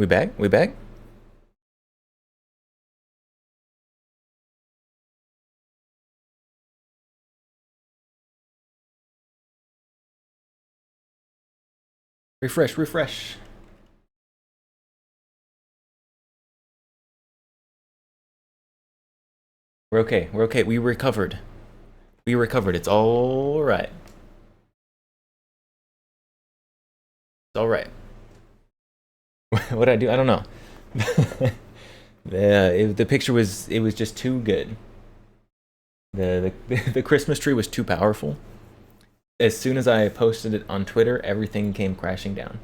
We back? We back? Refresh, refresh. We're okay. We're okay. We recovered. We recovered. It's all right. It's all right. What I do? I don't know. The picture was it was just too good. The Christmas tree was too powerful. As soon as I posted it on Twitter, everything came crashing down.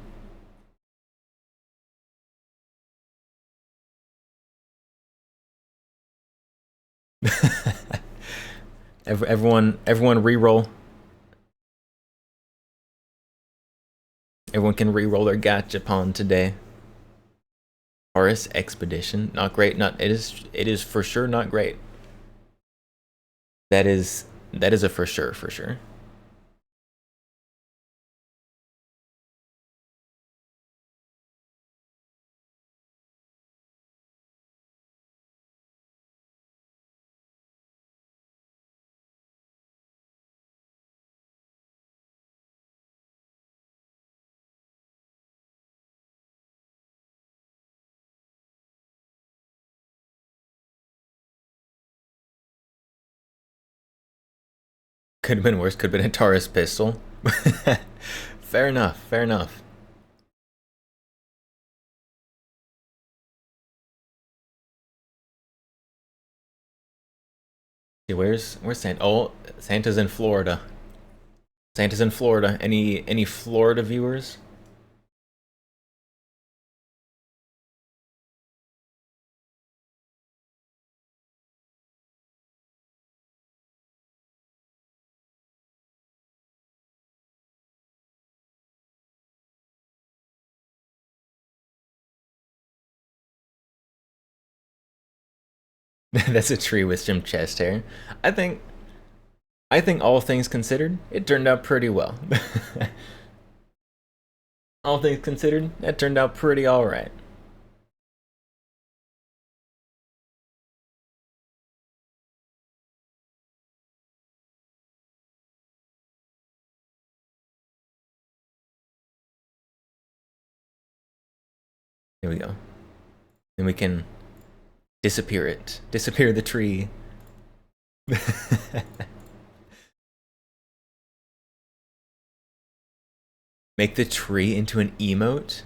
Everyone re-roll. Everyone can re-roll their gachapon today. Taurus Expedition, not great. Not it is for sure not great. That is a for sure, for sure. Could have been worse. Could have been a Taurus pistol. Fair enough. Fair enough. Okay, where's Santa? Oh, Santa's in Florida. Santa's in Florida. Any Florida viewers? That's a tree with some chest hair. I think I think all things considered, it turned out pretty well. All things considered, that turned out pretty all right. Here we go. Then we can disappear it. Disappear the tree. Make the tree into an emote?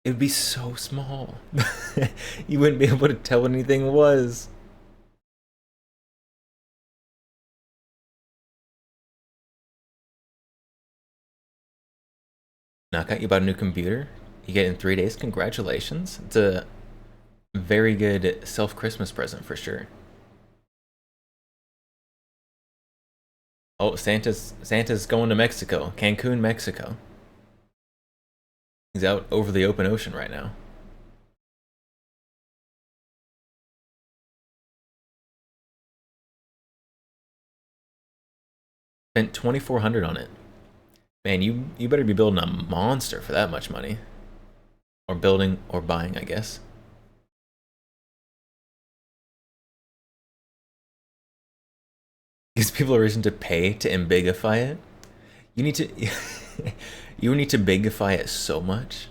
It would be so small. You wouldn't be able to tell what anything was. Knockout, you bought a new computer? You get it in 3 days? Congratulations. It's a very good self Christmas present for sure. Oh, Santa's going to Mexico. Cancun, Mexico. He's out over the open ocean right now. Spent 2,400 on it. Man, you better be building a monster for that much money. Or building or buying, I guess. Gives people a reason to pay to embigify it. You need to you need to bigify it so much.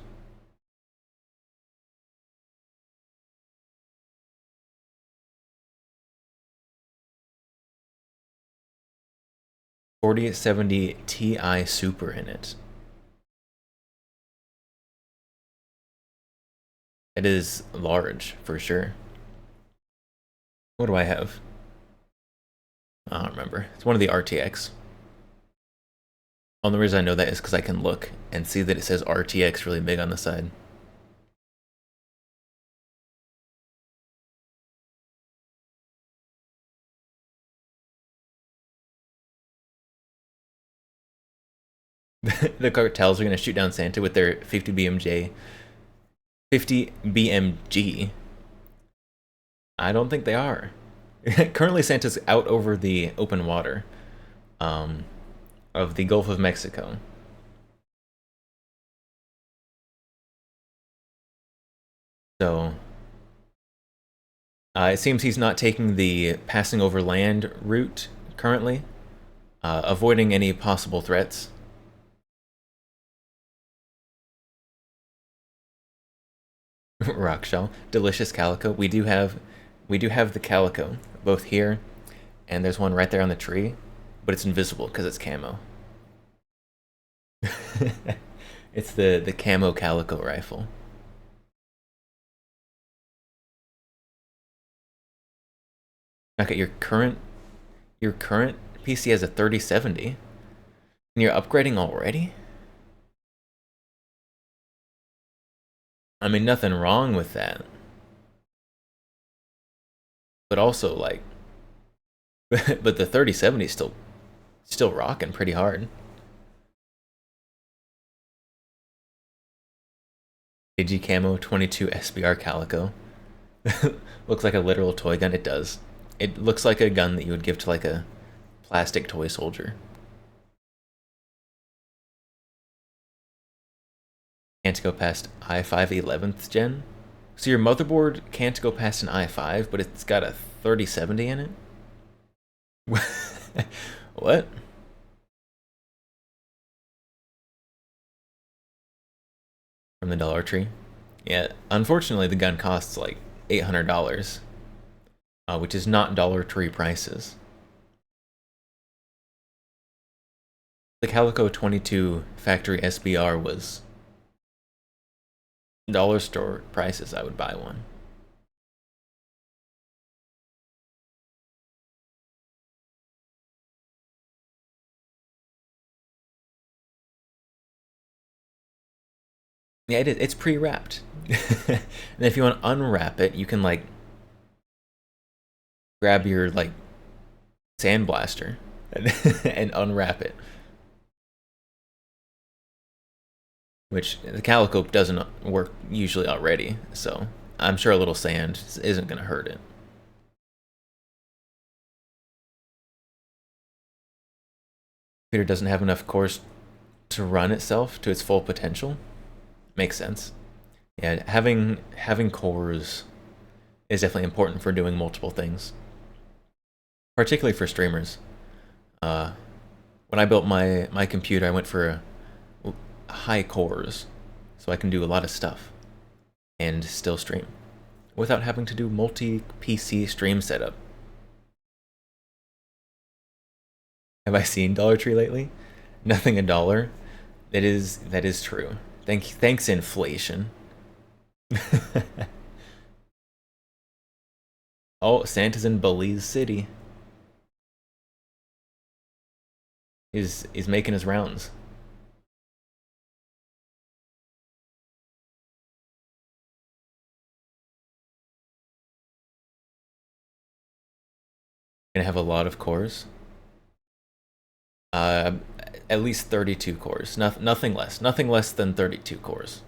4870 Ti Super in it. It is large for sure. What do I have? I don't remember. It's one of the RTX. Only reason I know that is because I can look and see that it says RTX really big on the side. The cartels are going to shoot down Santa with their 50 BMJ. 50 BMG. I don't think they are. Currently, Santa's out over the open water um, of the Gulf of Mexico. So it seems he's not taking the passing over land route currently, avoiding any possible threats. Rockshell, delicious calico. We do have the calico both here, and there's one right there on the tree, but it's invisible because it's camo. It's the camo calico rifle. Okay, your current PC has a 3070, and you're upgrading already? I mean, nothing wrong with that. But also, like, but the 3070 is still rocking pretty hard. Digi Camo 22 SBR Calico. Looks like a literal toy gun. It does. It looks like a gun that you would give to like a plastic toy soldier. Can't go past i5 11th gen. So your motherboard can't go past an i5, but it's got a 3070 in it? What? From the Dollar Tree? Yeah, unfortunately the gun costs like $800, which is not Dollar Tree prices. The Calico 22 factory SBR was dollar store prices. I would buy one. Yeah, it's pre-wrapped. And if you want to unwrap it, you can like grab your like sandblaster and unwrap it. Which the calico doesn't work usually already, so I'm sure a little sand isn't going to hurt it. Computer doesn't have enough cores to run itself to its full potential. Makes sense. Yeah, having cores is definitely important for doing multiple things, particularly for streamers. When I built my computer, I went for high cores, so I can do a lot of stuff and still stream without having to do multi PC stream setup. Have I seen Dollar Tree lately? Nothing a dollar. That is true. Thanks inflation. Oh, Santa's in Belize City. He's making his rounds. Gonna have a lot of cores. Uh, at least 32 cores. Nothing less. Nothing less than 32 cores.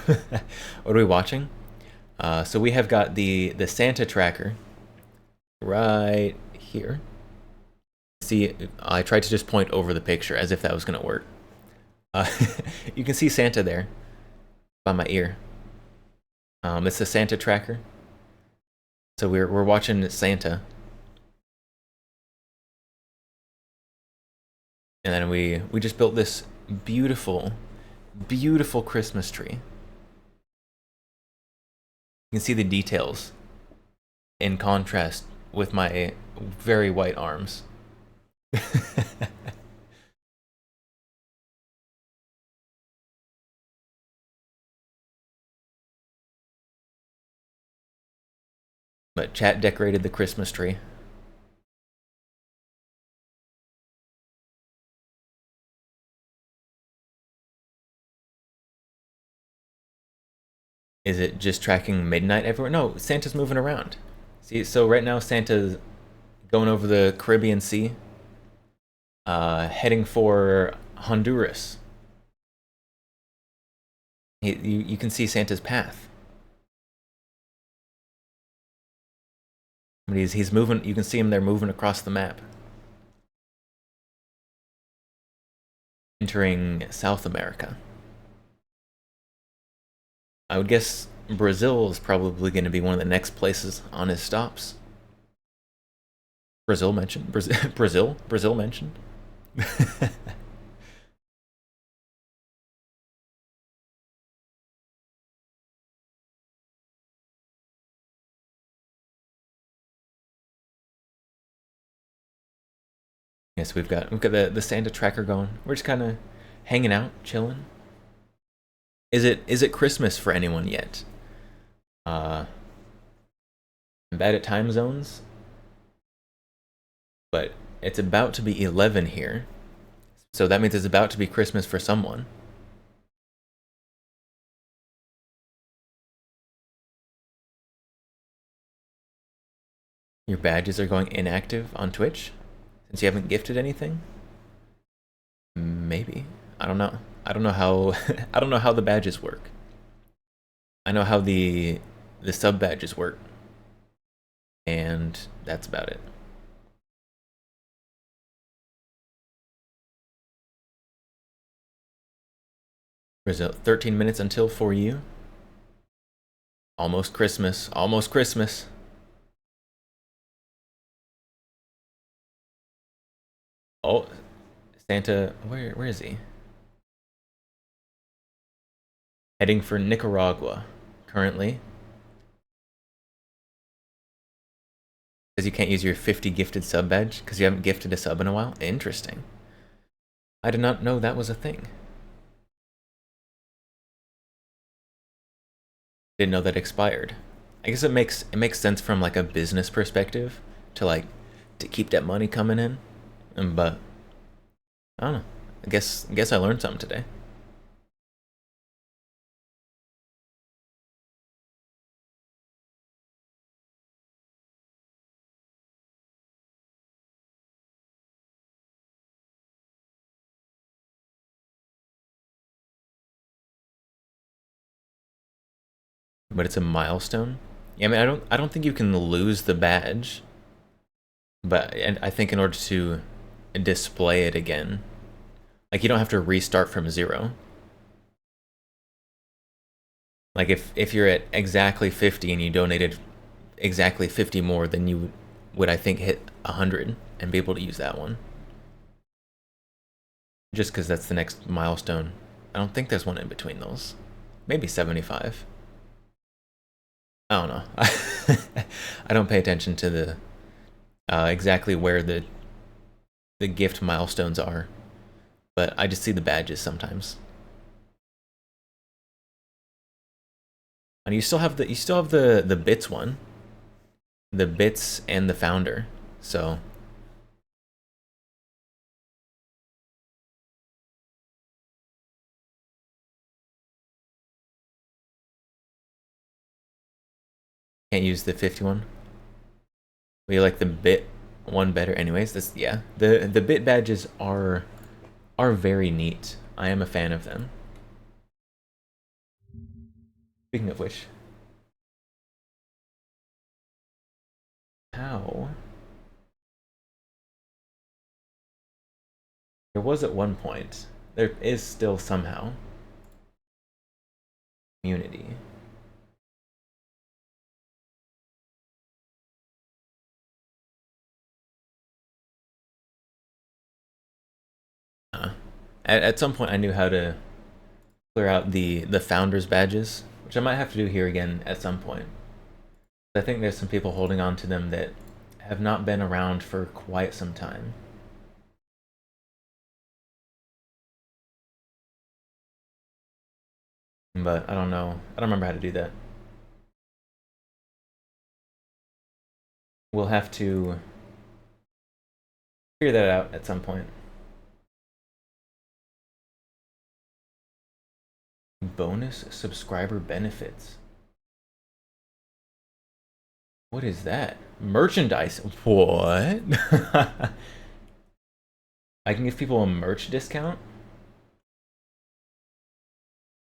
What are we watching? So we have got the Santa tracker right here. See, I tried to just point over the picture as if that was gonna work. You can see Santa there by my ear. It's the Santa tracker. So we're watching Santa. And then we just built this beautiful, beautiful Christmas tree. You can see the details in contrast with my very white arms. But chat decorated the Christmas tree. Is it just tracking midnight everywhere? No, Santa's moving around. See, so right now Santa's going over the Caribbean Sea, heading for Honduras. You can see Santa's path. I mean, he's moving. You can see him there moving across the map, entering South America. I would guess Brazil is probably going to be one of the next places on his stops. Brazil mentioned. Brazil mentioned. Yes, we've got the Santa tracker going. We're just kind of hanging out, chilling. Is it Christmas for anyone yet? I'm bad at time zones, but it's about to be 11 here, so that means it's about to be Christmas for someone. Your badges are going inactive on Twitch since you haven't gifted anything. Maybe. I don't know. I don't know how I don't know how the badges work. I know how the sub badges work, and that's about it. There's 13 minutes until for you. Almost Christmas. Almost Christmas. Oh, Santa, where is he? Heading for Nicaragua currently. Because you can't use your 50 gifted sub badge because you haven't gifted a sub in a while. Interesting. I did not know that was a thing. Didn't know that expired. I guess it makes sense from like a business perspective to keep that money coming in. But I don't know. I guess I learned something today. But it's a milestone. Yeah, I mean, I don't think you can lose the badge, but and I think in order to display it again, like you don't have to restart from zero. Like if you're at exactly 50 and you donated exactly 50 more, then you would I think hit 100 and be able to use that one. Just because that's the next milestone. I don't think there's one in between those. Maybe 75. I don't know. I don't pay attention to the exactly where the gift milestones are, but I just see the badges sometimes. And you still have the bits one, the bits and the founder. So can't use the 51. We like the bit one better, anyways. This yeah, the bit badges are very neat. I am a fan of them. Speaking of which, how there was at one point, there is still somehow community. At some point, I knew how to clear out the founders badges, which I might have to do here again at some point. I think there's some people holding on to them that have not been around for quite some time. But I don't know. I don't remember how to do that. We'll have to figure that out at some point. Bonus subscriber benefits. What is that? Merchandise? What? I can give people a merch discount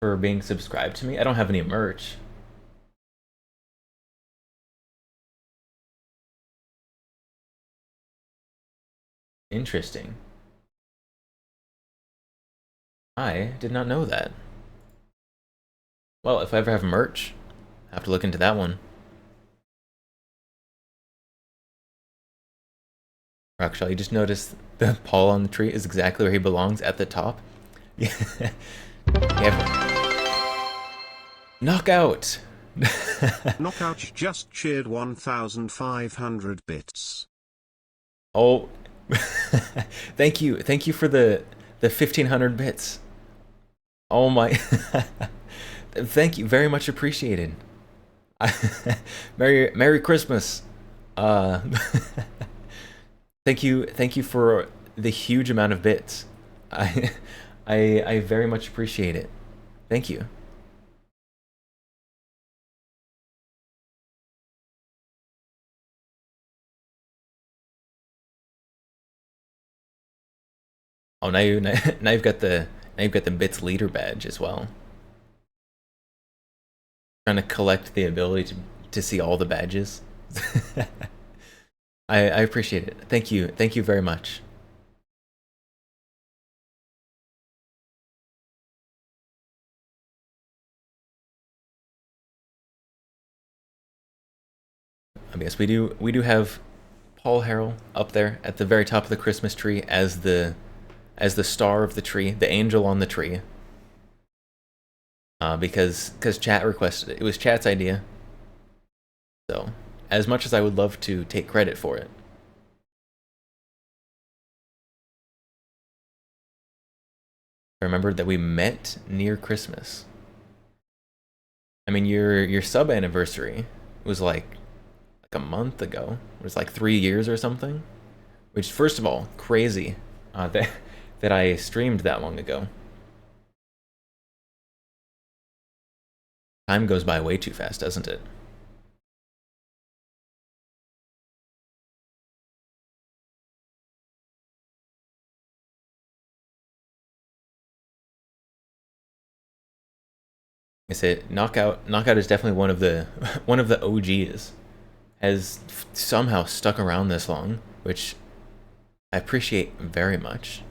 for being subscribed to me? I don't have any merch. Interesting. I did not know that. Well, if I ever have merch, Have to look into that one. Rockshell, you just noticed the Paul on the tree is exactly where he belongs, at the top. Yeah. Knockout! Knockout just cheered 1,500 bits. Oh, thank you for the 1,500 bits. Oh my, thank you, very much appreciated. Merry Christmas. Uh, thank you for the huge amount of bits. I I very much appreciate it. Thank you. Oh, now you've got the bits leader badge as well. Trying to collect the ability to see all the badges. I appreciate it. Thank you very much. Yes, we do have Paul Harrell up there at the very top of the Christmas tree as the star of the tree, the angel on the tree. Because chat requested it. It was chat's idea. So, as much as I would love to take credit for it, I remembered that we met near Christmas. I mean, your sub anniversary was like a month ago. It was like 3 years or something. Which, first of all, crazy that I streamed that long ago. Time goes by way too fast, doesn't it? I say Knockout is definitely one of the one of the OGs. Has somehow stuck around this long, which I appreciate very much.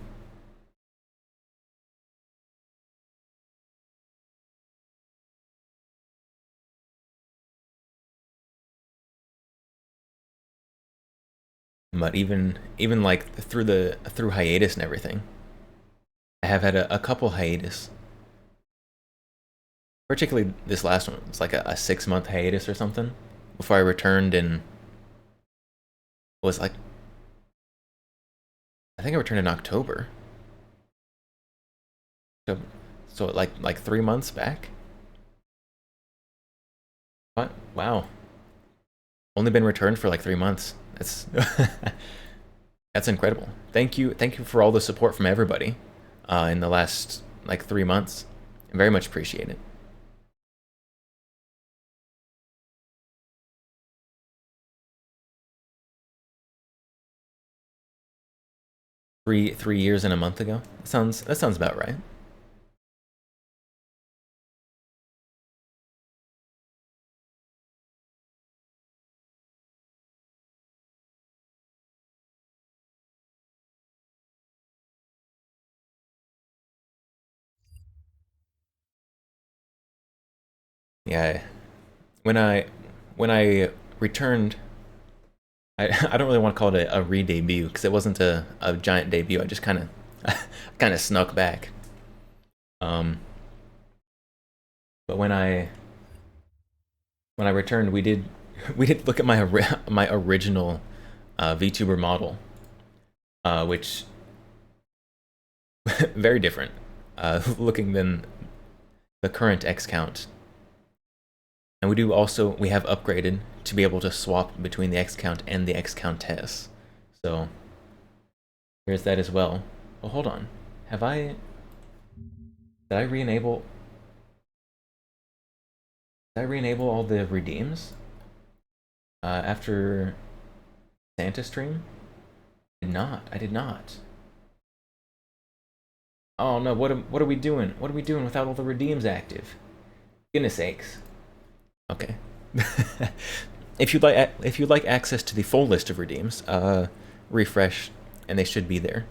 But even like through hiatus and everything, I have had a couple hiatus. Particularly this last one, it's like a 6-month hiatus or something before I returned in. Was like, I think I returned in October. So like 3 months back. What? Wow. Only been returned for like 3 months. That's that's incredible. Thank you for all the support from everybody in the last like 3 months. I very much appreciate it. Three years and a month ago. That sounds about right. Yeah. When I returned, I don't really want to call it a re-debut because it wasn't a giant debut. I just kind of snuck back. But when I returned, we did look at my original VTuber model, which very different looking than the current X count. And we have upgraded to be able to swap between the X count and the X Countess. So there's that as well. Oh, hold on. Did I re-enable all the redeems after Santa stream? I did not. Oh no, what are we doing? What are we doing without all the redeems active? Goodness sakes. Okay. If you'd like access to the full list of redeems, refresh and they should be there.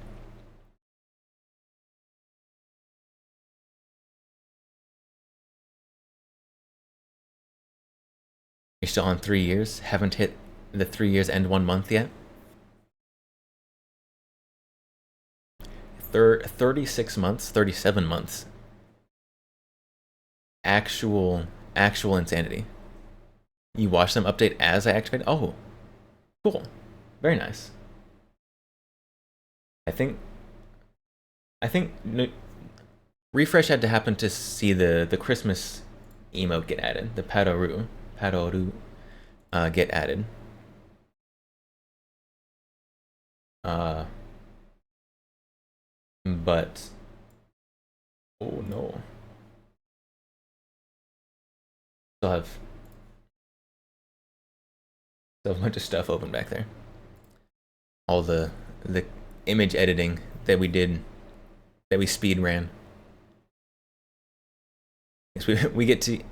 You're still on 3 years? Haven't hit the 3 years and 1 month yet? 36 months, 37 months. Actual insanity. You watch them update as I activate? Oh, cool. Very nice. I think refresh had to happen to see the Christmas emote get added. The Padoru get added. But oh no. Still have a bunch of stuff open back there. All the image editing that we did, that we speed ran. Yes, we get to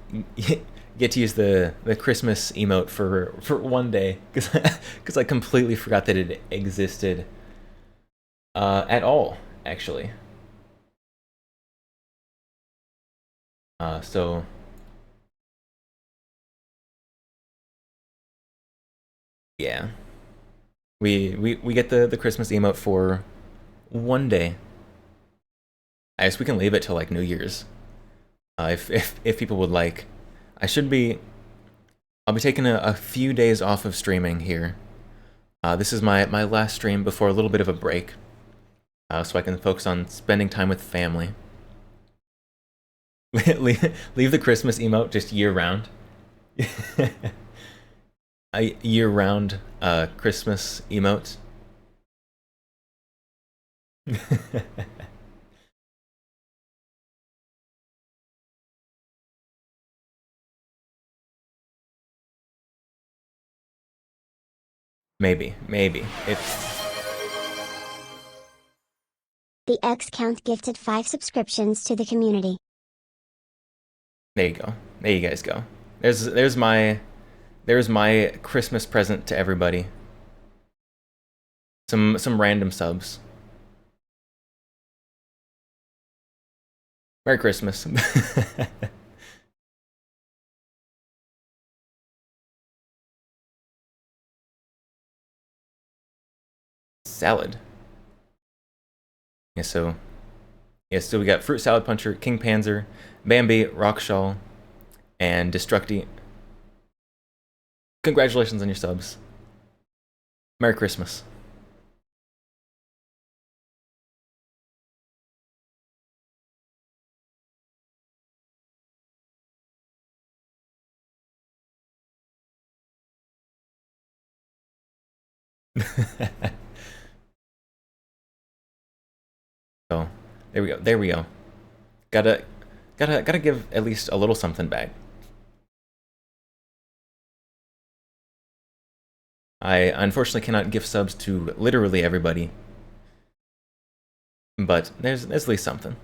use the Christmas emote for 1 day because I completely forgot that it existed at all, actually. So yeah, we get the Christmas emote for 1 day. I guess we can leave it till like New Year's. If people would like. I'll be taking a few days off of streaming here. This is my last stream before a little bit of a break, so I can focus on spending time with family. Leave the Christmas emote just year round. A year round Christmas emote. Maybe. The X count gifted 5 subscriptions to the community. There you go. There you guys go. There's my Christmas present to everybody. Some random subs. Merry Christmas. Salad. Yeah, so we got Fruit Salad Puncher, King Panzer, Bambi, Rockshall, and Destructi. Congratulations on your subs. Merry Christmas. So there we go. Gotta give at least a little something back. I unfortunately cannot give subs to literally everybody, but there's at least something.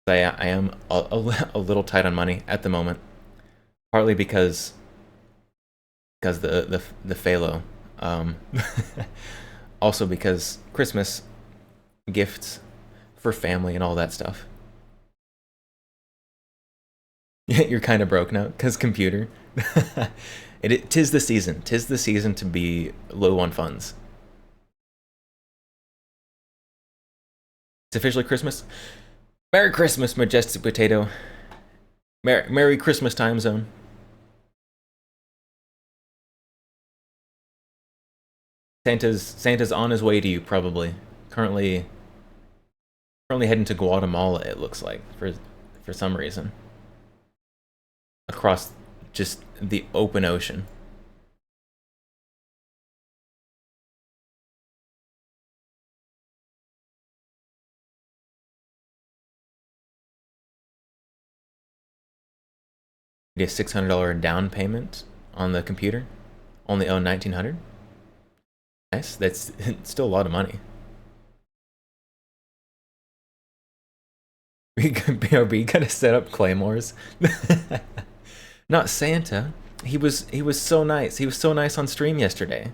I am a little tight on money at the moment, partly because the Phalo, also because Christmas gifts for family and all that stuff. You're kind of broke now because computer. Tis the season. Tis the season to be low on funds. It's officially Christmas. Merry Christmas, Majestic Potato. Merry Christmas time zone. Santa's on his way to you, probably. Currently heading to Guatemala, it looks like, for some reason. Across just the open ocean. You get a $600 down payment on the computer. Only owe $1,900. Nice. That's still a lot of money. BRB gotta set up claymores. Not Santa. He was so nice. He was so nice on stream yesterday.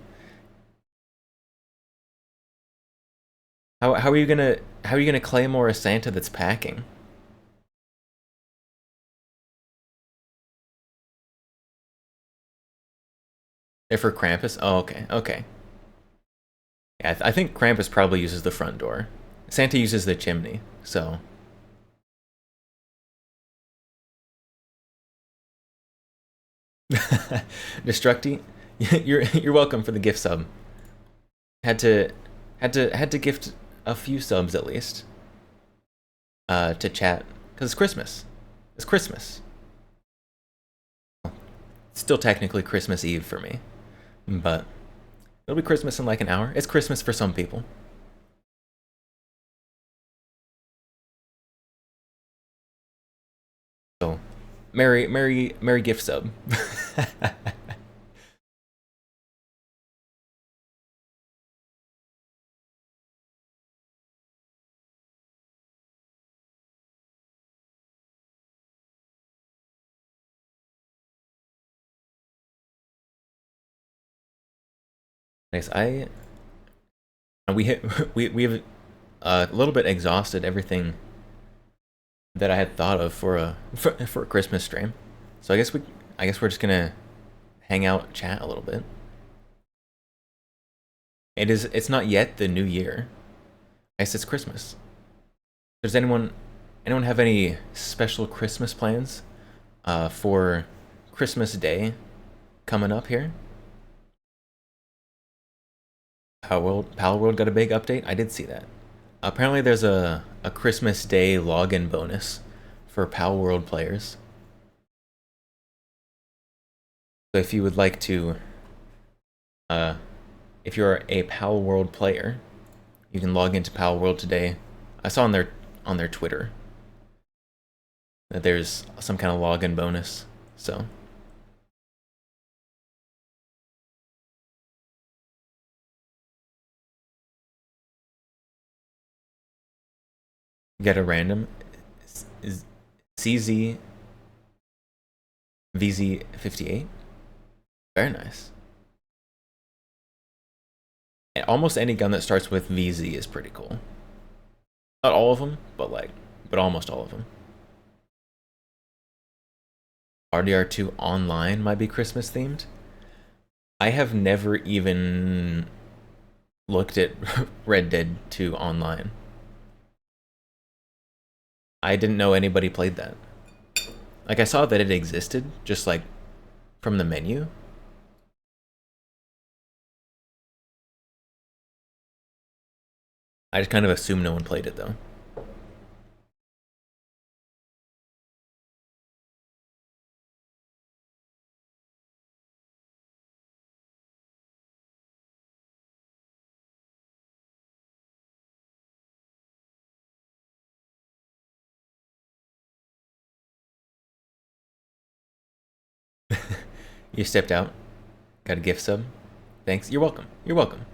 How are you gonna claymore a Santa that's packing? They're for Krampus? Oh, okay, okay. Yeah, I think Krampus probably uses the front door. Santa uses the chimney, so... Destructi, you're welcome for the gift sub. Had to gift a few subs at least. To chat. Because it's Christmas. It's Christmas. It's still technically Christmas Eve for me. But it'll be Christmas in like an hour. It's Christmas for some people. So, Merry gift sub. Nice. We hit we have a little bit exhausted everything that I had thought of for a Christmas stream. So I guess we're just gonna hang out, chat a little bit. It's not yet the new year. I guess it's Christmas. Does anyone have any special Christmas plans for Christmas Day coming up here? Pal World got a big update. I did see that. Apparently there's a Christmas Day login bonus for Pal World players. So if you would like to, if you're a Pal World player, you can log into Pal World today. I saw on their Twitter that there's some kind of login bonus. So get a random is CZ VZ58. Very nice. And almost any gun that starts with VZ is pretty cool. Not all of them, but almost all of them. RDR2 Online might be Christmas themed. I have never even looked at Red Dead 2 Online. I didn't know anybody played that. Like, I saw that it existed, just like from the menu. I just kind of assumed no one played it though. You stepped out. Got a gift sub. Thanks. You're welcome. You're welcome.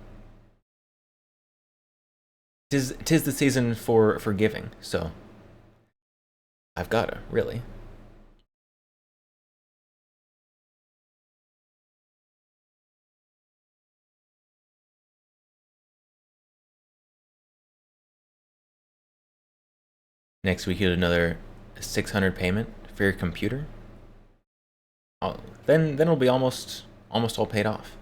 Tis the season for giving, so I've gotta, really. Next week you get another 600 payment for your computer. Then it'll be almost all paid off.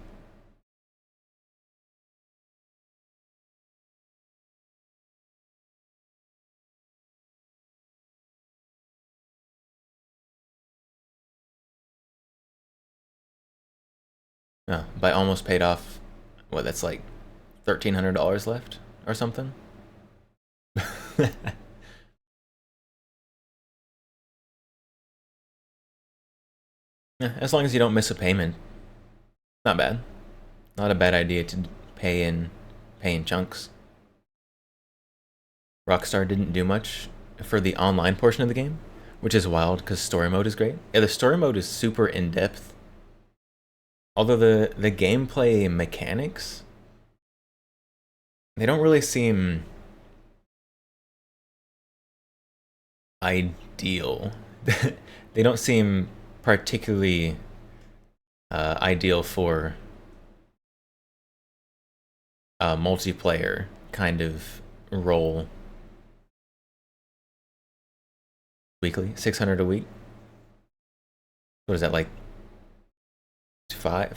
By almost paid off, what, that's like $1,300 left or something? Yeah, as long as you don't miss a payment. Not bad. Not a bad idea to pay in chunks. Rockstar didn't do much for the online portion of the game, which is wild because story mode is great. Yeah, the story mode is super in-depth. Although the gameplay mechanics, they don't really seem ideal. They don't seem particularly ideal for a multiplayer kind of role. Weekly, 600 a week. What is that, like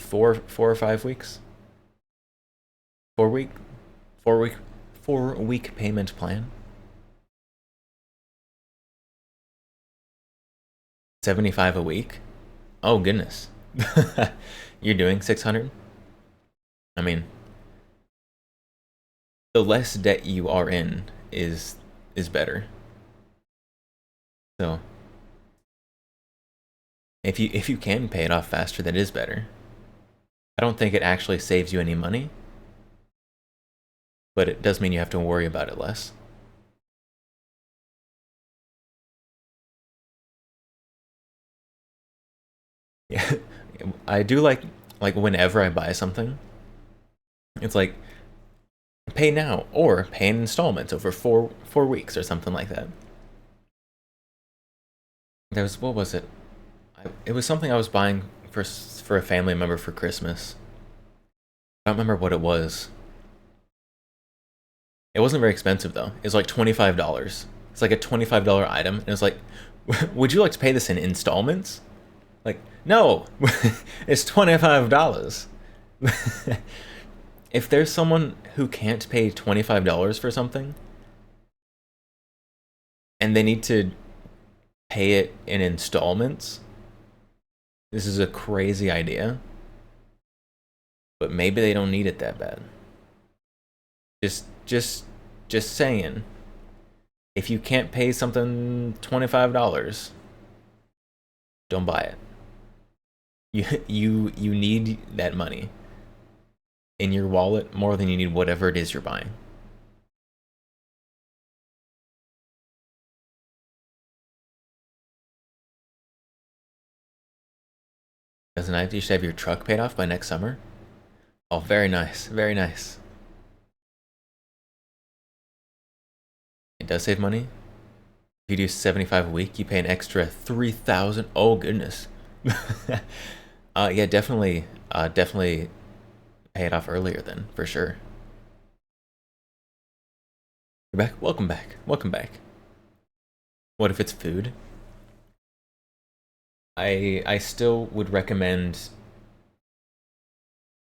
4 or 5 weeks. 4 week, 4 week, 4 week payment plan. 75 a week. Oh goodness. You're doing 600. I mean, the less debt you are in is better. So if you can pay it off faster, that is better. I don't think it actually saves you any money, but it does mean you have to worry about it less. Yeah, I do like whenever I buy something, it's like pay now or pay in installments over 4 weeks or something like that. There was, what was it? It was something I was buying for a family member for Christmas. I don't remember what it was. It wasn't very expensive though. It was like $25. It's like a $25 item, and it's like, would you like to pay this in installments? Like, no, it's $25. If there's someone who can't pay $25 for something, and they need to pay it in installments, this is a crazy idea. But maybe they don't need it that bad. Just saying. If you can't pay something $25, don't buy it. You need that money in your wallet more than you need whatever it is you're buying. Doesn't it? You should have your truck paid off by next summer. Oh, very nice, very nice. It does save money. If you do 75 a week, you pay an extra 3,000. Oh goodness. Yeah, definitely pay it off earlier then, for sure. You're back? Welcome back. Welcome back. What if it's food? I still would recommend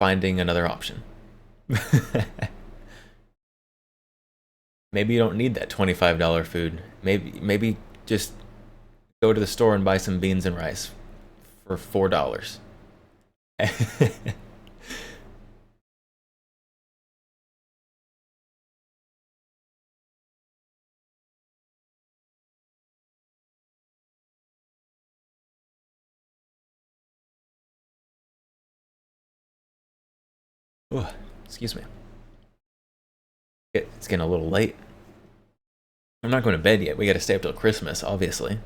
finding another option. Maybe you don't need that $25 food. Maybe just go to the store and buy some beans and rice for $4. Ooh, excuse me. It's getting a little late. I'm not going to bed yet. We got to stay up till Christmas, obviously.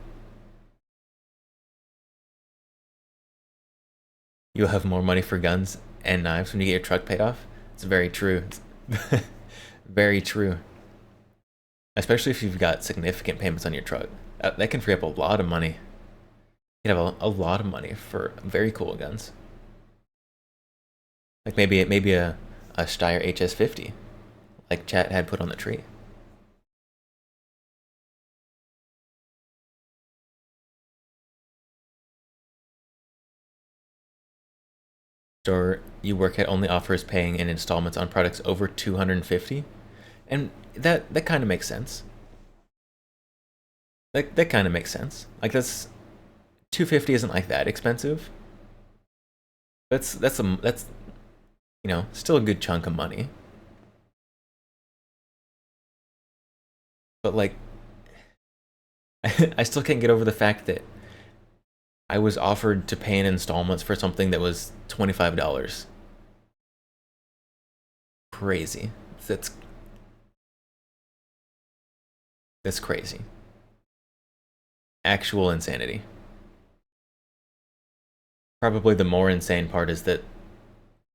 You'll have more money for guns and knives when you get your truck paid off. It's very true. Very true. Especially if you've got significant payments on your truck. That can free up a lot of money. You can have a lot of money for very cool guns. Like maybe a Steyr HS50, like chat had put on the tree. Store you work at only offers paying in installments on products over 250, and that kind of makes sense. That kind of makes sense. Like that's 250 isn't like that expensive. That's still a good chunk of money. But like I still can't get over the fact that I was offered to pay in installments for something that was $25. Crazy. That's crazy. Actual insanity. Probably the more insane part is that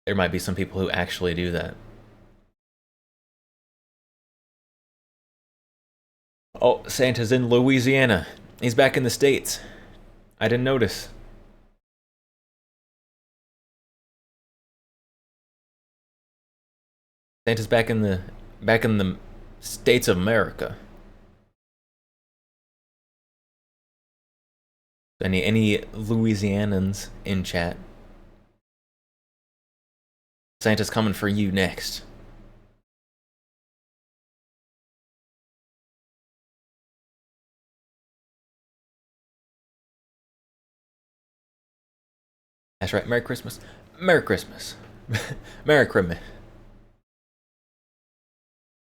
there might be some people who actually do that. Oh, Santa's in Louisiana. He's back in the States. I didn't notice. Santa's back in the States of America. Any Louisianans in chat? Santa's coming for you next. That's right. Merry Christmas. Merry Christmas. Merry Christmas.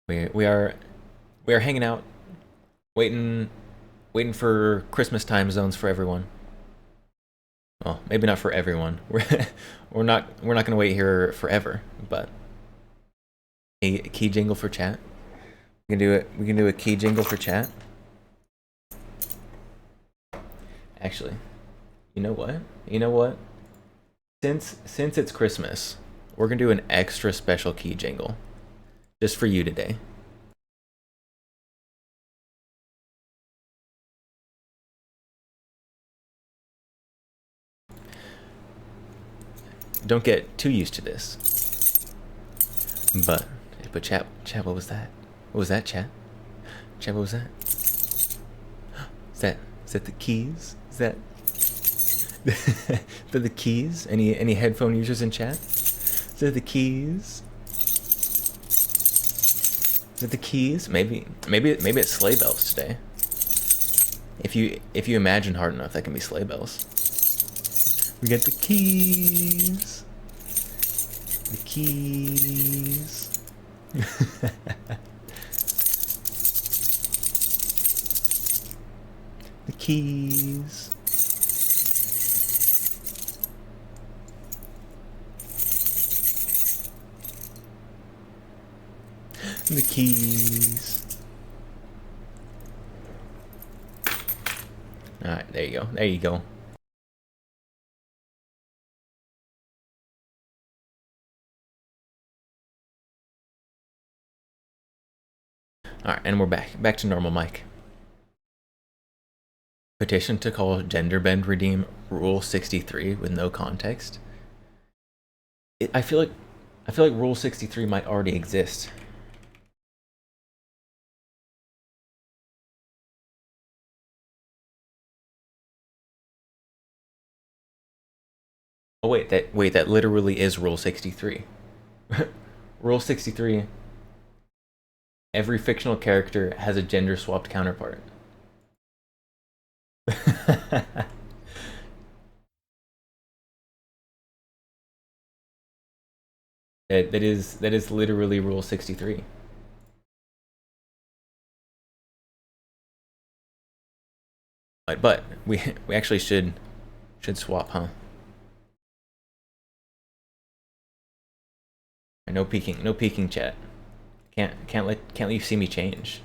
We are hanging out, waiting for Christmas time zones for everyone. Well, maybe not for everyone. We're not gonna wait here forever. But a key jingle for chat. We can do it. We can do a key jingle for chat. Actually, you know what? You know what? Since it's Christmas, we're gonna do an extra special key jingle, just for you today. Don't get too used to this. But chat, what was that? What was that, chat? Chat, what was that? Is that the keys? Is that the keys? Any headphone users in chat? Is that the keys? Is it the keys? Maybe it's sleigh bells today. If you imagine hard enough, that can be sleigh bells. We got the keys. The keys. The keys. The keys. Alright, there you go. There you go. Alright, and we're back to normal mic. Petition to call Genderbend Redeem Rule 63 with no context. I feel like Rule 63 might already exist. Oh wait, that literally is Rule 63. Rule 63. Every fictional character has a gender swapped counterpart. that is literally Rule 63. But we actually should swap, huh? No peeking, chat. Can't let you see me change.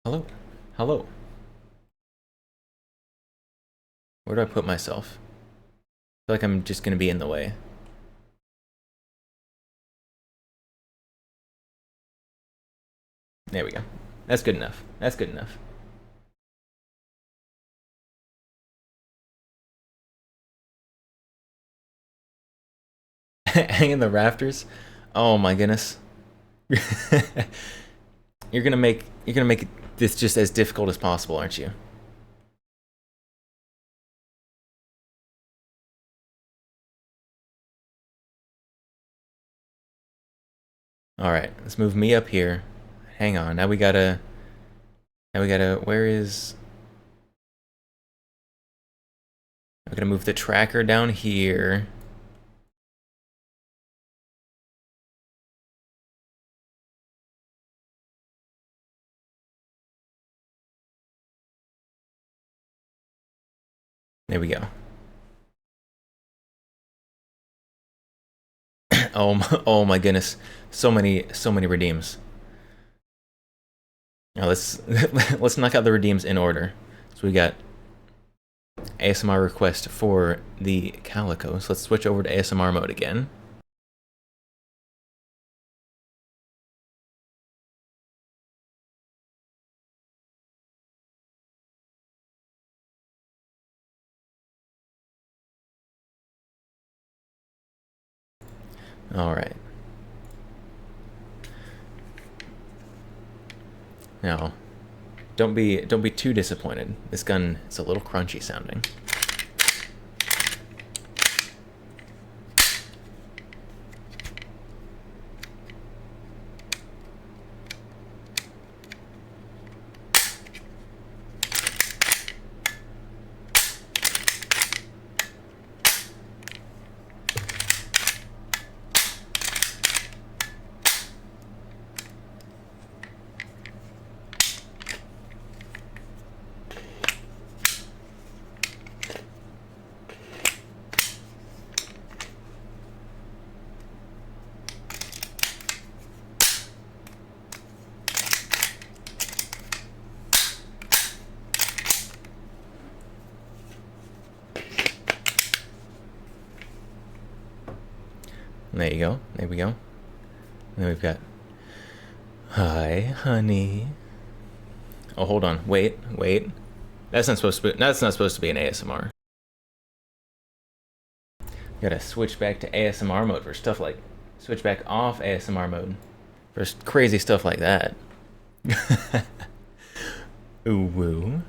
Hello. Where do I put myself? I feel like I'm just gonna be in the way. There we go. That's good enough. That's good enough. Hang in the rafters? Oh my goodness. You're gonna make this just as difficult as possible, aren't you? Alright, let's move me up here. Hang on, now we gotta where is I'm gonna move the tracker down here. There we go. Oh my goodness. So many redeems. Now let's knock out the redeems in order. So we got ASMR request for the Calico. So let's switch over to ASMR mode again. All right. Now, don't be too disappointed. This gun is a little crunchy sounding. There you go. There we go. And then we've got, hi, honey. Oh, hold on. Wait. That's not supposed to be an ASMR. Gotta switch back to ASMR mode for stuff like, switch back off ASMR mode for crazy stuff like that. Ooh woo.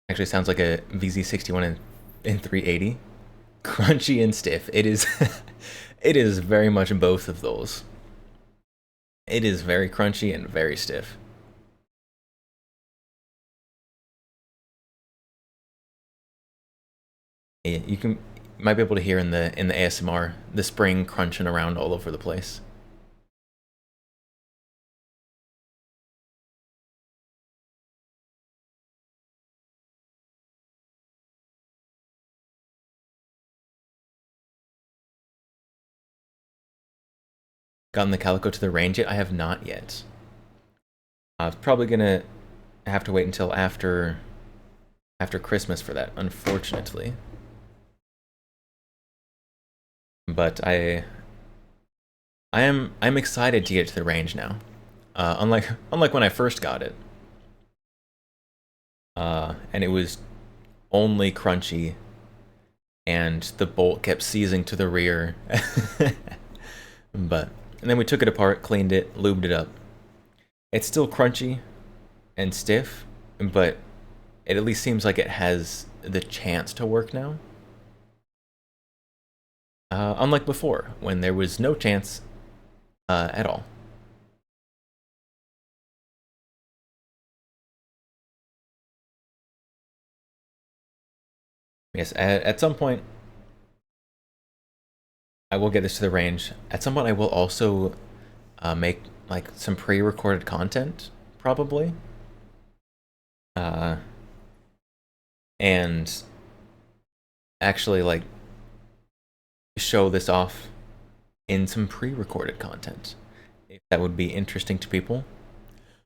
Actually sounds like a VZ61 in 380. Crunchy and stiff. It is it is very much both of those. It is very crunchy and very stiff. Yeah, you might be able to hear in the ASMR the spring crunching around all over the place. Gotten the Calico to the range yet? I have not yet. I'm probably gonna have to wait until after Christmas for that, unfortunately. But I'm excited to get to the range now. Unlike when I first got it. And it was only crunchy and the bolt kept seizing to the rear. And then we took it apart, cleaned it, lubed it up. It's still crunchy and stiff, but it at least seems like it has the chance to work now. Unlike before, when there was no chance at all. Yes, at some point, I will get this to the range. At some point, I will also make like some pre-recorded content, probably. And actually like show this off in some pre-recorded content, if that would be interesting to people.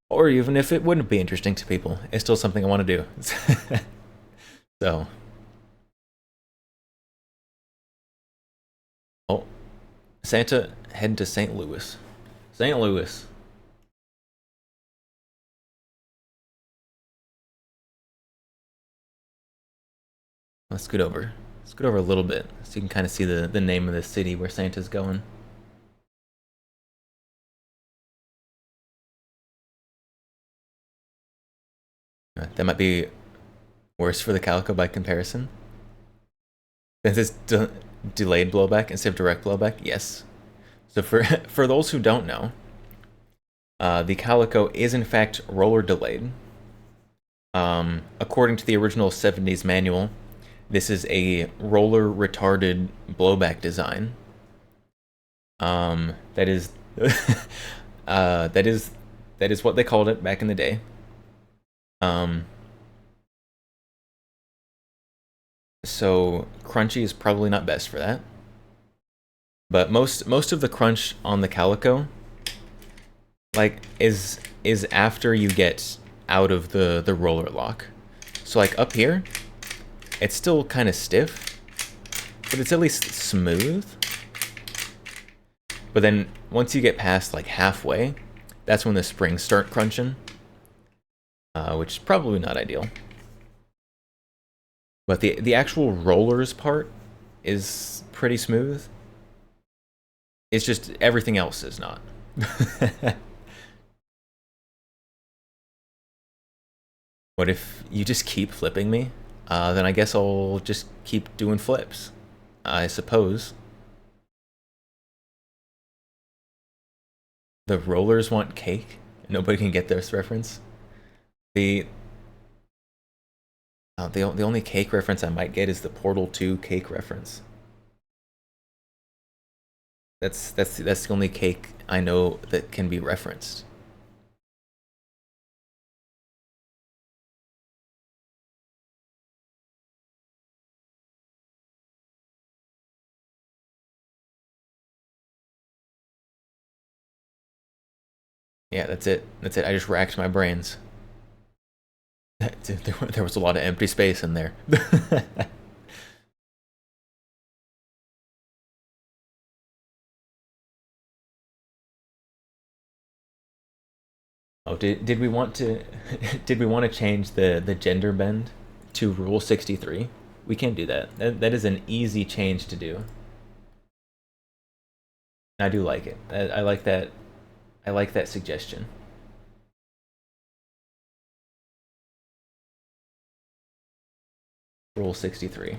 Or even if it wouldn't be interesting to people, it's still something I want to do. So. Oh, Santa heading to St. Louis. St. Louis. Let's scoot over. Scoot over a little bit so you can kind of see the name of the city where Santa's going. That might be worse for the Calico by comparison. Since it's delayed blowback instead of direct blowback, yes. So for those who don't know, the Calico is in fact roller delayed. According to the original 70s manual, this is a roller retarded blowback design. That is that is what they called it back in the day. So crunchy is probably not best for that. But most of the crunch on the Calico, like, is after you get out of the roller lock. So like up here, it's still kind of stiff, but it's at least smooth. But then once you get past like halfway, that's when the springs start crunching, which is probably not ideal. But the actual rollers part is pretty smooth. It's just everything else is not. What if you just keep flipping me? Then I guess I'll just keep doing flips. I suppose. The rollers want cake? Nobody can get this reference? The the only cake reference I might get is the Portal 2 cake reference. That's the only cake I know that can be referenced. Yeah, that's it. That's it. I just racked my brains. There was a lot of empty space in there. Oh, did we want to did we want to change the gender bend to Rule 63? We can't do that. That is an easy change to do. I do like it. I like that. I like that suggestion. Rule 63.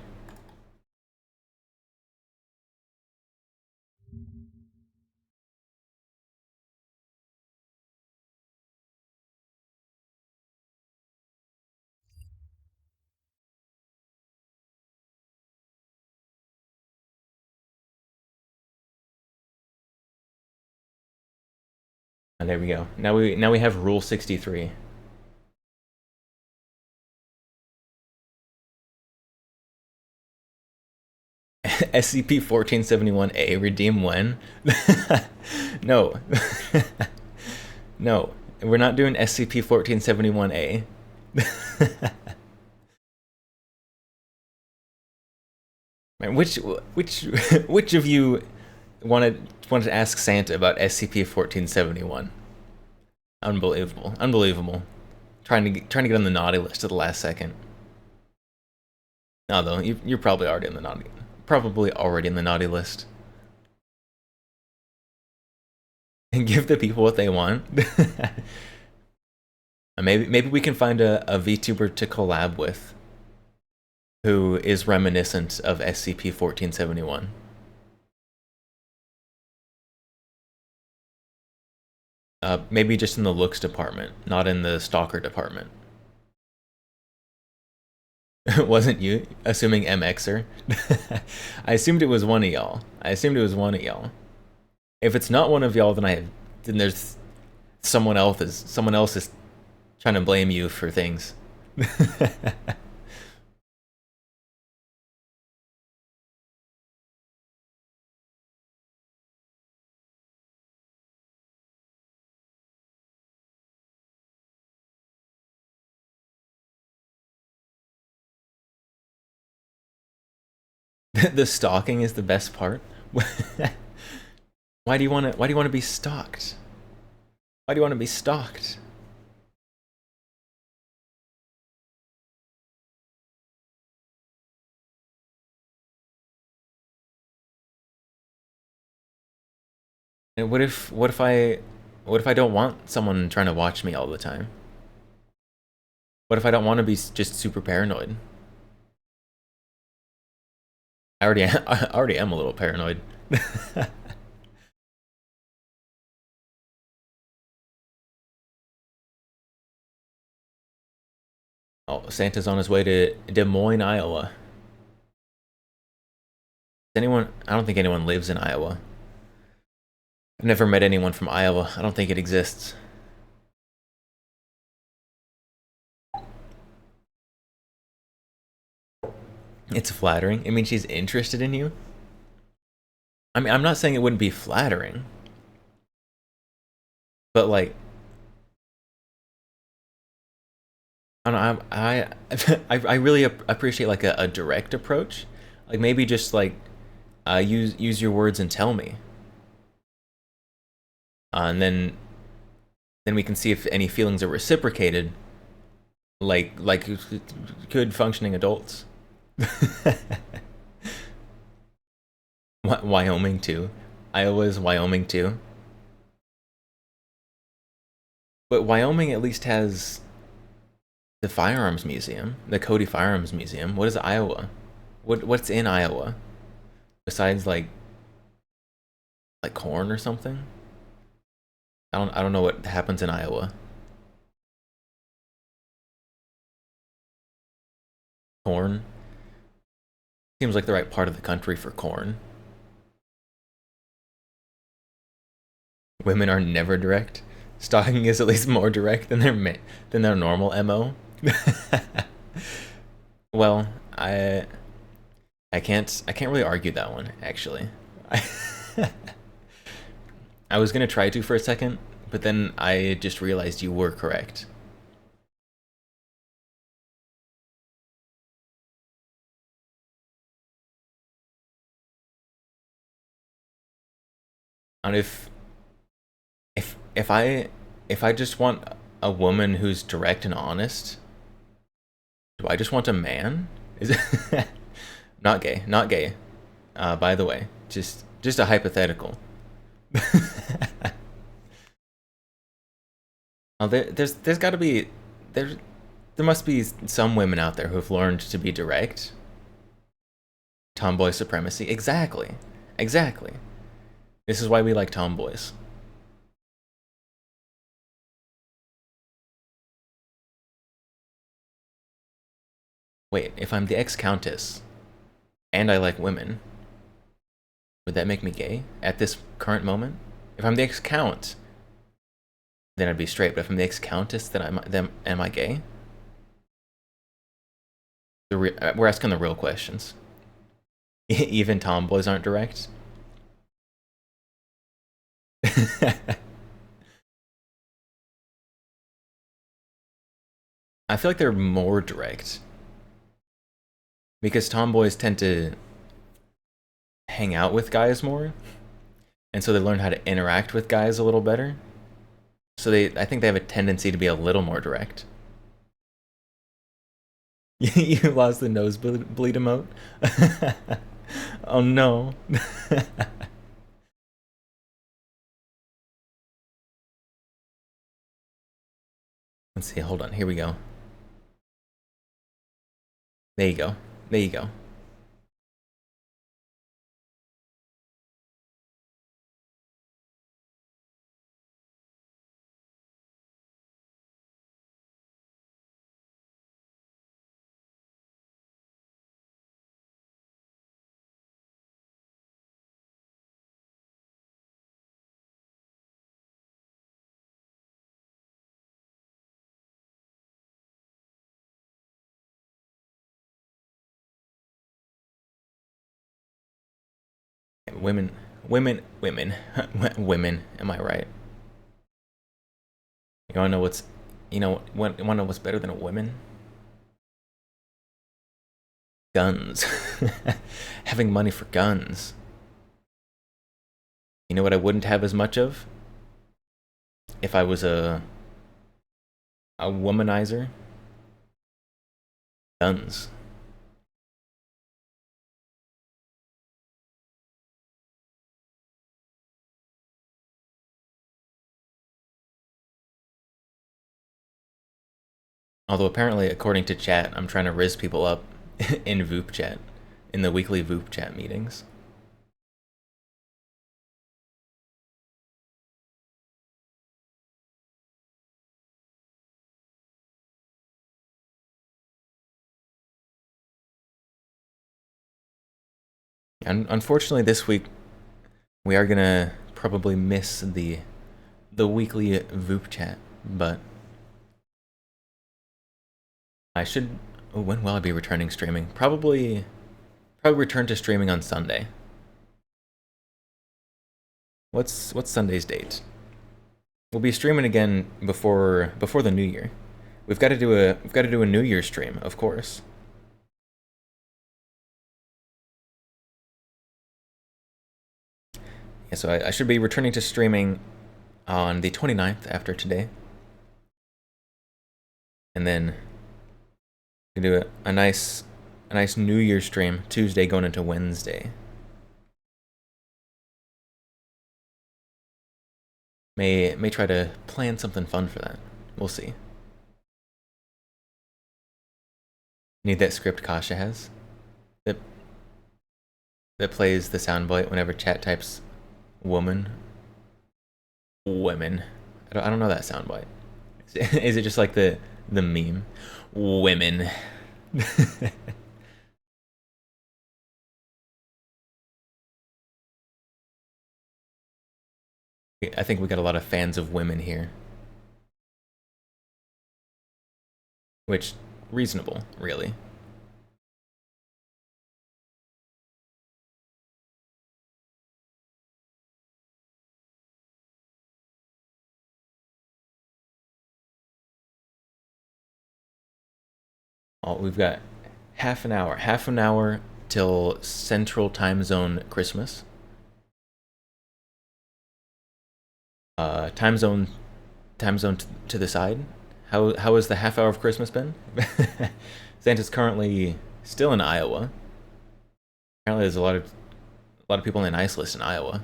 And there we go. Now we have Rule 63. SCP-1471-A redeem when? No. No. We're not doing SCP-1471-A. Man, which of you wanted to ask Santa about SCP-1471? Unbelievable. Unbelievable. Trying to get on the naughty list at the last second. No, though, you're probably already in the naughty list. And give the people what they want. Maybe we can find a VTuber to collab with who is reminiscent of SCP-1471. Maybe just in the looks department, not in the stalker department. Wasn't you? Assuming MXer? I assumed it was one of y'all. If it's not one of y'all, then there's someone else is trying to blame you for things. The stalking is the best part. Why do you want to be stalked? Why do you want to be stalked? And what if I don't want someone trying to watch me all the time? What if I don't want to be just super paranoid? I already am a little paranoid. Oh, Santa's on his way to Des Moines, Iowa. I don't think anyone lives in Iowa. I've never met anyone from Iowa. I don't think it exists. It's flattering. It means she's interested in you. I mean, I'm not saying it wouldn't be flattering, but like, I don't know, I really appreciate like a direct approach. Like maybe just like use your words and tell me, and then we can see if any feelings are reciprocated, like good functioning adults. Wyoming too. Iowa's Wyoming too. But Wyoming at least has the firearms museum, the Cody Firearms Museum. What is Iowa? What's in Iowa besides like corn or something? I don't know what happens in Iowa. Corn seems like the right part of the country for corn. Women are never direct. Stalking is at least more direct than their normal MO. Well, I can't really argue that one actually. I was gonna try to for a second, but then I just realized you were correct. And if I just want a woman who's direct and honest, do I just want a man? Is it not gay? Not gay. By the way, just a hypothetical. Oh, there's got to be there must be some women out there who've learned to be direct. Tomboy supremacy. Exactly. Exactly. This is why we like tomboys. Wait, if I'm the ex-countess and I like women, would that make me gay at this current moment? If I'm the ex-count, then I'd be straight. But if I'm the ex-countess, then am I gay? We're asking the real questions. Even tomboys aren't direct. I feel like they're more direct because tomboys tend to hang out with guys more, and so they learn how to interact with guys a little better. So I think they have a tendency to be a little more direct. You lost the nosebleed emote? Oh no. Let's see, hold on, here we go. There you go. There you go. Women, women, women. Am I right? You wanna know what's, wanna know what's better than a woman? Guns. Having money for guns. You know what I wouldn't have as much of? If I was a womanizer? Guns. Although apparently, according to chat, I'm trying to riz people up in Voop chat, in the weekly Voop chat meetings. And unfortunately, this week we are gonna probably miss the weekly Voop chat, but I should. Oh, when will I be returning streaming? Probably return to streaming on Sunday. What's Sunday's date? We'll be streaming again before the New Year. We've got to do a New Year stream, of course. Yeah, so I should be returning to streaming on the 29th after today, and then we do a nice New Year stream Tuesday going into Wednesday. May try to plan something fun for that. We'll see. Need that script Kasha has that plays the soundbite whenever chat types woman. Women. I don't know that soundbite. Is it just like the meme? Women. I think we got a lot of fans of women here. Which, reasonable, really. Oh, we've got half an hour till Central Time Zone Christmas. Time zone to the side. How has the half hour of Christmas been? Santa's currently still in Iowa. Apparently, there's a lot of people on the nice list in Iowa.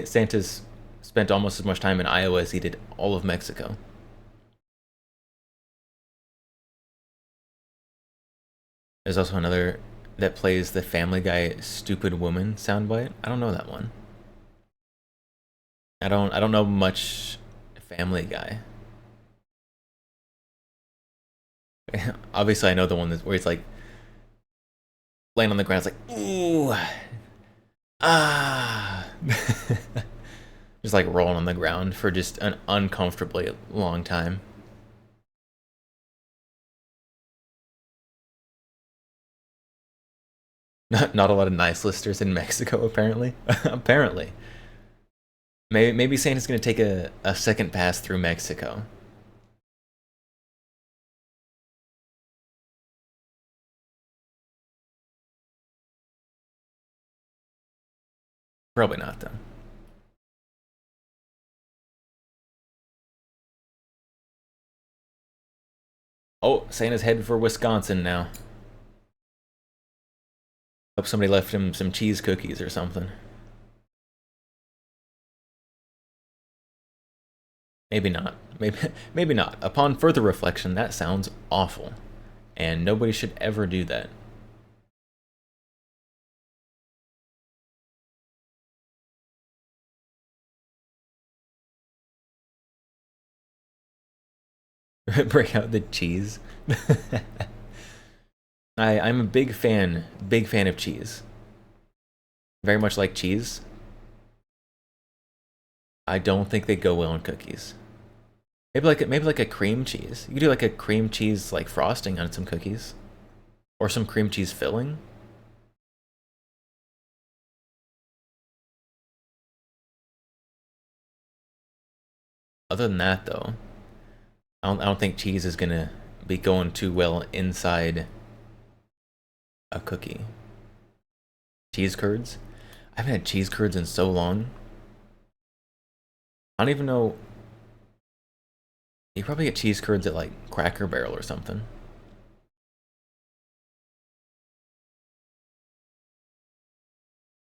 Santa's spent almost as much time in Iowa as he did all of Mexico. There's also another that plays the Family Guy "Stupid Woman" soundbite. I don't know that one. I don't know much Family Guy. Obviously, I know the one where it's like laying on the ground. It's like ooh, ah, just like rolling on the ground for just an uncomfortably long time. Not a lot of nice listers in Mexico, apparently. Apparently. Maybe Santa's gonna take a second pass through Mexico. Probably not, though. Oh, Santa's headed for Wisconsin now. Hope somebody left him some cheese cookies or something. Maybe not. Maybe not. Upon further reflection, that sounds awful. And nobody should ever do that. Break out the cheese. I'm a big fan of cheese. Very much like cheese. I don't think they go well on cookies. Maybe like a cream cheese. You could do like a cream cheese like frosting on some cookies, or some cream cheese filling. Other than that, though, I don't think cheese is gonna be going too well inside a cookie. Cheese curds. I haven't had cheese curds in so long. I don't even know. You probably get cheese curds at like Cracker Barrel or something.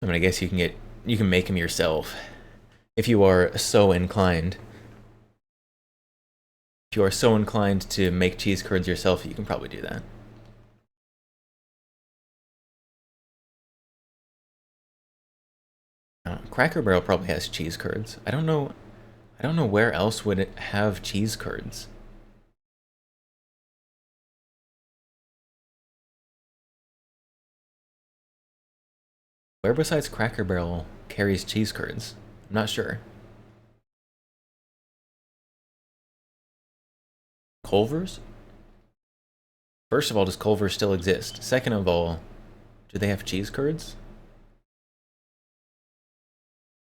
I mean, I guess you can make them yourself if you are so inclined. If you are so inclined to make cheese curds yourself, you can probably do that. Cracker Barrel probably has cheese curds. I don't know where else would it have cheese curds. Where besides Cracker Barrel carries cheese curds? I'm not sure. Culver's? First of all, does Culver's still exist? Second of all, do they have cheese curds?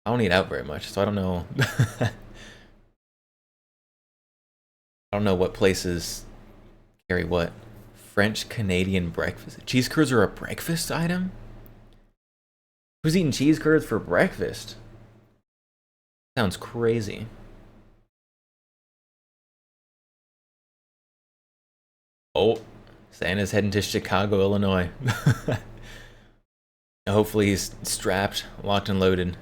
I don't eat out very much, so I don't know. I don't know what places carry what. French Canadian breakfast. Cheese curds are a breakfast item? Who's eating cheese curds for breakfast? Sounds crazy. Oh, Santa's heading to Chicago, Illinois. Hopefully he's strapped, locked and loaded.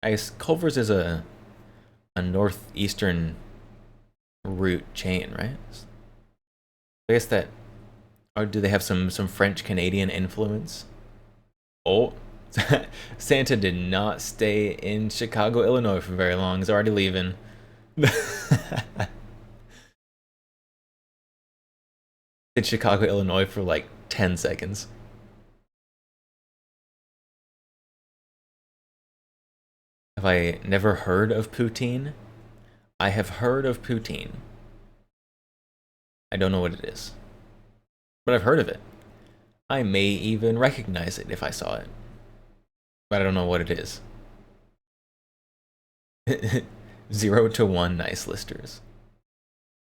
I guess Culver's is a northeastern route chain, right? I guess that, or do they have some French Canadian influence? Oh, Santa did not stay in Chicago, Illinois for very long. He's already leaving. In Chicago, Illinois for like 10 seconds. Have I never heard of poutine? I have heard of poutine. I don't know what it is, but I've heard of it. I may even recognize it if I saw it, but I don't know what it is. 0 to 1 nice listers.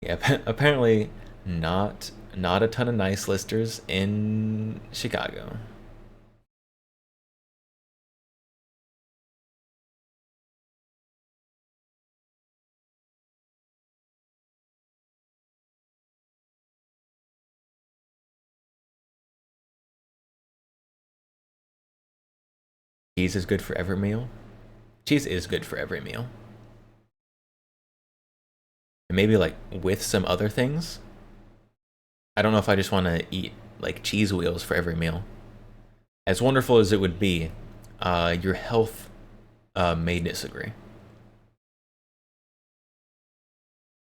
Yeah, apparently not a ton of nice listers in Chicago. Cheese is good for every meal. Cheese is good for every meal. And maybe like with some other things. I don't know if I just want to eat like cheese wheels for every meal. As wonderful as it would be, your health may disagree.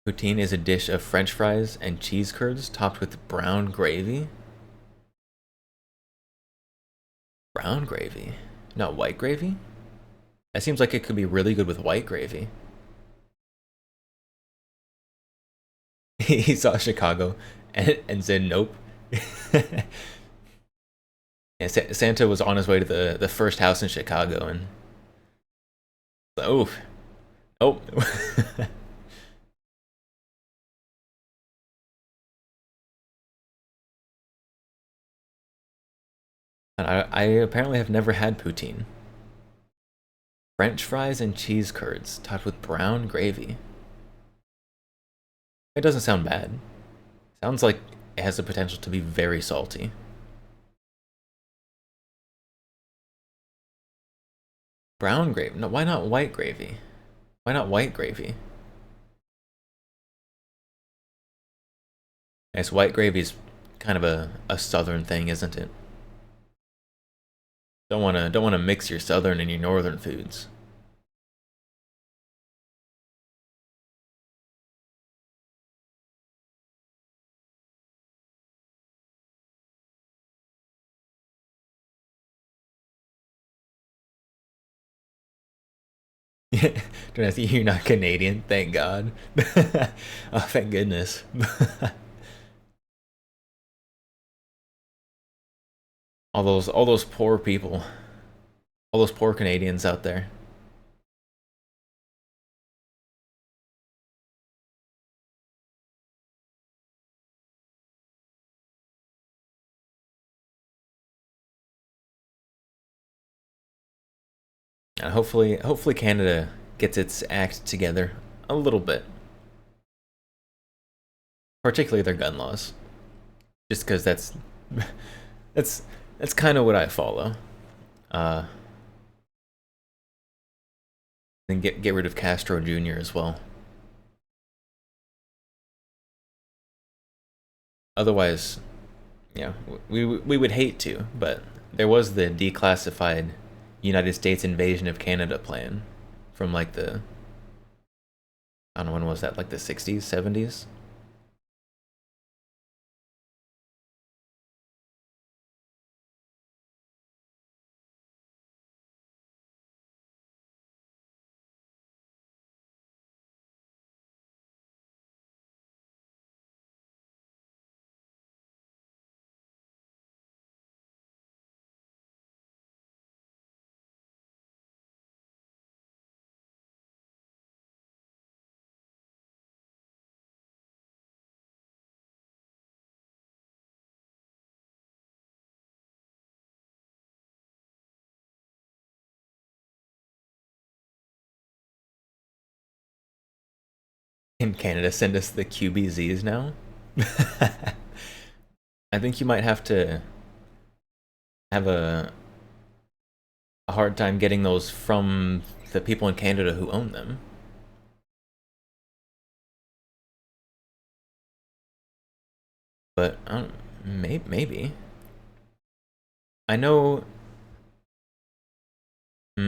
Poutine is a dish of French fries and cheese curds topped with brown gravy. Brown gravy, not white gravy? That seems like it could be really good with white gravy. He saw Chicago and said nope. And Santa was on his way to the first house in Chicago and oh, oh. And I apparently have never had poutine. French fries and cheese curds topped with brown gravy. It doesn't sound bad. Sounds like it has the potential to be very salty. Brown gravy? No, why not white gravy? Why not white gravy? I guess white gravy's kind of a southern thing, isn't it? Don't wanna mix your southern and your northern foods. You're not Canadian, thank God. Oh, thank goodness. All those poor people, all those poor Canadians out there. And hopefully Canada gets its act together a little bit, particularly their gun laws. Just because that's that's kind of what I follow. And get rid of Castro Jr. as well. Otherwise, yeah, we would hate to, but there was the declassified United States invasion of Canada plan from like the, I don't know, when was that, like the 60s, 70s? In Canada, send us the QBZs now? I think you might have to have a hard time getting those from the people in Canada who own them. But maybe. I know. I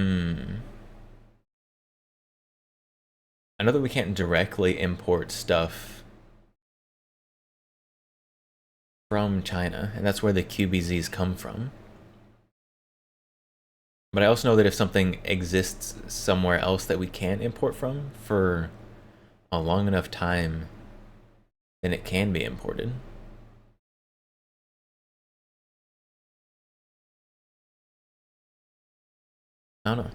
know that we can't directly import stuff from China, and that's where the QBZs come from. But I also know that if something exists somewhere else that we can import from for a long enough time, then it can be imported. I don't know.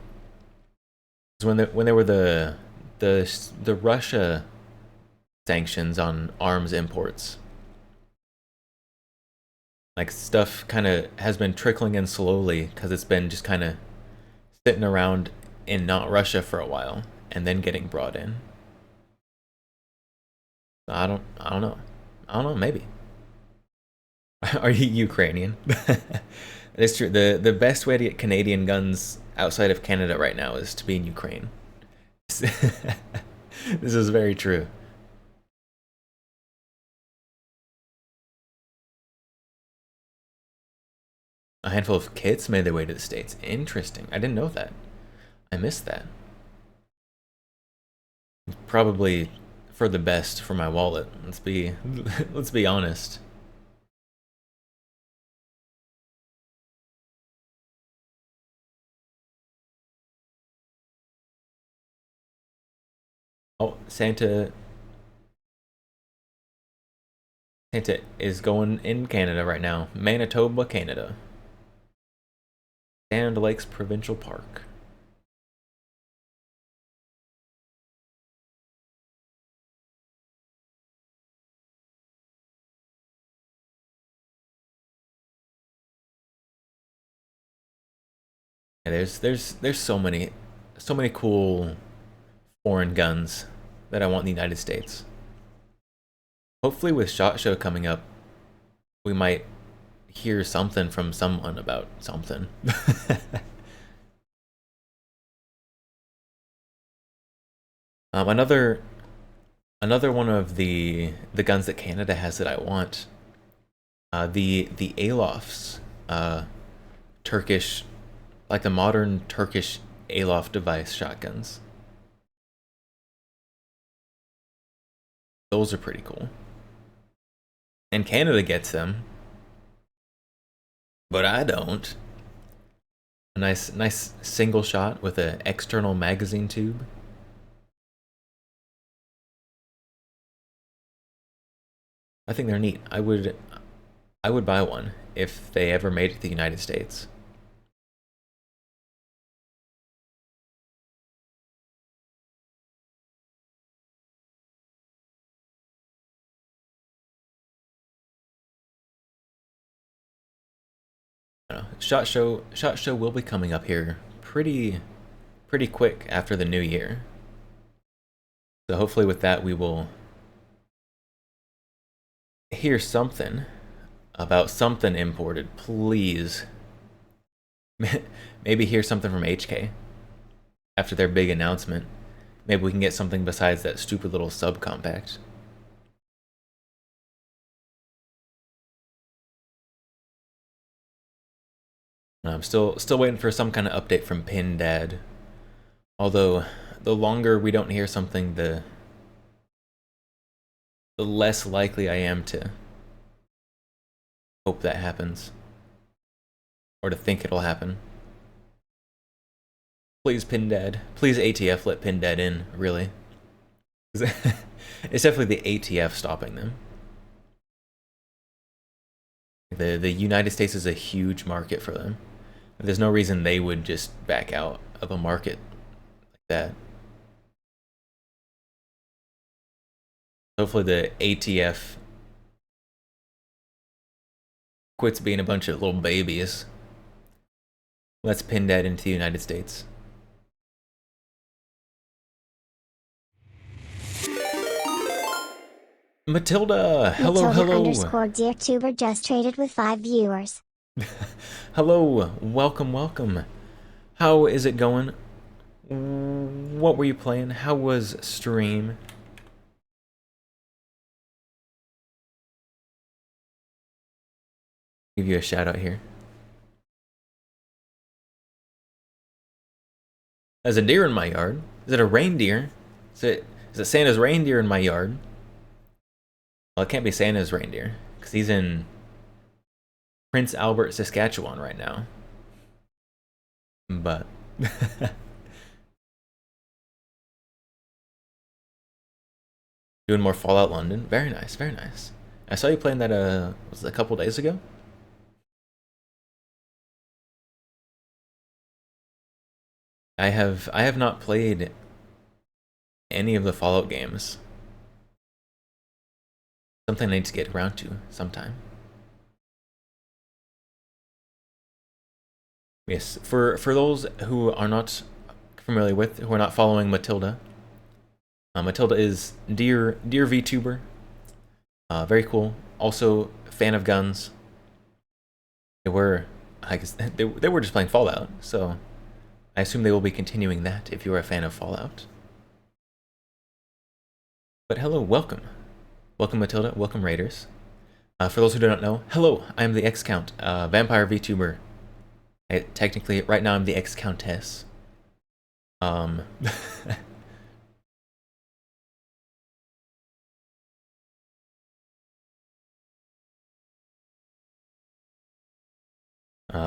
When there were the Russia sanctions on arms imports, like stuff kind of has been trickling in slowly because it's been just kind of sitting around in not Russia for a while and then getting brought in. I don't know, maybe. Are you Ukrainian? It's true. The best way to get Canadian guns outside of Canada right now is to be in Ukraine. This is very true. A handful of kits made their way to the States. Interesting. I didn't know that. I missed that. Probably for the best for my wallet. Let's be honest. Oh, Santa is going in Canada right now. Manitoba, Canada. Sand Lakes Provincial Park. Yeah, there's so many cool foreign guns that I want in the United States. Hopefully with SHOT Show coming up, we might hear something from someone about something. Another one of the guns that Canada has that I want, the Alofs, Turkish, like the modern Turkish Alof device shotguns. Those are pretty cool. And Canada gets them, but I don't. A nice single shot with an external magazine tube. I think they're neat. I would buy one if they ever made it to the United States. I don't know. SHOT Show will be coming up here pretty quick after the new year. So hopefully with that we will hear something about something imported, please. Maybe hear something from HK after their big announcement. Maybe we can get something besides that stupid little subcompact. I'm still waiting for some kind of update from Pin Dad. Although the longer we don't hear something, the less likely I am to hope that happens. Or to think it'll happen. Please, Pin Dad. Please, ATF, let Pin Dad in, really. It's definitely the ATF stopping them. The United States is a huge market for them. There's no reason they would just back out of a market like that. Hopefully the ATF quits being a bunch of little babies. Let's Pin Dad into the United States. Matilda! Hello, hello! _DearTuber just traded with 5 viewers. Hello, welcome. How is it going? What were you playing? How was stream? Give you a shout out here. There's a deer in my yard. Is it a reindeer? Is it Santa's reindeer in my yard? Well, it can't be Santa's reindeer because he's in Prince Albert, Saskatchewan right now. But doing more Fallout London. Very nice, very nice. I saw you playing that was it a couple days ago? I have not played any of the Fallout games. Something I need to get around to sometime. Yes, for those who are not familiar with, who are not following Matilda, Matilda is dear VTuber, very cool. Also, fan of guns. They were, I guess, they were just playing Fallout, so I assume they will be continuing that if you are a fan of Fallout. But hello, welcome. Welcome Matilda, welcome Raiders. For those who do not know, hello, I am the X-Count, vampire VTuber. Technically, right now I'm the X-Countess.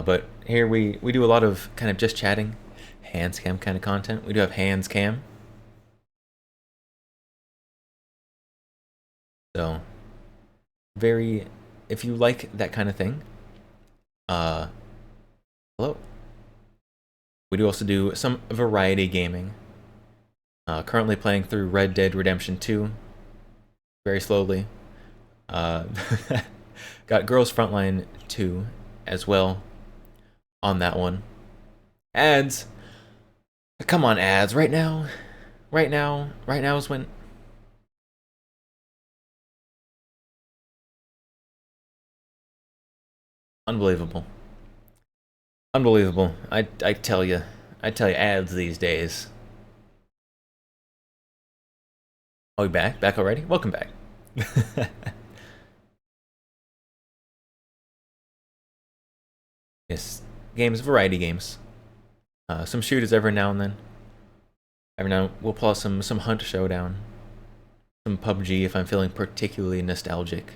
But here we do a lot of kind of just chatting, hands cam kind of content. We do have hands cam. So, if you like that kind of thing, hello. We do also do some variety gaming. Currently playing through Red Dead Redemption 2, very slowly. Got Girls Frontline 2 as well on that one. Ads. Come on, ads. Right now is when... Unbelievable. Unbelievable. I tell you, ads these days. Oh, you back? Back already? Welcome back. Yes, games, variety games. Some shooters every now and then. Every now we'll pull out some Hunt Showdown. Some PUBG if I'm feeling particularly nostalgic.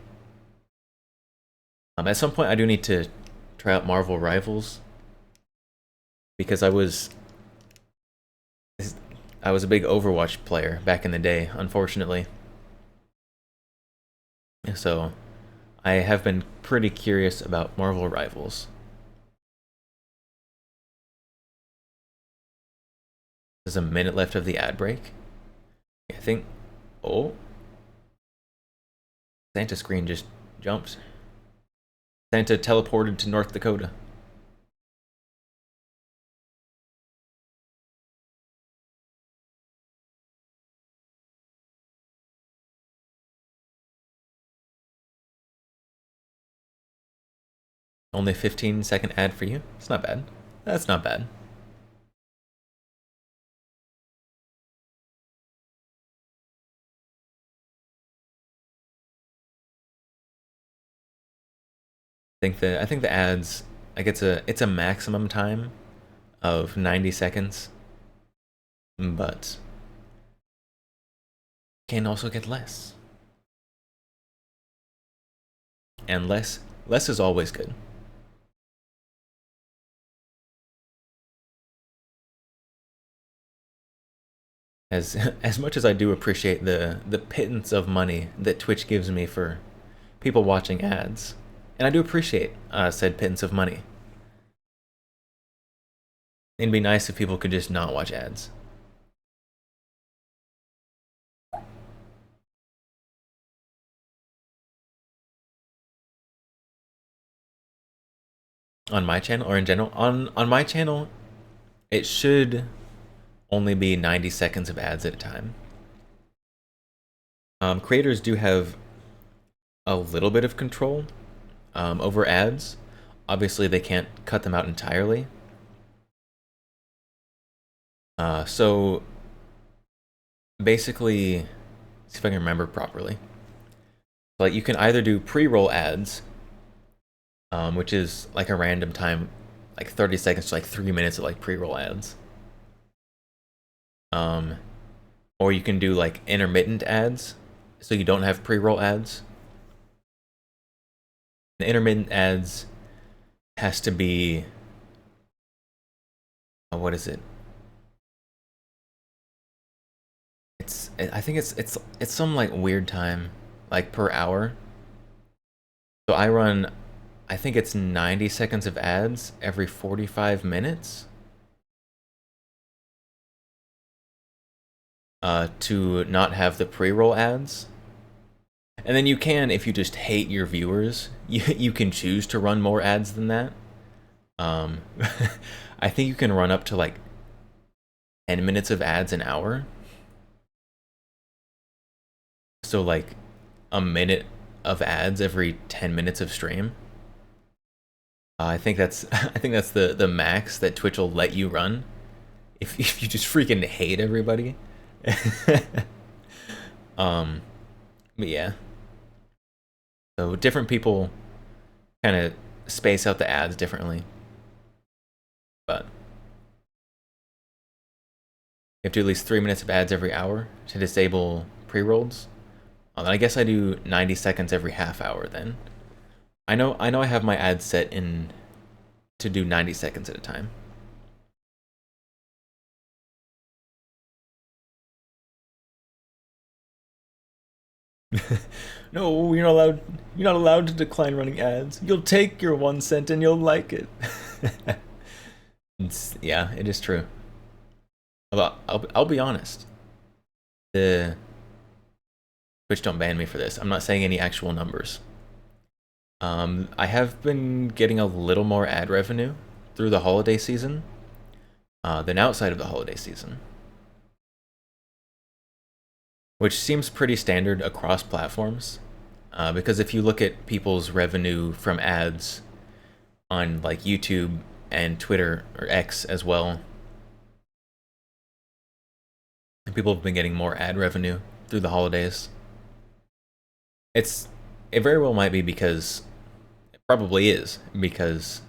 At some point I do need to try out Marvel Rivals. Because I was a big Overwatch player back in the day, unfortunately. So I have been pretty curious about Marvel Rivals. There's a minute left of the ad break. I think... Oh. Santa screen just jumped. Santa teleported to North Dakota. Only 15-second ad for you? It's not bad. That's not bad. I think the ads, like it's a maximum time of 90 seconds, but can also get less. And less is always good. As much as I do appreciate the pittance of money that Twitch gives me for people watching ads, and I do appreciate said pittance of money. It'd be nice if people could just not watch ads. On my channel or in general? On my channel, it should only be 90 seconds of ads at a time. Creators do have a little bit of control over ads. Obviously, they can't cut them out entirely. So basically, see if I can remember properly. Like you can either do pre-roll ads, which is like a random time, like 30 seconds to like 3 minutes of like pre-roll ads. Or you can do like intermittent ads, so you don't have pre-roll ads. The intermittent ads has to be, what is it? I think it's some like weird time, like per hour. So I run, I think it's 90 seconds of ads every 45 minutes. To not have the pre-roll ads. And then you can, if you just hate your viewers, you can choose to run more ads than that. I think you can run up to like 10 minutes of ads an hour. So like a minute of ads every 10 minutes of stream. I think that's the max that Twitch will let you run if you just freaking hate everybody. But yeah. So different people kind of space out the ads differently. But you have to do at least 3 minutes of ads every hour to disable pre-rolls. I guess I do 90 seconds every half hour then. I know I have my ads set in to do 90 seconds at a time. No, you're not allowed to decline running ads. You'll take your 1 cent and you'll like it. Yeah, it is true. I'll be honest. The Twitch don't ban me for this. I'm not saying any actual numbers. I have been getting a little more ad revenue through the holiday season than outside of the holiday season, which seems pretty standard across platforms. Because if you look at people's revenue from ads on like YouTube and Twitter or X as well, and people have been getting more ad revenue through the holidays. It very well might be because, it probably is, because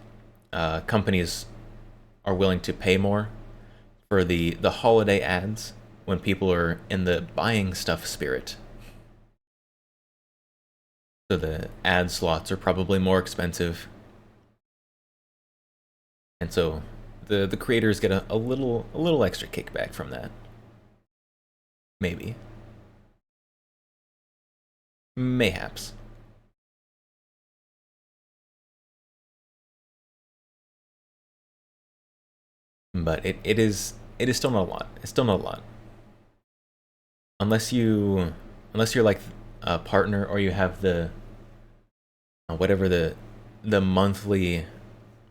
companies are willing to pay more for the holiday ads when people are in the buying stuff spirit. So the ad slots are probably more expensive. And so the creators get a little extra kickback from that. Maybe. Mayhaps. But it is still not a lot. It's still not a lot. Unless you're like a partner or you have the whatever the monthly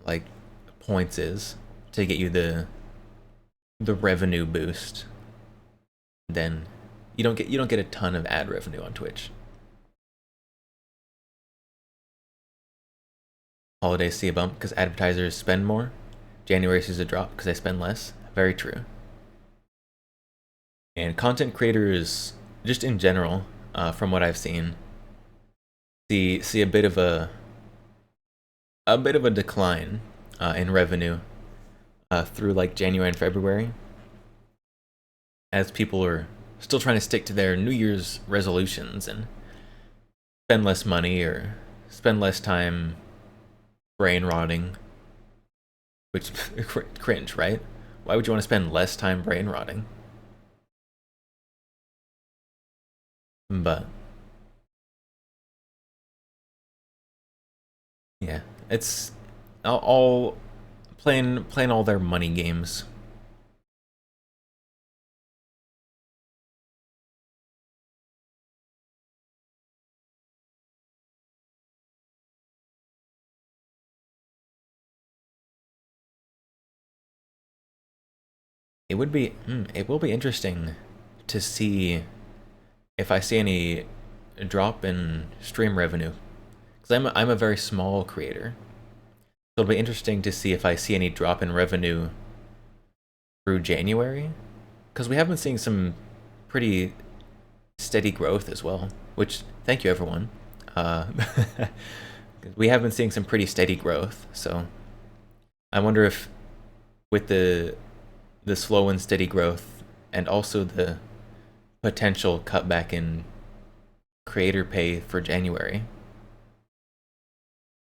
like points is to get you the revenue boost, then you don't get a ton of ad revenue on Twitch. Holidays see a bump because advertisers spend more. January sees a drop because they spend less. Very true. And content creators, just in general, from what I've seen, see a bit of a decline in revenue through like January and February, as people are still trying to stick to their New Year's resolutions and spend less money or spend less time brain rotting, which cringe, right? Why would you want to spend less time brain rotting? But yeah, it's all playing all their money games. It will be interesting to see if I see any drop in stream revenue, because I'm a very small creator. So it'll be interesting to see if I see any drop in revenue through January, because we have been seeing some pretty steady growth as well, which thank you everyone. We have been seeing some pretty steady growth, so I wonder if with the slow and steady growth and also the potential cutback in creator pay for January,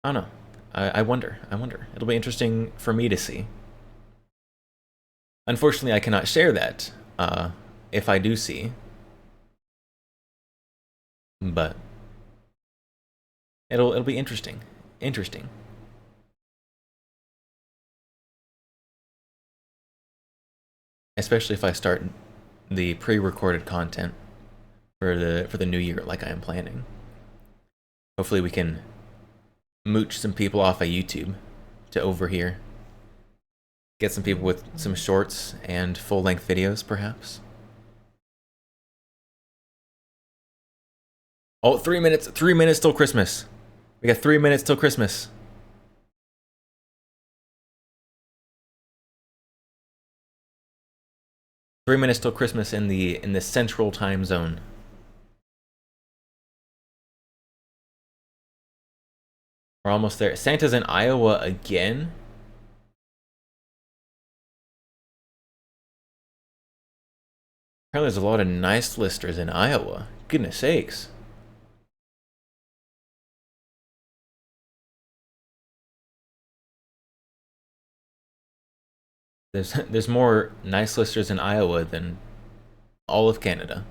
I don't know. I wonder. It'll be interesting for me to see. Unfortunately, I cannot share that if I do see. But it'll be interesting. Interesting. Especially if I start the pre-recorded content for the new year like I am planning. Hopefully we can mooch some people off of YouTube to over here. Get some people with some shorts and full-length videos, perhaps. Oh, 3 minutes. 3 minutes till Christmas. We got 3 minutes till Christmas. Three minutes till Christmas in the central time zone. We're almost there. Santa's in Iowa again. Apparently there's a lot of nice listers in Iowa. Goodness sakes. There's more nice listers in Iowa than all of Canada.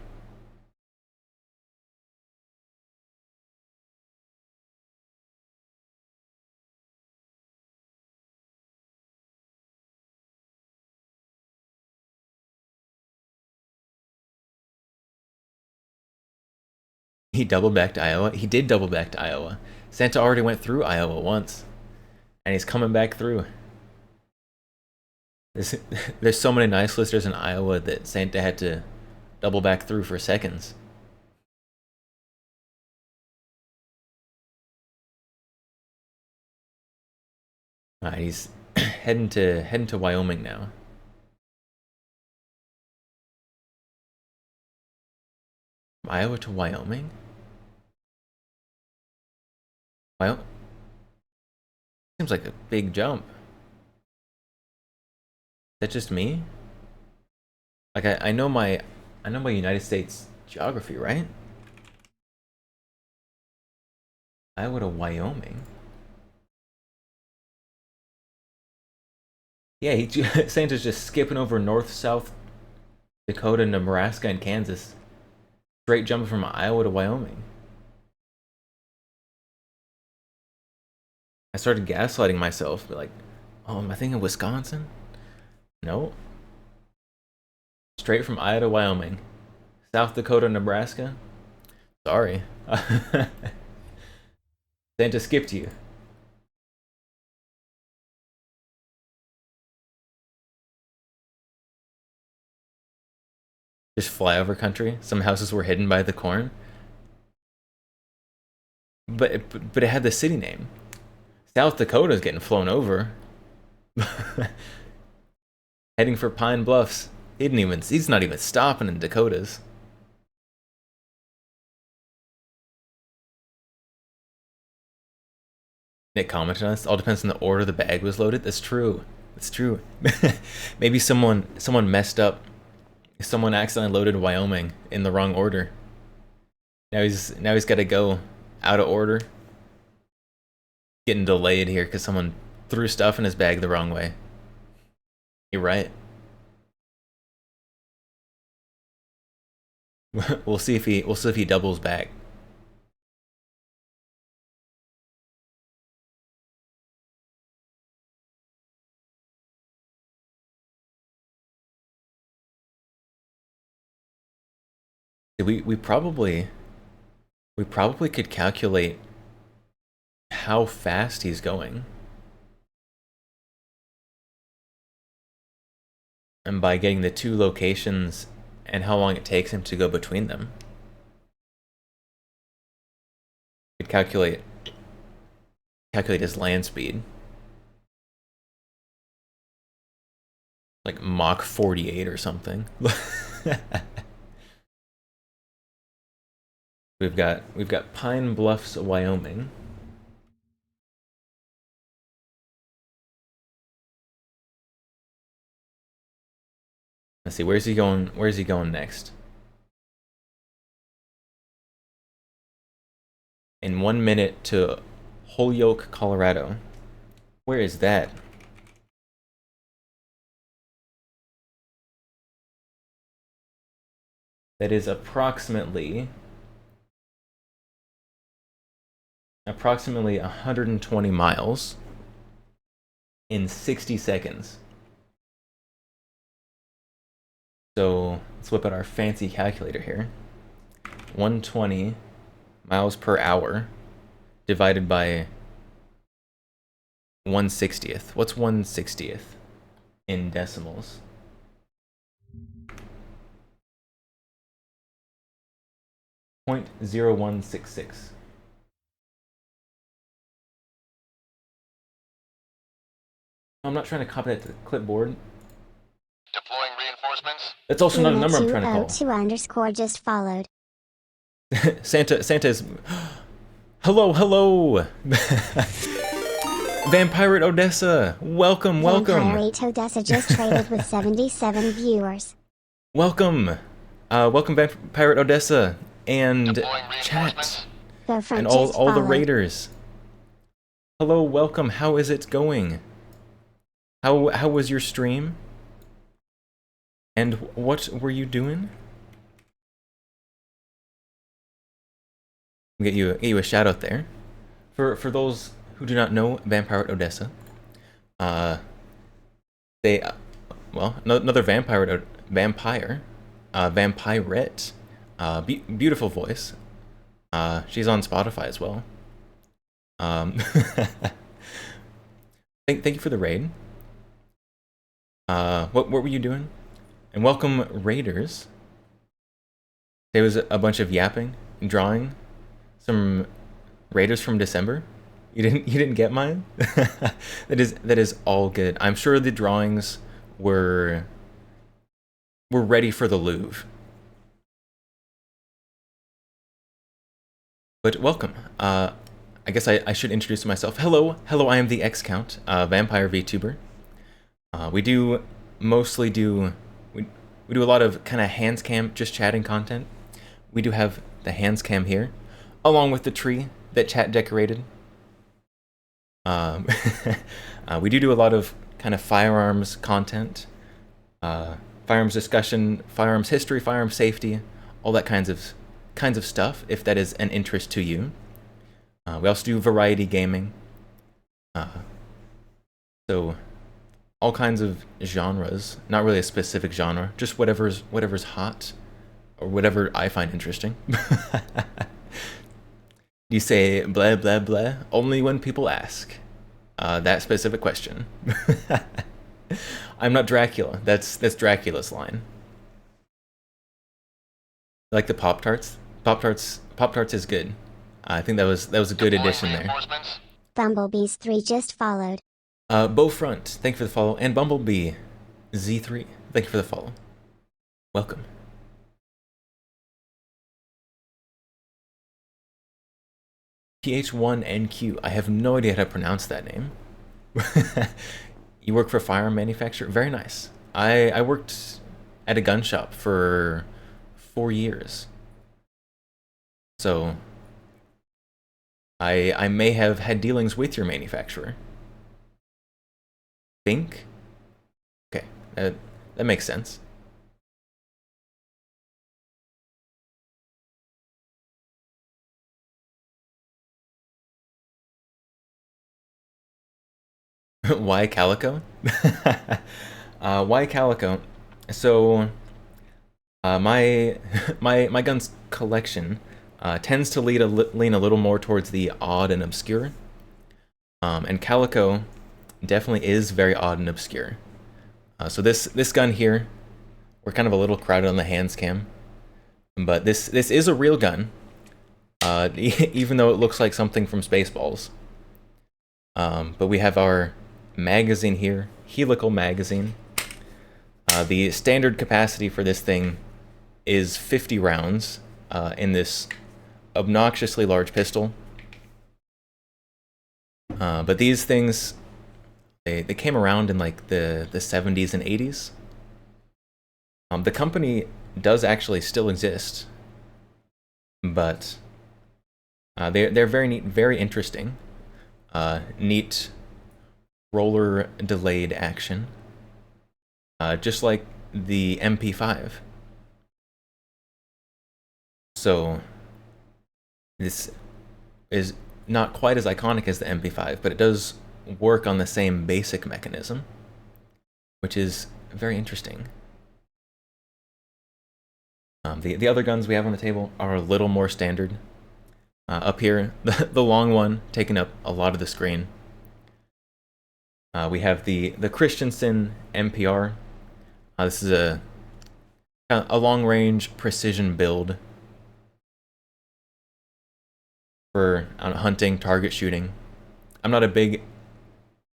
He doubled back to Iowa. He did double back to Iowa. Santa already went through Iowa once, and he's coming back through. There's so many nice listers in Iowa that Santa had to double back through for seconds. Alright, he's heading to Wyoming now. From Iowa to Wyoming? Well, seems like a big jump. Is that just me? Like I know my United States geography, right? Iowa to Wyoming. Yeah, Santa's just skipping over North, South Dakota, Nebraska, and Kansas. Straight jumping from Iowa to Wyoming. I started gaslighting myself, but like, oh, am I thinking Wisconsin? No. Straight from Iowa to Wyoming. South Dakota, Nebraska? Sorry. Santa skipped you. Just flyover country. Some houses were hidden by the corn. But it had the city name. South Dakota's getting flown over. Heading for Pine Bluffs. He's not even stopping in Dakotas. Nick commented on this. All depends on the order the bag was loaded. That's true. That's true. Maybe someone messed up. Someone accidentally loaded Wyoming in the wrong order. Now he's got to go out of order. Getting delayed here because someone threw stuff in his bag the wrong way. You're right. We'll see if he doubles back. We probably could calculate how fast he's going. And by getting the two locations and how long it takes him to go between them. We could calculate his land speed. like Mach 48 or something. We've got Pine Bluffs, Wyoming. Let's see, where's he going? Where's he going next? In 1 minute to Holyoke, Colorado. Where is that? That is approximately 120 miles in 60 seconds. So let's whip out our fancy calculator here. 120 miles per hour divided by 1/60th. What's 1/60th in decimals? .0166. I'm not trying to copy that to the clipboard. Deploying reinforcements. That's also not a number I'm trying to call. 202_ just followed. Santa is. Hello. Vampirate Odessa, welcome. Vampirate Odessa just traded with 77 viewers. Welcome Vampirate Odessa and chat Go from and just all the followed. raiders. Hello, welcome. How is it going? How was your stream? And what were you doing? Get you a shout out there. For those who do not know Vampirate Odessa, they another vampirate, vampirate, beautiful voice. She's on Spotify as well. Thank you for the raid. What were you doing? And welcome raiders. There was a bunch of yapping and drawing. Some raiders from December. You didn't get mine? That is all good. I'm sure the drawings were ready for the Louvre. But welcome. I guess I should introduce myself. Hello, I am the X-Count, Vampire VTuber. We do a lot of kind of hands cam, just chatting content. We do have the hands cam here, along with the tree that chat decorated. We do a lot of kind of firearms content, firearms discussion, firearms history, firearms safety, all that kinds of stuff, if that is an interest to you. We also do variety gaming. So all kinds of genres, not really a specific genre, just whatever's hot or whatever I find interesting. You say blah blah blah only when people ask that specific question. I'm not Dracula. That's Dracula's line. Like the Pop-Tarts. Pop-Tarts is good. I think that was a good addition there. Bumblebees 3 just followed. Bowfront, thank you for the follow, and Bumblebee Z3, thank you for the follow. Welcome. PH1NQ, I have no idea how to pronounce that name. You work for a firearm manufacturer? Very nice. I worked at a gun shop for 4 years. So I may have had dealings with your manufacturer. Think? Okay, that makes sense. Why Calico? Why Calico? So my gun's collection tends to lean a little more towards the odd and obscure, and Calico definitely is very odd and obscure. So this gun here, we're kind of a little crowded on the hands cam, but this is a real gun, even though it looks like something from Spaceballs. But we have our magazine here, helical magazine. The standard capacity for this thing is 50 rounds in this obnoxiously large pistol. But these things, they came around in like the 70s and 80s. The company does actually still exist, but they're very neat, very interesting. Neat roller delayed action, just like the MP5. So this is not quite as iconic as the MP5, but it does work on the same basic mechanism, which is very interesting. The other guns we have on the table are a little more standard. Up here, the long one taking up a lot of the screen. We have the Christensen MPR. This is a long-range precision build for hunting, target shooting. I'm not a big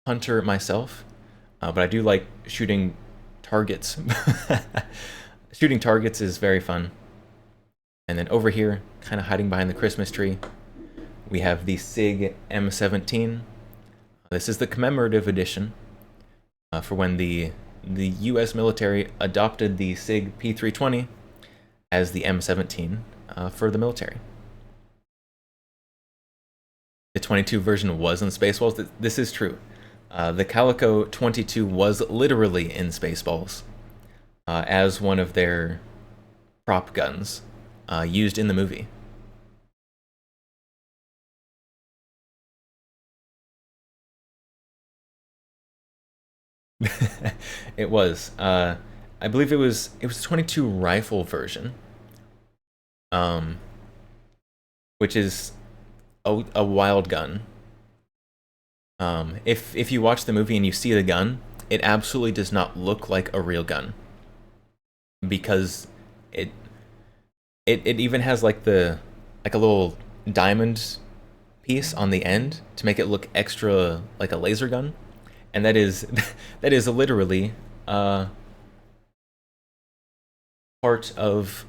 hunter myself, but I do like shooting targets. Shooting targets is very fun. And then over here, kind of hiding behind the Christmas tree, we have the SIG M17. This is the commemorative edition for when the U.S. military adopted the SIG P320 as the M17 for the military. The 22 version was in Spaceballs. This is true. The Calico 22 was literally in Spaceballs as one of their prop guns used in the movie. It was. I believe it was a 22 rifle version, which is a wild gun. If you watch the movie and you see the gun, it absolutely does not look like a real gun, because it even has like a little diamond piece on the end to make it look extra like a laser gun, and that is literally part of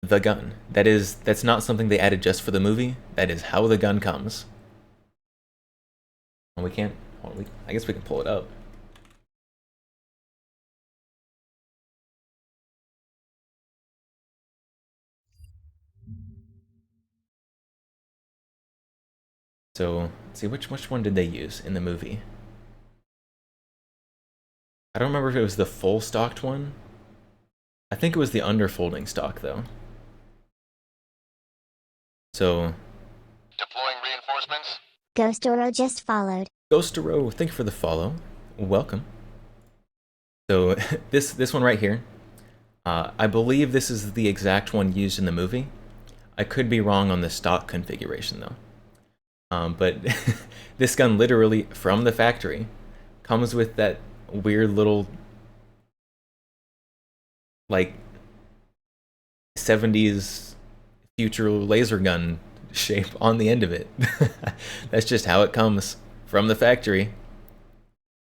the gun. That's not something they added just for the movie. That is how the gun comes. And we can't. I guess we can pull it up. So let's see, which one did they use in the movie? I don't remember if it was the full stocked one. I think it was the underfolding stock though. So Deploying reinforcements. Ghostoro just followed. Ghostoro, thank you for the follow. Welcome. So this one right here, I believe this is the exact one used in the movie. I could be wrong on the stock configuration though. But this gun literally from the factory comes with that weird little like 70s future laser gun shape on the end of it. That's just how it comes from the factory.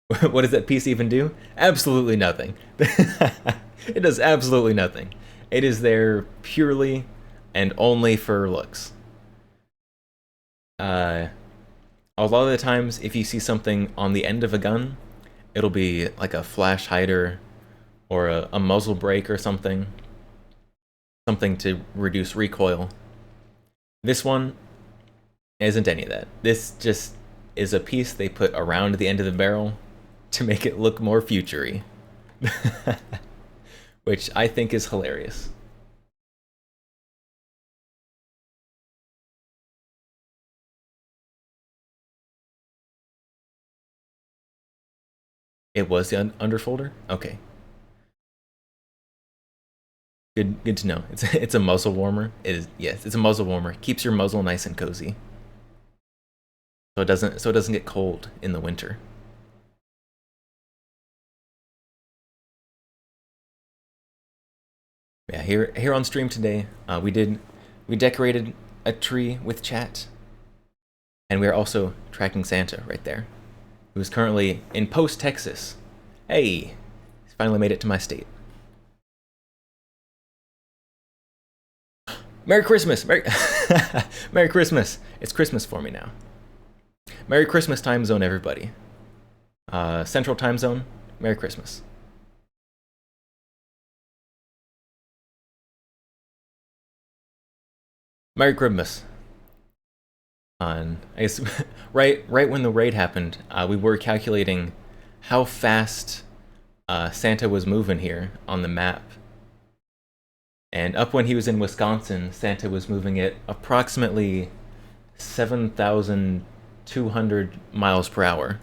What does that piece even do? Absolutely nothing. It does absolutely nothing. It is there purely and only for looks. A lot of the times, if you see something on the end of a gun, it'll be like a flash hider or a muzzle brake or something to reduce recoil. This one isn't any of that. This just is a piece they put around the end of the barrel to make it look more futury, which I think is hilarious. It was the underfolder? Okay. Good to know. It's a muzzle warmer. It is, yes, it's a muzzle warmer. Keeps your muzzle nice and cozy. So it doesn't get cold in the winter. Yeah, here on stream today, we decorated a tree with chat. And we are also tracking Santa right there, who's currently in Post, Texas. Hey, Finally made it to my state. Merry Christmas! Merry Christmas! It's Christmas for me now. Merry Christmas time zone, everybody. Central time zone, Merry Christmas. Merry Christmas. I guess right when the raid happened, we were calculating how fast Santa was moving here on the map. And up when he was in Wisconsin, Santa was moving at approximately 7,200 miles per hour.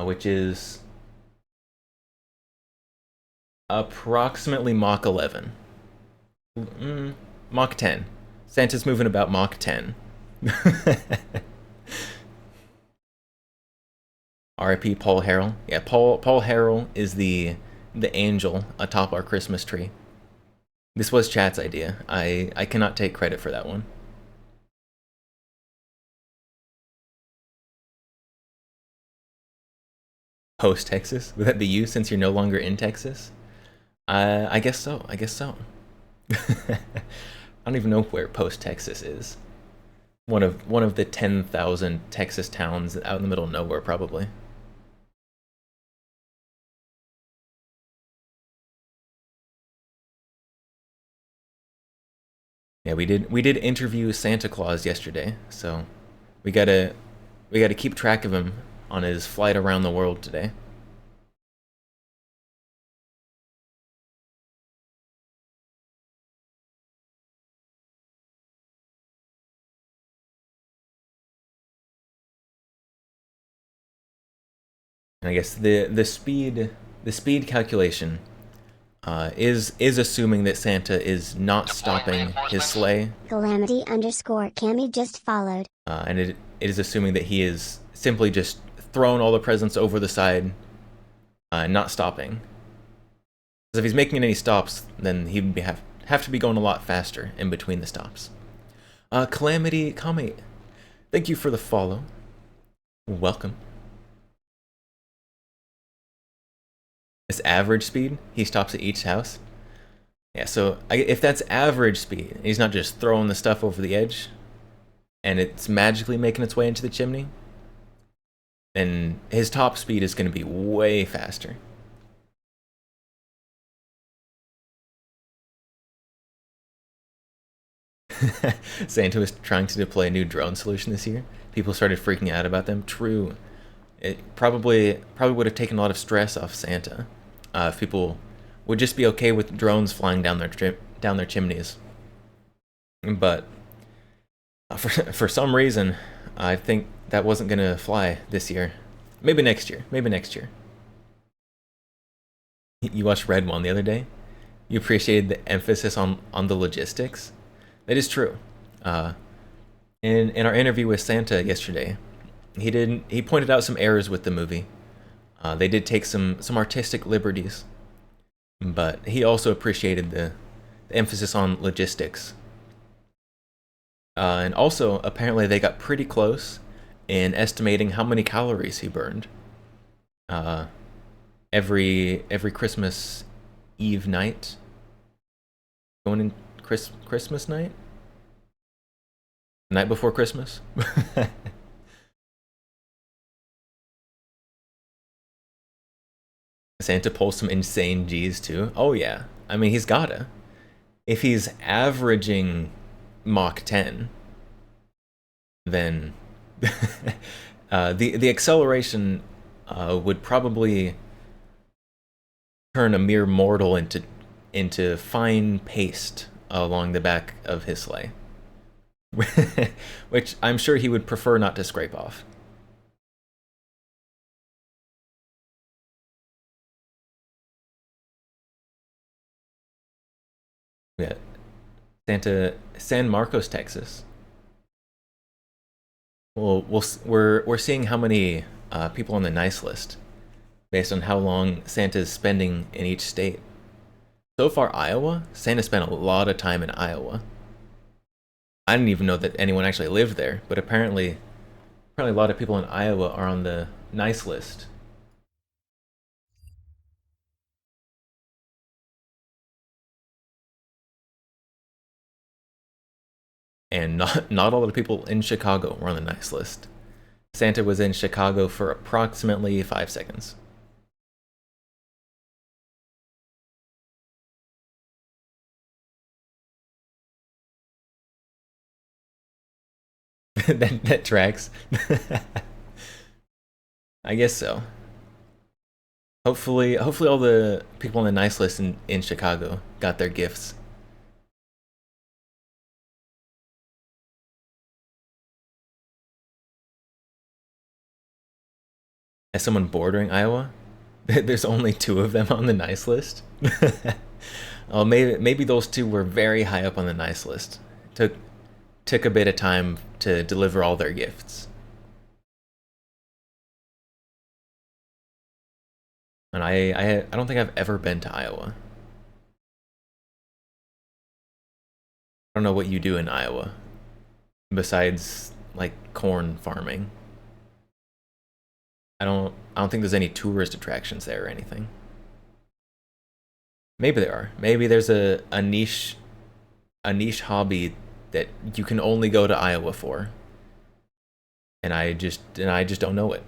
Which is approximately Mach 11. Mach 10. Santa's moving about Mach 10. R.I.P. Paul Harrell. Yeah, Paul Harrell is the angel atop our Christmas tree. This was chat's idea. I cannot take credit for that one. Post Texas? Would that be you since you're no longer in Texas? I guess so. I guess so. I don't even know where Post Texas is. One of the 10,000 Texas towns out in the middle of nowhere, probably. Yeah, we did interview Santa Claus yesterday, so we gotta keep track of him on his flight around the world today. And I guess the speed calculation is assuming that Santa is not stopping his sleigh. Calamity_Cammy just followed. And it is assuming that he is simply just throwing all the presents over the side, not stopping. Because if he's making any stops, then he would have to be going a lot faster in between the stops. Calamity Kami, thank you for the follow. Welcome. This average speed, he stops at each house. Yeah, so if that's average speed, he's not just throwing the stuff over the edge, and it's magically making its way into the chimney, then his top speed is going to be way faster. Santa was trying to deploy a new drone solution this year. People started freaking out about them. True. It probably would have taken a lot of stress off Santa if people would just be okay with drones flying down their chimneys. But for some reason, I think that wasn't gonna fly this year. Maybe next year. Maybe next year. You watched Red One the other day? You appreciated the emphasis on the logistics? That is true. In our interview with Santa yesterday, he pointed out some errors with the movie. They did take some artistic liberties, but he also appreciated the emphasis on logistics. And also, apparently they got pretty close in estimating how many calories he burned every Christmas Eve night. Going in Christmas night? Night before Christmas? Santa pulls some insane G's too. Oh yeah. I mean, he's gotta. If he's averaging Mach 10, then the acceleration would probably turn a mere mortal into fine paste along the back of his sleigh. Which I'm sure he would prefer not to scrape off. Yeah, San Marcos, Texas. Well, we're seeing how many people on the nice list based on how long Santa's spending in each state. So far, Iowa. Santa spent a lot of time in Iowa. I didn't even know that anyone actually lived there, but apparently a lot of people in Iowa are on the nice list. And not all of the people in Chicago were on the nice list. Santa was in Chicago for approximately 5 seconds. that tracks. I guess so. Hopefully all the people on the nice list in Chicago got their gifts. As someone bordering Iowa, there's only 2 of them on the nice list. Oh, maybe those 2 were very high up on the nice list. Took a bit of time to deliver all their gifts. And I don't think I've ever been to Iowa. I don't know what you do in Iowa besides like corn farming. I don't think there's any tourist attractions there or anything. Maybe there are. Maybe there's a niche hobby that you can only go to Iowa for. And I just don't know it.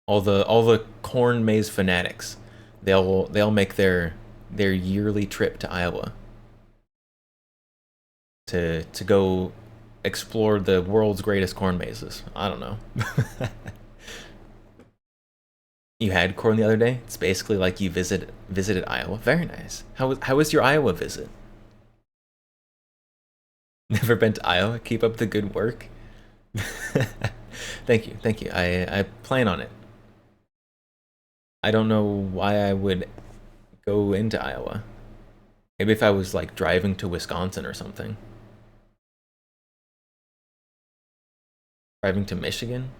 All the corn maze fanatics, they'll make their yearly trip to Iowa to go explore the world's greatest corn mazes. I don't know. You had corn the other day? It's basically like you visited Iowa. Very nice. How was your Iowa visit? Never been to Iowa? Keep up the good work. Thank you. I plan on it. I don't know why I would go into Iowa. Maybe if I was like driving to Wisconsin or something. Driving to Michigan?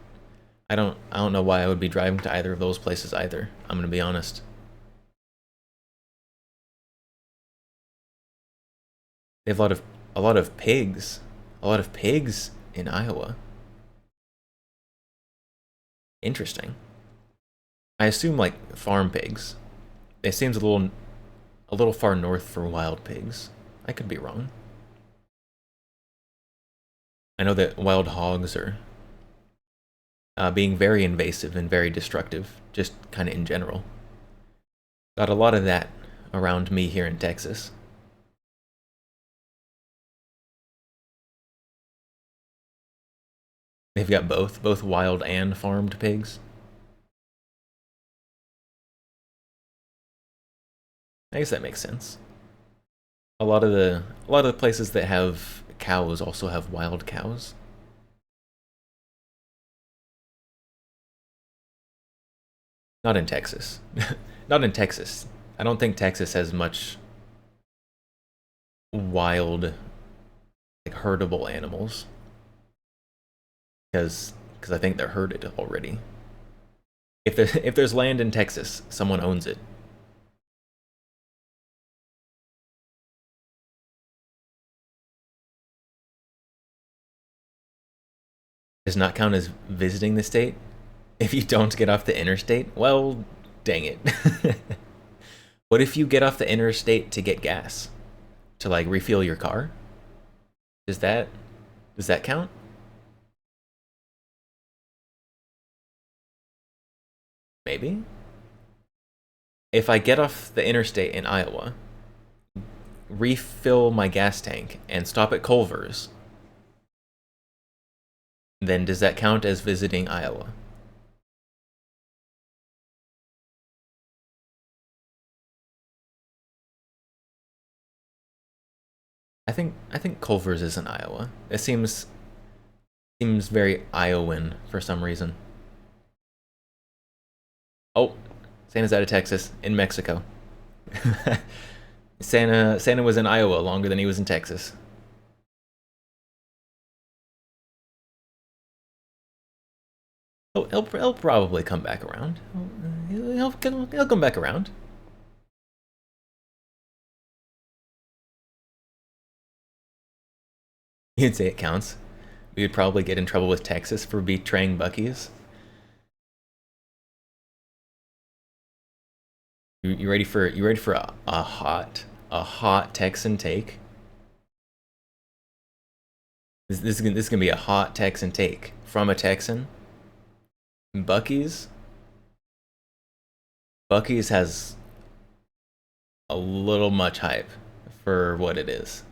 I don't know why I would be driving to either of those places either. I'm gonna be honest. They have a lot of pigs. A lot of pigs in Iowa. Interesting. I assume like farm pigs. It seems a little far north for wild pigs. I could be wrong. I know that wild hogs are being very invasive and very destructive, just kind of in general. Got a lot of that around me here in Texas. They've got both wild and farmed pigs. I guess that makes sense. A lot of the places that have cows also have wild cows. Not in Texas. Not in Texas. I don't think Texas has much wild, like herdable animals. Because I think they're herded already. If there's land in Texas, someone owns it. Does not count as visiting the state. If you don't get off the interstate, well, dang it. What if you get off the interstate to get gas? To like refuel your car? Does that count? Maybe. If I get off the interstate in Iowa, refill my gas tank, and stop at Culver's, then does that count as visiting Iowa? I think Culver's is in Iowa. It seems very Iowan for some reason. Oh, Santa's out of Texas, in Mexico. Santa was in Iowa longer than he was in Texas. Oh, he'll probably come back around. He'll come back around. You'd say it counts. We would probably get in trouble with Texas for betraying Buc-ee's. You ready for a hot Texan take? This is gonna be a hot Texan take from a Texan. Buc-ee's has a little much hype for what it is.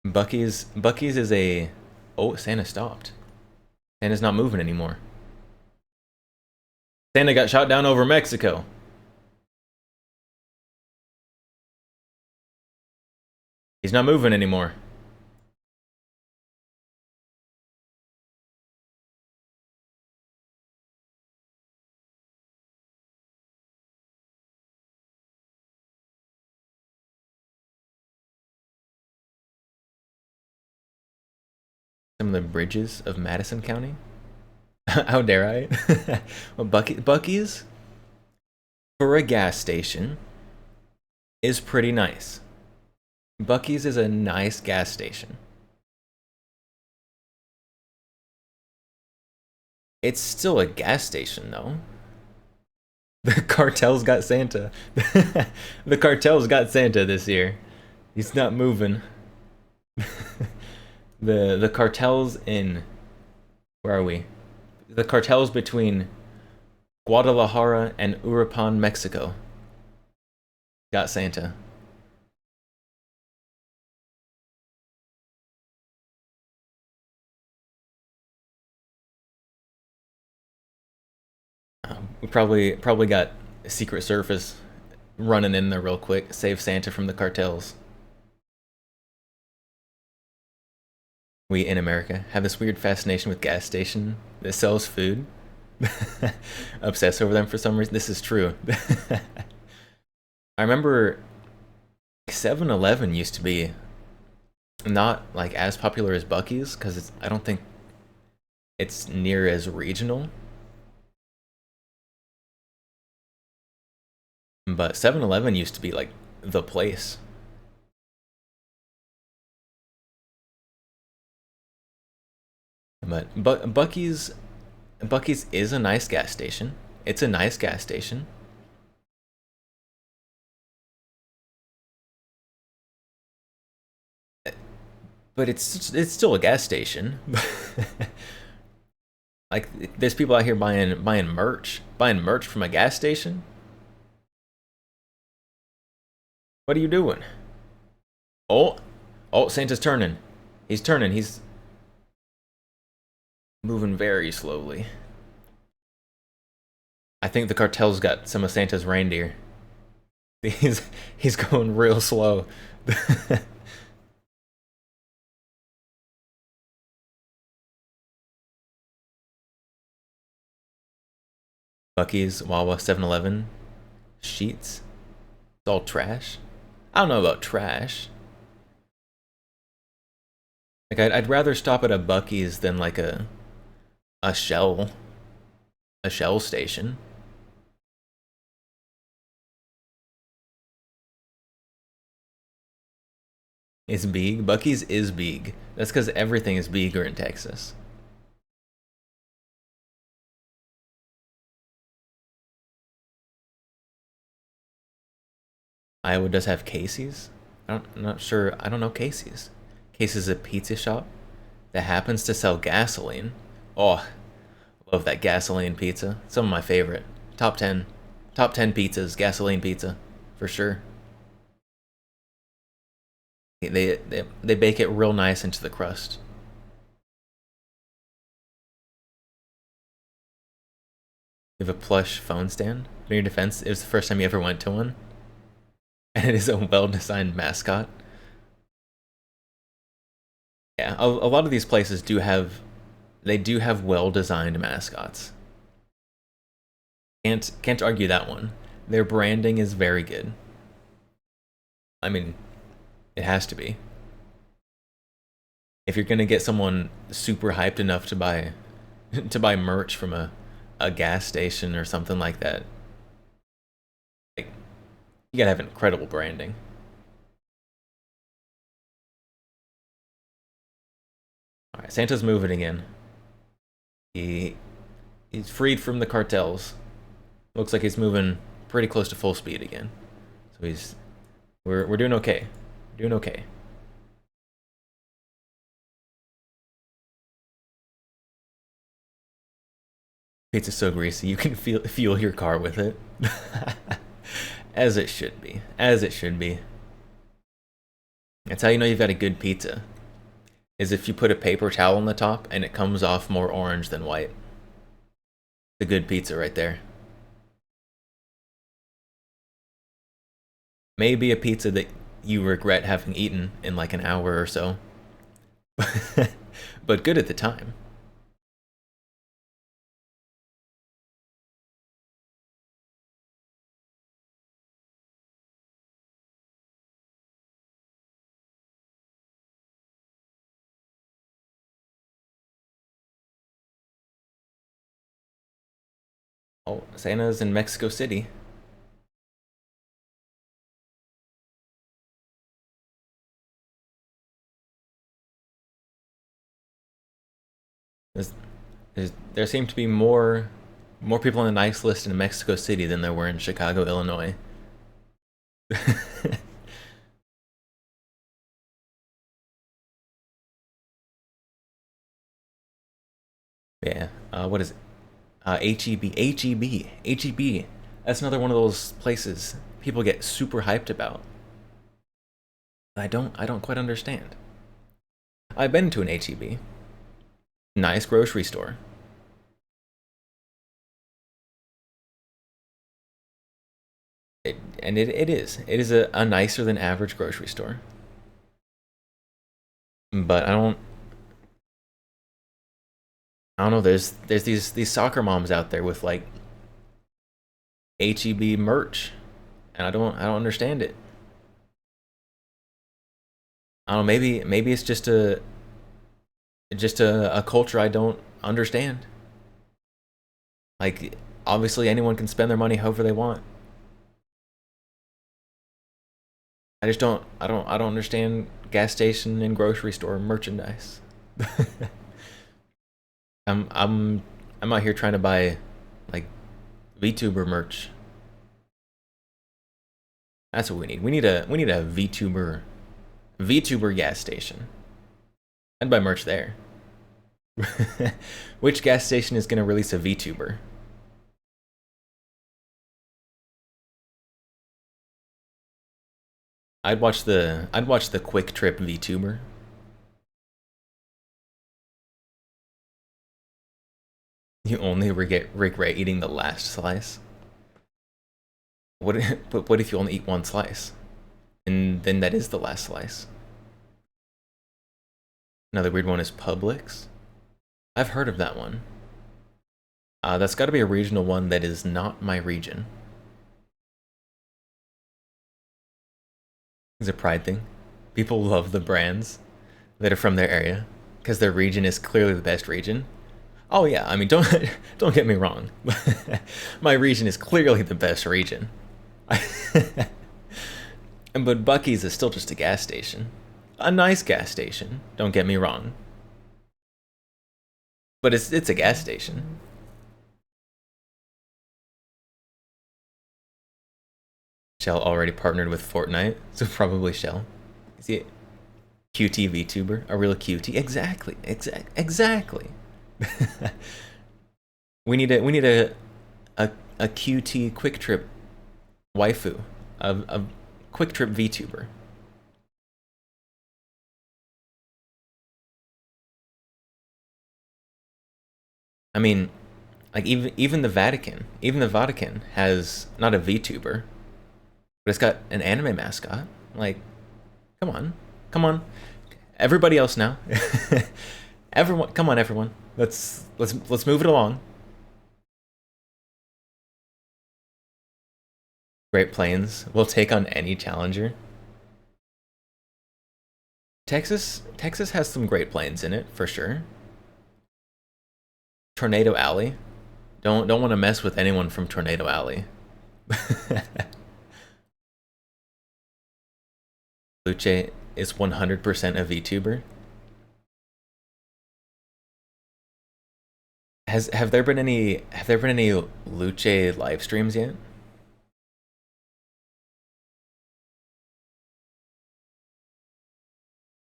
Buc-ee's is a... Oh, Santa stopped. Santa's not moving anymore. Santa got shot down over Mexico. He's not moving anymore. Some of the bridges of Madison County. How dare I? Well, Buc-ee's for a gas station is pretty nice. Buc-ee's is a nice gas station. It's still a gas station, though. The cartel's got Santa. The cartel's got Santa this year. He's not moving. The cartels in... Where are we? The cartels between Guadalajara and Uruapan, Mexico. Got Santa. We probably got Secret Service running in there real quick, save Santa from the cartels. We in America have this weird fascination with gas station that sells food. Obsess over them for some reason. This is true. I remember 7-Eleven used to be not like as popular as Buc-ee's because I don't think it's near as regional. But 7-Eleven used to be like the place. But Buc-ee's is a nice gas station. It's a nice gas station. But it's still a gas station. Like there's people out here buying merch from a gas station. What are you doing? Oh, Santa's turning. He's turning. He's moving very slowly. I think the cartel's got some of Santa's reindeer. He's going real slow. Buc-ee's, Wawa, 7-Eleven, Sheetz. It's all trash. I don't know about trash. Like I'd rather stop at a Buc-ee's than like a Shell station. It's big. Buc-ee's is big. That's because everything is bigger in Texas. Iowa does have Casey's. I'm not sure. I don't know Casey's. Casey's is a pizza shop that happens to sell gasoline. Oh, love that gasoline pizza. Some of my favorite. Top 10 pizzas, gasoline pizza, for sure. They bake it real nice into the crust. You have a plush phone stand? In your defense, it was the first time you ever went to one. And it is a well-designed mascot. Yeah, a lot of these places do have well-designed mascots. Can't argue that one. Their branding is very good. I mean, it has to be. If you're gonna get someone super hyped enough to buy merch from a a gas station or something like that. Like, you gotta have incredible branding. All right, Santa's moving again. He's freed from the cartels. Looks like he's moving pretty close to full speed again. So we're doing okay. Doing okay. Pizza's so greasy, you can fuel your car with it. As it should be. As it should be. That's how you know you've got a good pizza. Is if you put a paper towel on the top and it comes off more orange than white. The good pizza right there. Maybe a pizza that you regret having eaten in like an hour or so. But good at the time. Oh, Santa's in Mexico City. There seem to be more people on the nice list in Mexico City than there were in Chicago, Illinois. Yeah. What is it? HEB. HEB. HEB. That's another one of those places people get super hyped about. I don't quite understand. I've been to an HEB. Nice grocery store. It is a nicer than average grocery store. But I don't know. There's these soccer moms out there with like HEB merch, and I don't understand it. I don't know. Maybe it's just a culture I don't understand. Like, obviously anyone can spend their money however they want. I don't understand gas station and grocery store merchandise. I'm out here trying to buy like VTuber merch. That's what we need. We need a VTuber gas station. I'd buy merch there. Which gas station is gonna release a VTuber? I'd watch the Quick Trip VTuber. You only regret eating the last slice. But what if you only eat one slice? And then that is the last slice. Another weird one is Publix. I've heard of that one. That's got to be a regional one that is not my region. It's a pride thing. People love the brands that are from their area because their region is clearly the best region. Oh yeah, I mean, don't get me wrong. My region is clearly the best region. But Buc-ee's is still just a gas station. A nice gas station, don't get me wrong. But it's a gas station. Shell already partnered with Fortnite, so probably Shell. Is he a QT VTuber? A real QT? Exactly. we need a QT Quick Trip waifu, a Quick Trip VTuber. I mean, like even the Vatican has not a VTuber, but it's got an anime mascot. Like, come on, everybody else now. Everyone, come on, everyone. Let's move it along. Great Plains will take on any challenger. Texas has some Great Plains in it for sure. Tornado Alley. Don't want to mess with anyone from Tornado Alley. Luce is 100% a VTuber. Have there been any Luce live streams yet?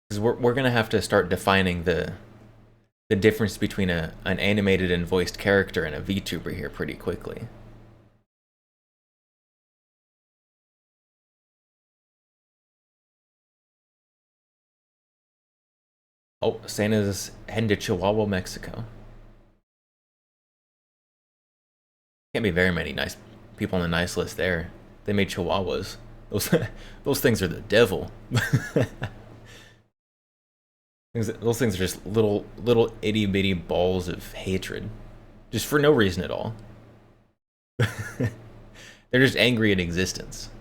Because we're gonna have to start defining the difference between an animated and voiced character and a VTuber here pretty quickly. Oh, Santa's heading to Chihuahua, Mexico. Can't be very many nice people on the nice list there. They made Chihuahuas. Those things are the devil. Those things are just little itty bitty balls of hatred, just for no reason at all. They're just angry at existence.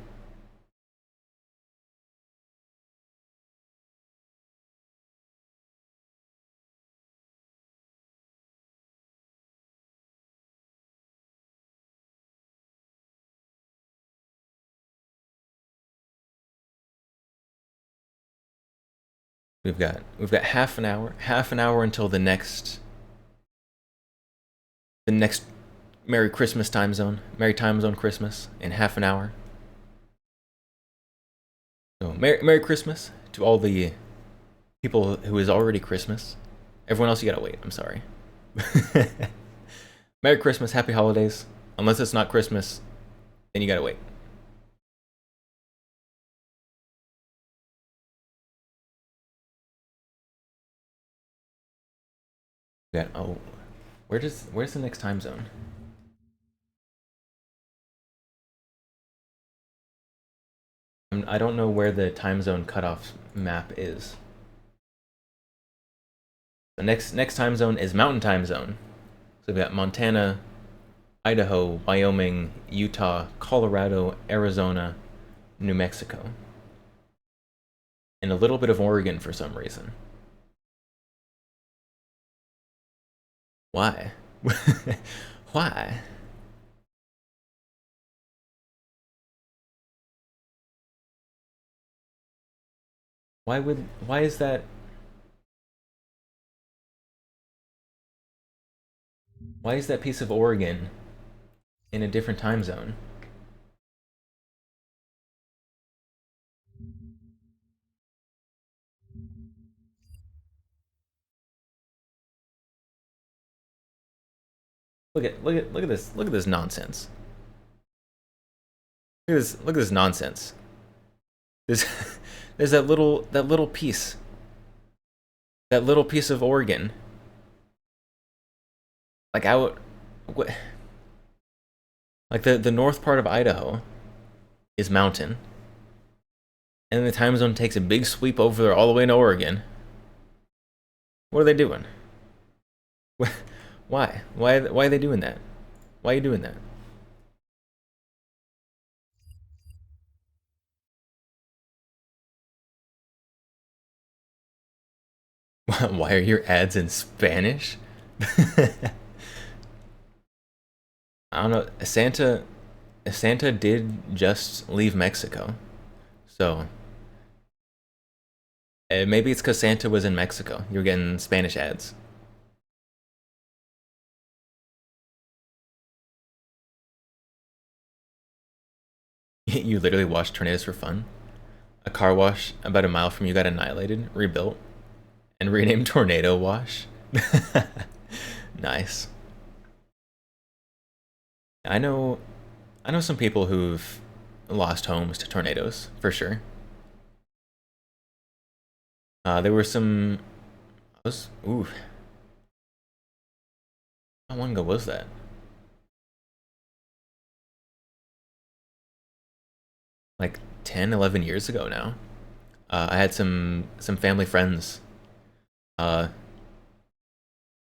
We've got half an hour until the next Merry Christmas time zone, Merry time zone Christmas in half an hour. So Merry Christmas to all the people who is already Christmas. Everyone else, you gotta wait. I'm sorry. Merry Christmas, Happy Holidays. Unless it's not Christmas, then you gotta wait. We got, oh, where's the next time zone? I don't know where the time zone cutoff map is. The next time zone is Mountain Time Zone. So we've got Montana, Idaho, Wyoming, Utah, Colorado, Arizona, New Mexico, and a little bit of Oregon for some reason. Why? Why? Why is that? Why is that piece of Oregon in a different time zone? Look at this nonsense. Look at this nonsense. There's that little piece. That little piece of Oregon. Like out what, like the north part of Idaho is mountain. And the time zone takes a big sweep over there all the way to Oregon. What are they doing? Why? Why are they doing that? Why are you doing that? Why are your ads in Spanish? I don't know. Santa did just leave Mexico, so maybe it's because Santa was in Mexico. You're getting Spanish ads. You literally watched tornadoes for fun. A car wash about a mile from you got annihilated, rebuilt, and renamed Tornado Wash. Nice. I know some people who've lost homes to tornadoes, for sure. There were some... Ooh. How long ago was that? Like 10, 11 years ago now. I had some family friends.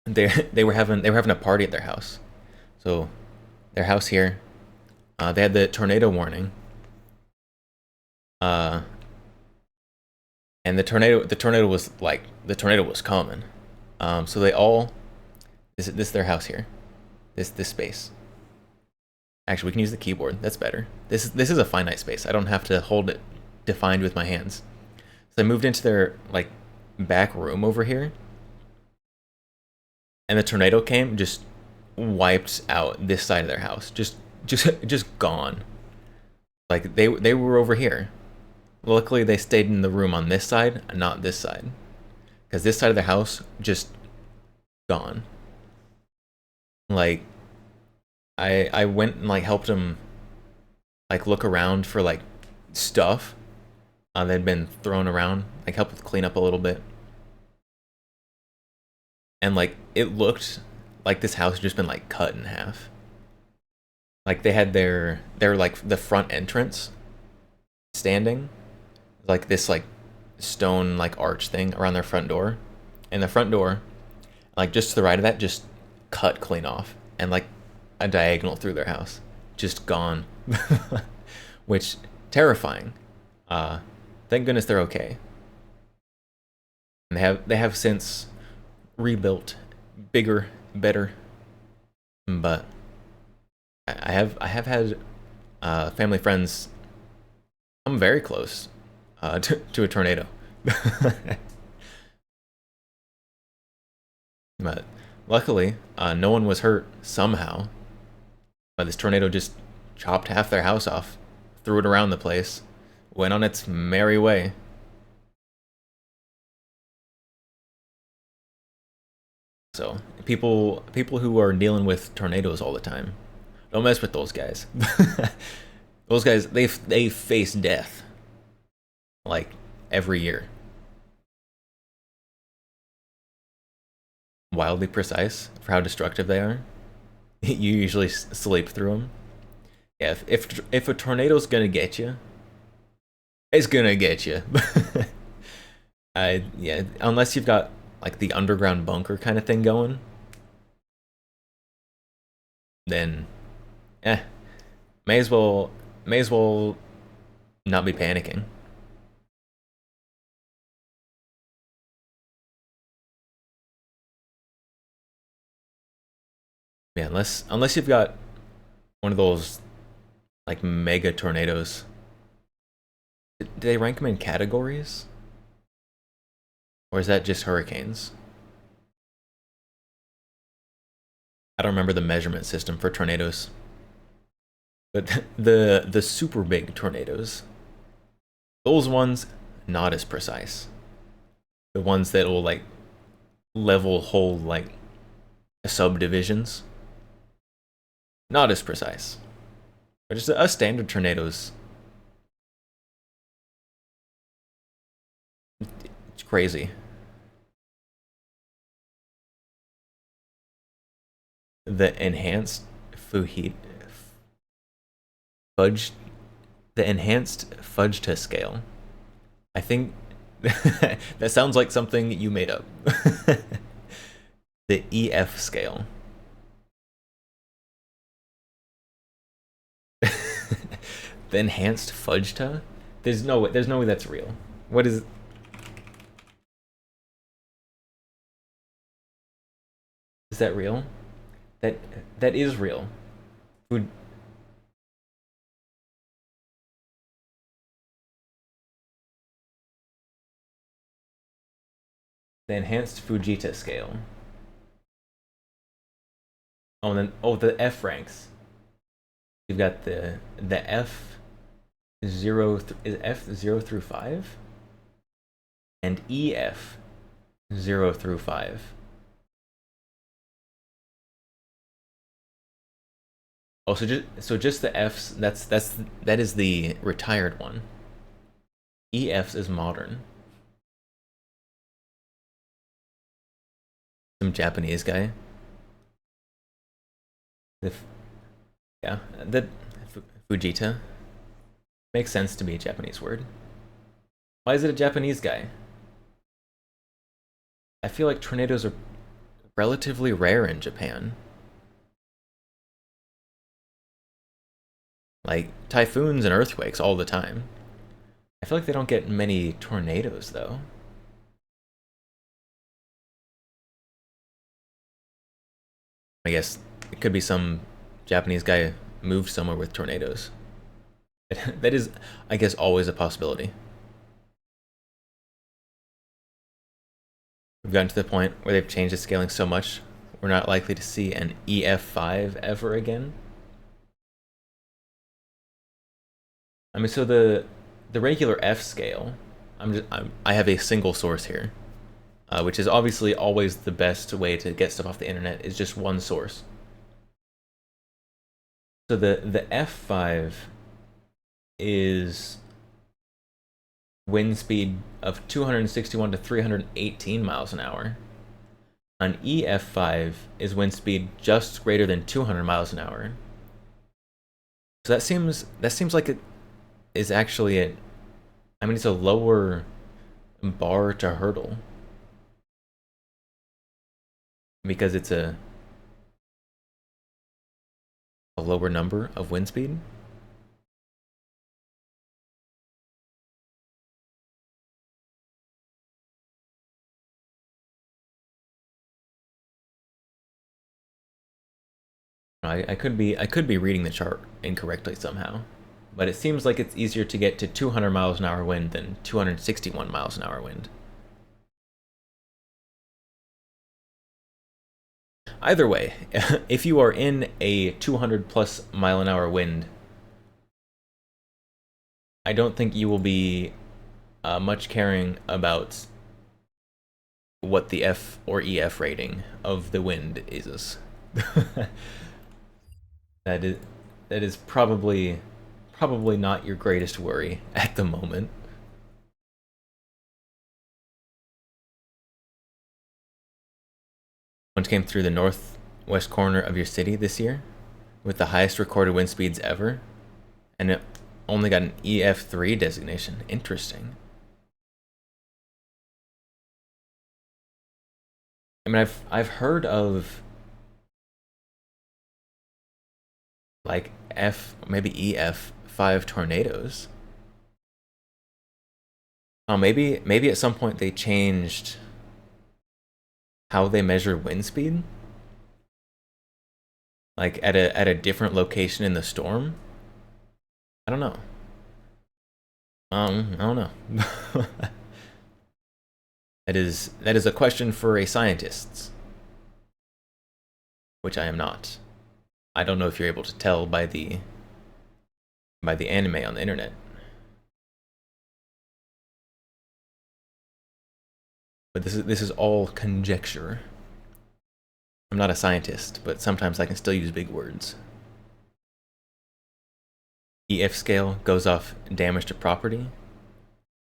They were having a party at their house. So their house here, they had the tornado warning. And the tornado was coming. So they all, this is their house here. This space. Actually, we can use the keyboard. That's better. This is a finite space. I don't have to hold it defined with my hands. So I moved into their like back room over here, and the tornado came, just wiped out this side of their house. Just gone. Like they were over here. Luckily, they stayed in the room on this side, and not this side, because this side of the house just gone. Like, I went and like helped them like look around for like stuff that'd been thrown around, like helped clean up a little bit, and like it looked like this house had just been like cut in half. Like they had their like the front entrance standing, like this like stone like arch thing around their front door, and the front door, like just to the right of that, just cut clean off, and like a diagonal through their house, just gone. Which terrifying. Thank goodness they're okay. And they have since rebuilt bigger, better. But I have had family friends come very close to a tornado. But luckily, no one was hurt somehow. But this tornado just chopped half their house off, threw it around the place, went on its merry way. So people who are dealing with tornadoes all the time, don't mess with those guys. Those guys, they face death like every year. Wildly precise for how destructive they are. You usually sleep through them. Yeah, if a tornado's gonna get you, it's gonna get you. Yeah, unless you've got like the underground bunker kind of thing going, then may as well not be panicking. Yeah, unless you've got one of those like mega tornadoes. Do they rank them in categories? Or is that just hurricanes? I don't remember the measurement system for tornadoes. But the super big tornadoes, those ones not as precise. The ones that will like level whole like subdivisions, not as precise. But just a standard tornadoes. It's crazy. The enhanced fudge, the enhanced Fujita scale. I think that sounds like something you made up. The EF scale. The enhanced Fujita? There's no way that's real. What is? Is that real? That is real. Food. The enhanced Fujita scale. Oh, and then the F ranks. You've got the F F 0 through 5, and EF 0 through 5. Oh, so just the Fs. That is the retired one. EFs is modern. Some Japanese guy. Yeah, that Fujita makes sense to be a Japanese word. Why is it a Japanese guy? I feel like tornadoes are relatively rare in Japan. Like typhoons and earthquakes all the time. I feel like they don't get many tornadoes though. I guess it could be some Japanese guy moved somewhere with tornadoes. That is, I guess, always a possibility. We've gotten to the point where they've changed the scaling so much, we're not likely to see an EF5 ever again. I mean, so the regular F scale, I have a single source here, which is obviously always the best way to get stuff off the internet, is just one source. So the F5 is wind speed of 261 to 318 miles an hour. An EF5 is wind speed just greater than 200 miles an hour. So that seems like it is actually I mean, it's a lower bar to hurdle because it's a lower number of wind speed. I could be reading the chart incorrectly somehow, but it seems like it's easier to get to 200 miles an hour wind than 261 miles an hour wind. Either way, if you are in a 200 plus mile an hour wind, I don't think you will be much caring about what the F or EF rating of the wind is. That is probably not your greatest worry at the moment. One came through the northwest corner of your city this year with the highest recorded wind speeds ever, and it only got an EF3 designation. Interesting. I mean, I've heard of like maybe EF5 tornadoes. Oh, maybe at some point they changed how they measure wind speed, like at a different location in the storm. I don't know. I don't know. That is a question for a scientist, which I am not. I don't know if you're able to tell by the anime on the internet. But this is all conjecture. I'm not a scientist, but sometimes I can still use big words. EF scale goes off damage to property,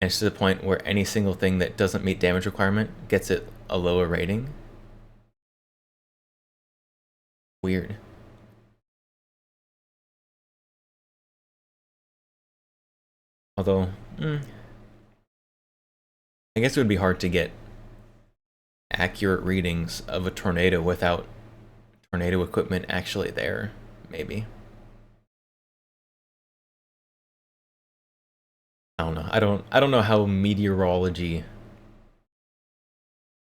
and it's to the point where any single thing that doesn't meet damage requirement gets it a lower rating. Weird. Although, I guess it would be hard to get accurate readings of a tornado without tornado equipment actually there, maybe. I don't know. I don't know how meteorology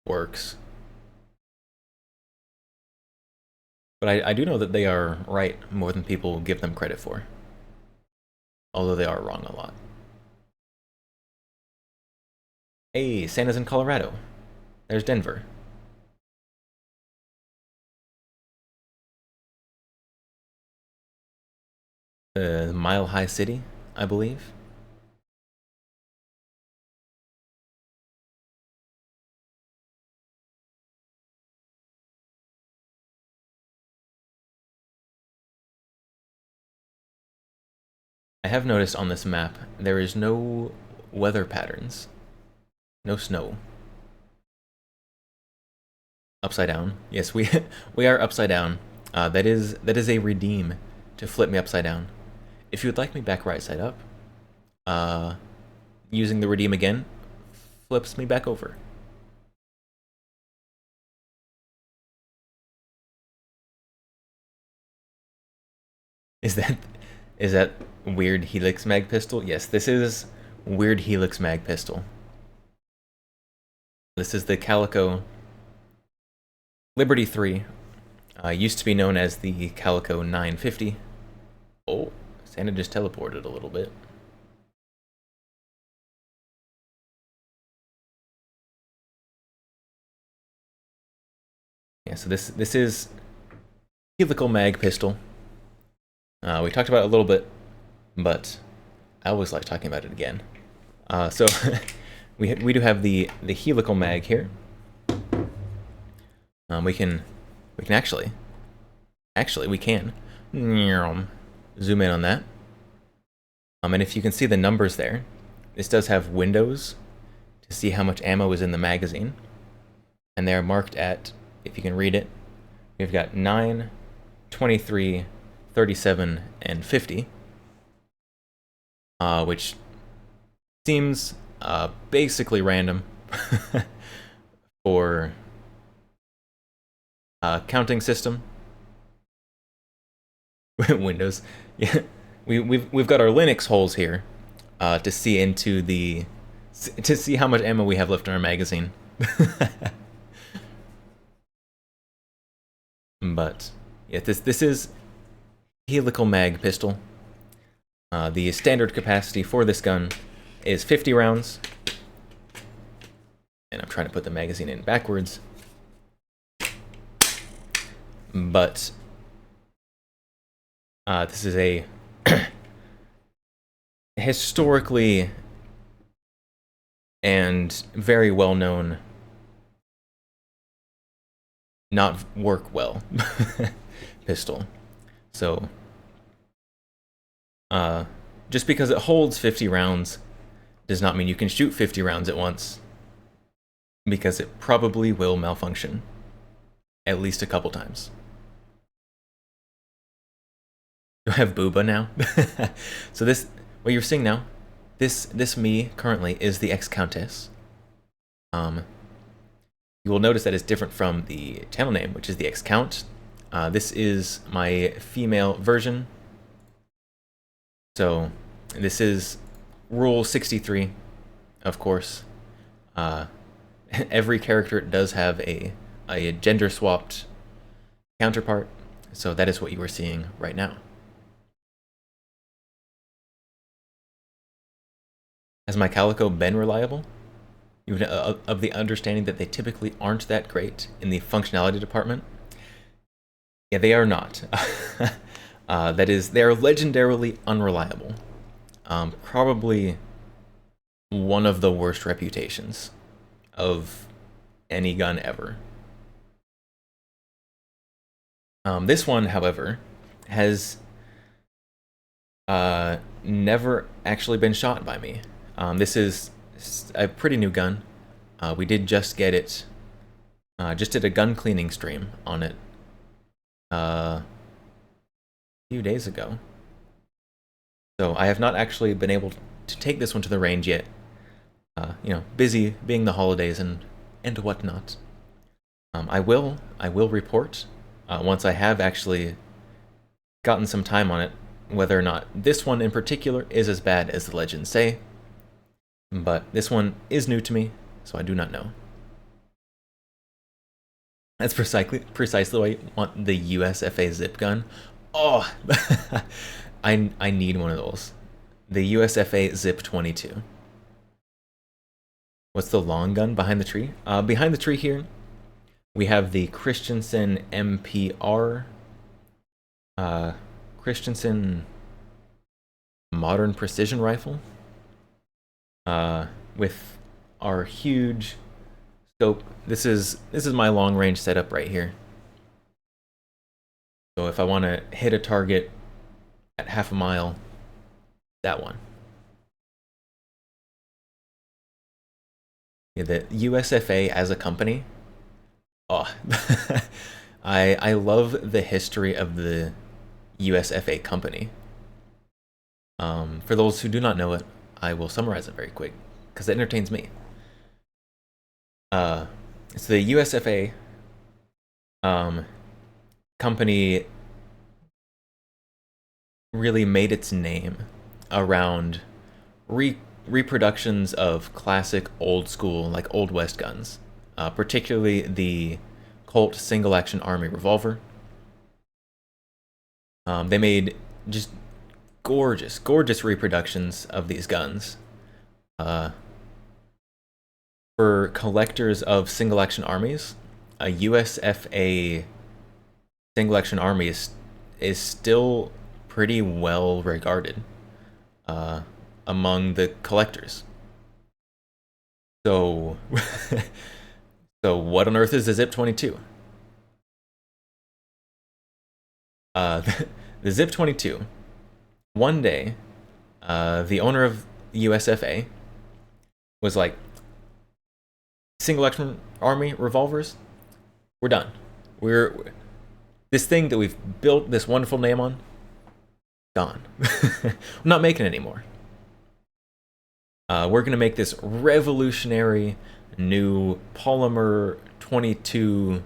works. But I do know that they are right more than people give them credit for. Although they are wrong a lot. Hey, Santa's in Colorado. There's Denver. Mile High City, I believe. I have noticed on this map there is no weather patterns. No snow. Upside down. Yes, we are upside down. That is a redeem to flip me upside down. If you would like me back right side up, using the redeem again flips me back over. Is that weird Helix mag pistol? Yes, this is weird Helix mag pistol. This is the Calico Liberty 3. Used to be known as the Calico 950. Oh, Santa just teleported a little bit. Yeah, so this is helical mag pistol. We talked about it a little bit, but I always like talking about it again. So we do have the helical mag here. We can actually we can zoom in on that. And if you can see the numbers there, this does have windows to see how much ammo is in the magazine, and they are marked at, if you can read it, we've got 9, 23, 37, and 50, which seems basically random for counting system. Windows. Yeah, we've got our Linux holes here to see into to see how much ammo we have left in our magazine. But yeah, this is helical mag pistol. The standard capacity for this gun is 50 rounds, and I'm trying to put the magazine in backwards. But this is a historically and very well known not work well pistol. So just because it holds 50 rounds does not mean you can shoot 50 rounds at once, because it probably will malfunction at least a couple times. Do I have Booba now? So this, what you're seeing now, this me currently is the X-Countess. You will notice that it's different from the channel name, which is the X-Count. This is my female version. So this is Rule 63, of course. Every character does have a gender-swapped counterpart, so that is what you are seeing right now. Has my Calico been reliable? Even of the understanding that they typically aren't that great in the functionality department? Yeah, they are not. That is, they are legendarily unreliable. Probably one of the worst reputations of any gun ever. This one, however, has never actually been shot by me. This is a pretty new gun. We did just get it, just did a gun cleaning stream on it a few days ago. So I have not actually been able to take this one to the range yet. You know, busy being the holidays and whatnot. I will report once I have actually gotten some time on it, whether or not this one in particular is as bad as the legends say. But this one is new to me, so I do not know. That's precisely the way I want the USFA zip gun. Oh, I need one of those. The USFA Zip 22. What's the long gun behind the tree? Behind the tree here, we have the Christensen MPR. Christensen Modern Precision Rifle. With our huge scope. This is my long range setup right here. So if I want to hit a target at half a mile, that one. Yeah, the USFA as a company. Oh, I love the history of the USFA company. For those who do not know it, I will summarize it very quick, because it entertains me. It's the USFA company really made its name around reproductions of classic old school, like Old West guns, particularly the Colt single action army revolver. They made just gorgeous, gorgeous reproductions of these guns. For collectors of single action armies, a USFA single action army is still pretty well regarded among the collectors. So, so what on earth is the Zip 22? The Zip 22. One day, the owner of USFA was like, single action army revolvers, we're done. We're this thing that we've built this wonderful name on, gone. We're not making it anymore. We're gonna make this revolutionary new polymer 22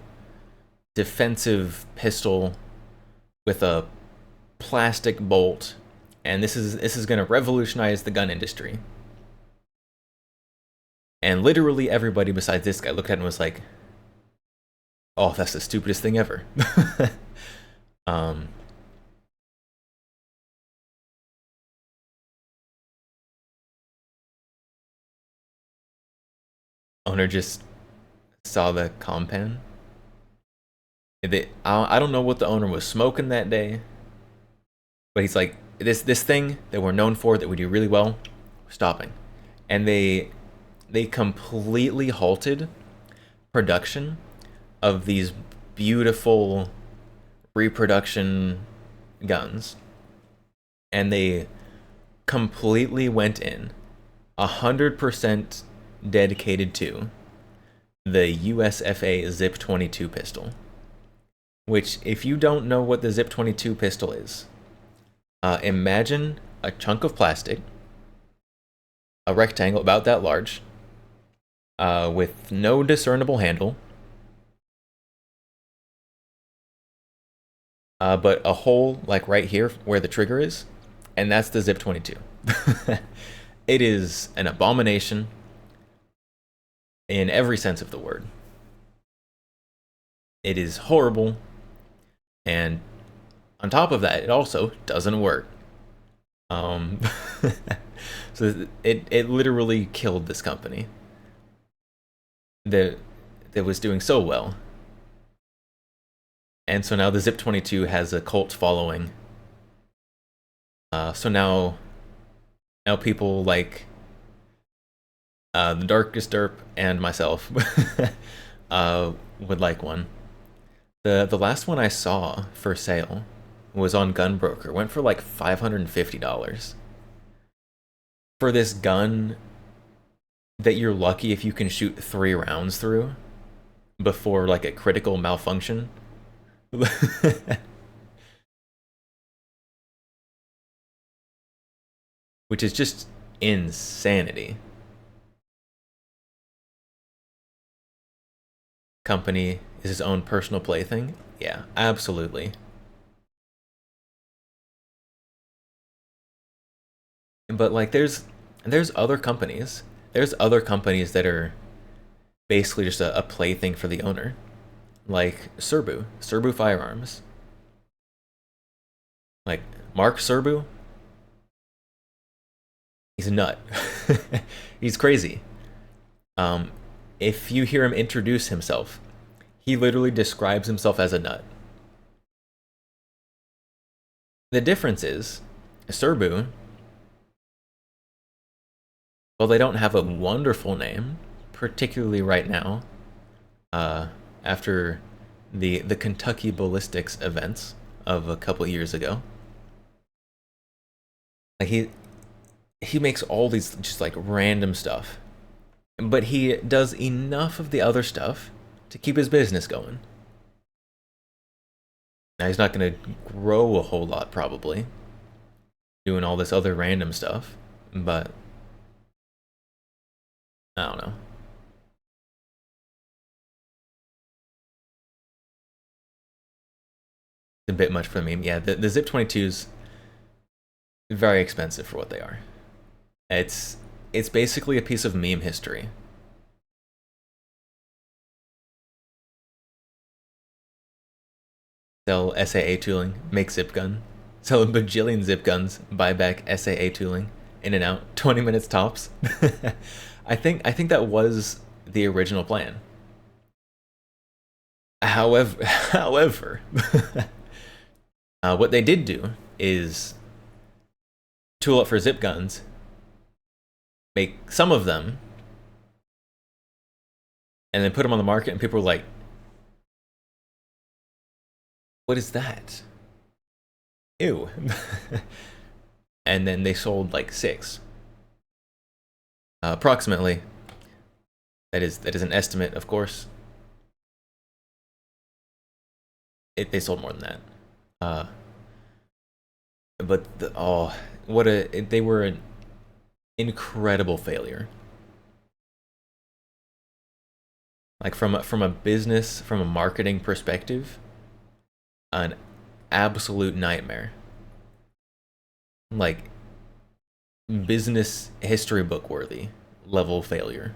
defensive pistol with a plastic bolt, and this is gonna revolutionize the gun industry. And literally everybody besides this guy looked at him and was like, oh, that's the stupidest thing ever. Owner just saw the compan. I don't know what the owner was smoking that day, but he's like, this thing that we're known for, that we do really well, we're stopping. And they completely halted production of these beautiful reproduction guns, and they completely went in 100% dedicated to the USFA Zip 22 pistol, which, if you don't know what the Zip 22 pistol is, imagine a chunk of plastic, a rectangle about that large, with no discernible handle, but a hole like right here where the trigger is, and that's the Zip 22. It is an abomination in every sense of the word. It is horrible, and on top of that, it also doesn't work. So it literally killed this company that was doing so well. And so now the Zip 22 has a cult following. So now people like the Darkest Derp and myself would like one. The last one I saw for sale was on Gunbroker. Went for like $550 for this gun that you're lucky if you can shoot 3 rounds through before like a critical malfunction. Which is just insanity. Company is his own personal plaything? Yeah, absolutely. But like there's other companies. There's other companies that are basically just a plaything for the owner. Like Serbu Firearms. Like Mark Serbu, he's a nut. He's crazy. If you hear him introduce himself, he literally describes himself as a nut. The difference is, Serbu, well, they don't have a wonderful name, particularly right now, after the Kentucky Ballistics events of a couple years ago. Like he makes all these just like random stuff, but he does enough of the other stuff to keep his business going. Now he's not going to grow a whole lot probably doing all this other random stuff, but I don't know. It's a bit much for me. Yeah, the Zip 22s, very expensive for what they are. It's basically a piece of meme history. Sell SAA tooling, make zip gun. Sell a bajillion zip guns, buy back SAA tooling, in and out, 20 minutes tops. I think that was the original plan. However, what they did do is tool up for zip guns, make some of them, and then put them on the market, and people were like, what is that? Ew. And then they sold like 6. Approximately. That is an estimate, of course. They sold more than that. But they were an incredible failure. Like from a business, from a marketing perspective, an absolute nightmare. Like business history book worthy level failure.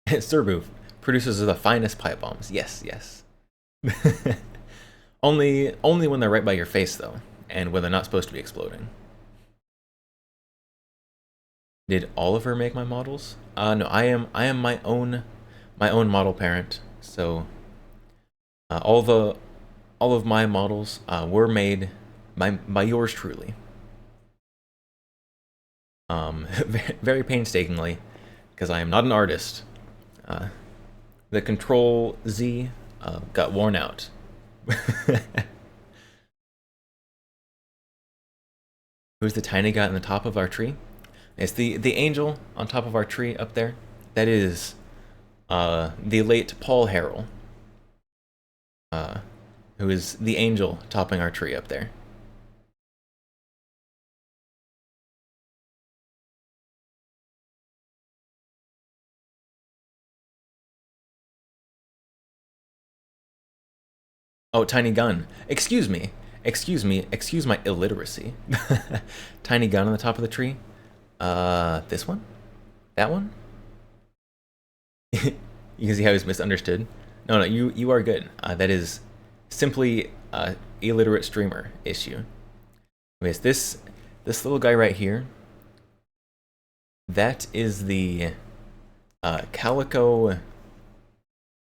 Serbu produces the finest pipe bombs. Yes, yes. only when they're right by your face though, and when they're not supposed to be exploding. Did Oliver make my models? No, I am my own model parent. So all of my models were made by yours truly. Very painstakingly, because I am not an artist. The Control Z got worn out. Who's the tiny guy on the top of our tree? It's the angel on top of our tree up there. That is the late Paul Harrell, who is the angel topping our tree up there. Oh, tiny gun. Excuse me. Excuse my illiteracy. Tiny gun on the top of the tree. This one? That one? You can see how he's misunderstood. No, you are good. That is simply illiterate streamer issue. Anyways, this little guy right here, that is the Calico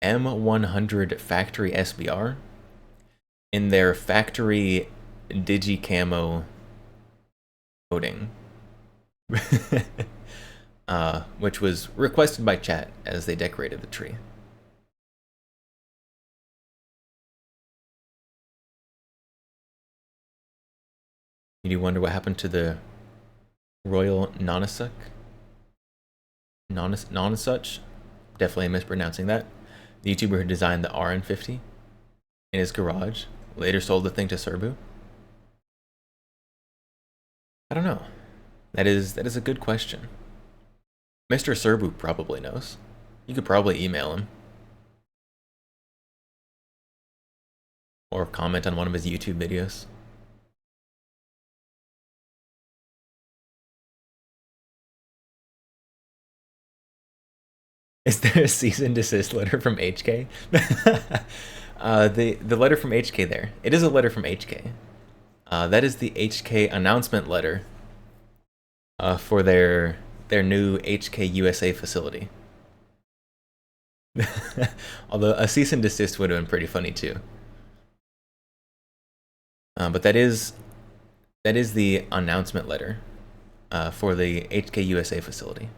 M100 factory SBR in their factory digicamo coding. Which was requested by chat as they decorated the tree. You do wonder what happened to the Royal Nonasuch? Nonasuch? Definitely mispronouncing that. The YouTuber who designed the RN50 in his garage, later sold the thing to Serbu. I don't know. That is a good question. Mr. Serbu probably knows. You could probably email him. Or comment on one of his YouTube videos. Is there a cease and desist letter from HK? The letter from HK there. It is a letter from HK. That is the HK announcement letter for their new HK USA facility. Although a cease and desist would have been pretty funny too. But that is the announcement letter for the HK USA facility.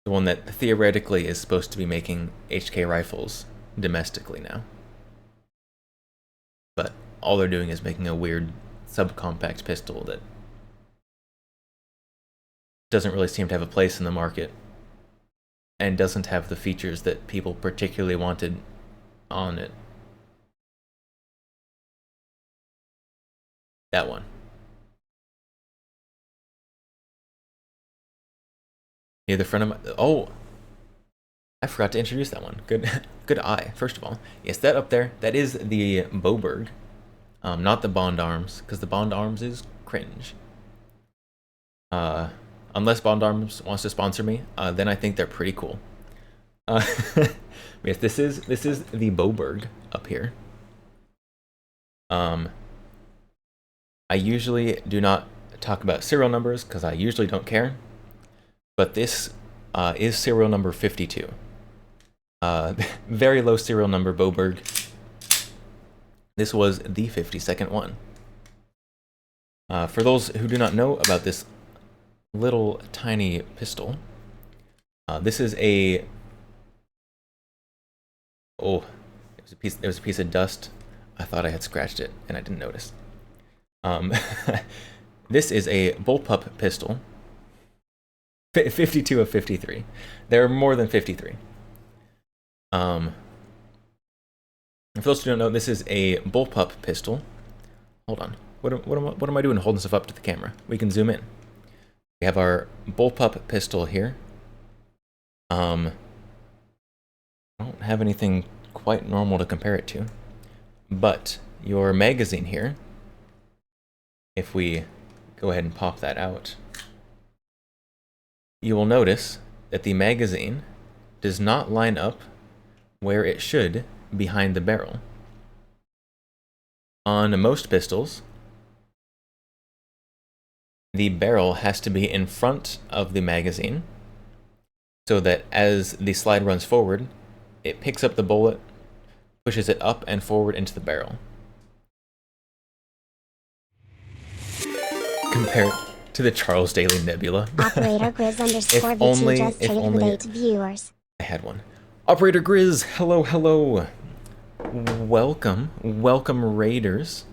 The one that theoretically is supposed to be making HK rifles domestically now. But all they're doing is making a weird subcompact pistol that doesn't really seem to have a place in the market and doesn't have the features that people particularly wanted on it. That one. Near the front of my... Oh! I forgot to introduce that one. Good eye, first of all. Yes, that up there, that is the Boberg. Not the Bond Arms, because the Bond Arms is cringe. Unless Bond Arms wants to sponsor me, then I think they're pretty cool. Yes, this is the Boberg up here. I usually do not talk about serial numbers because I usually don't care, but this is serial number 52. Very low serial number Boberg. This was the 52nd one. For those who do not know about this little tiny pistol, this is a... Oh, there was a piece of dust. I thought I had scratched it, and I didn't notice. This is a bullpup pistol. 52 of 53. There are more than 53. For those who don't know, this is a bullpup pistol. Hold on. What am I doing holding stuff up to the camera? We can zoom in. We have our bullpup pistol here. I don't have anything quite normal to compare it to. But your magazine here, if we go ahead and pop that out, you will notice that the magazine does not line up where it should behind the barrel. On most pistols, the barrel has to be in front of the magazine so that as the slide runs forward, it picks up the bullet, pushes it up and forward into the barrel. Compared to the Charles Daly Nebula. Operator Grizz underscore VT just traded with 8 viewers. I had one. Operator Grizz, hello, hello. Welcome Raiders.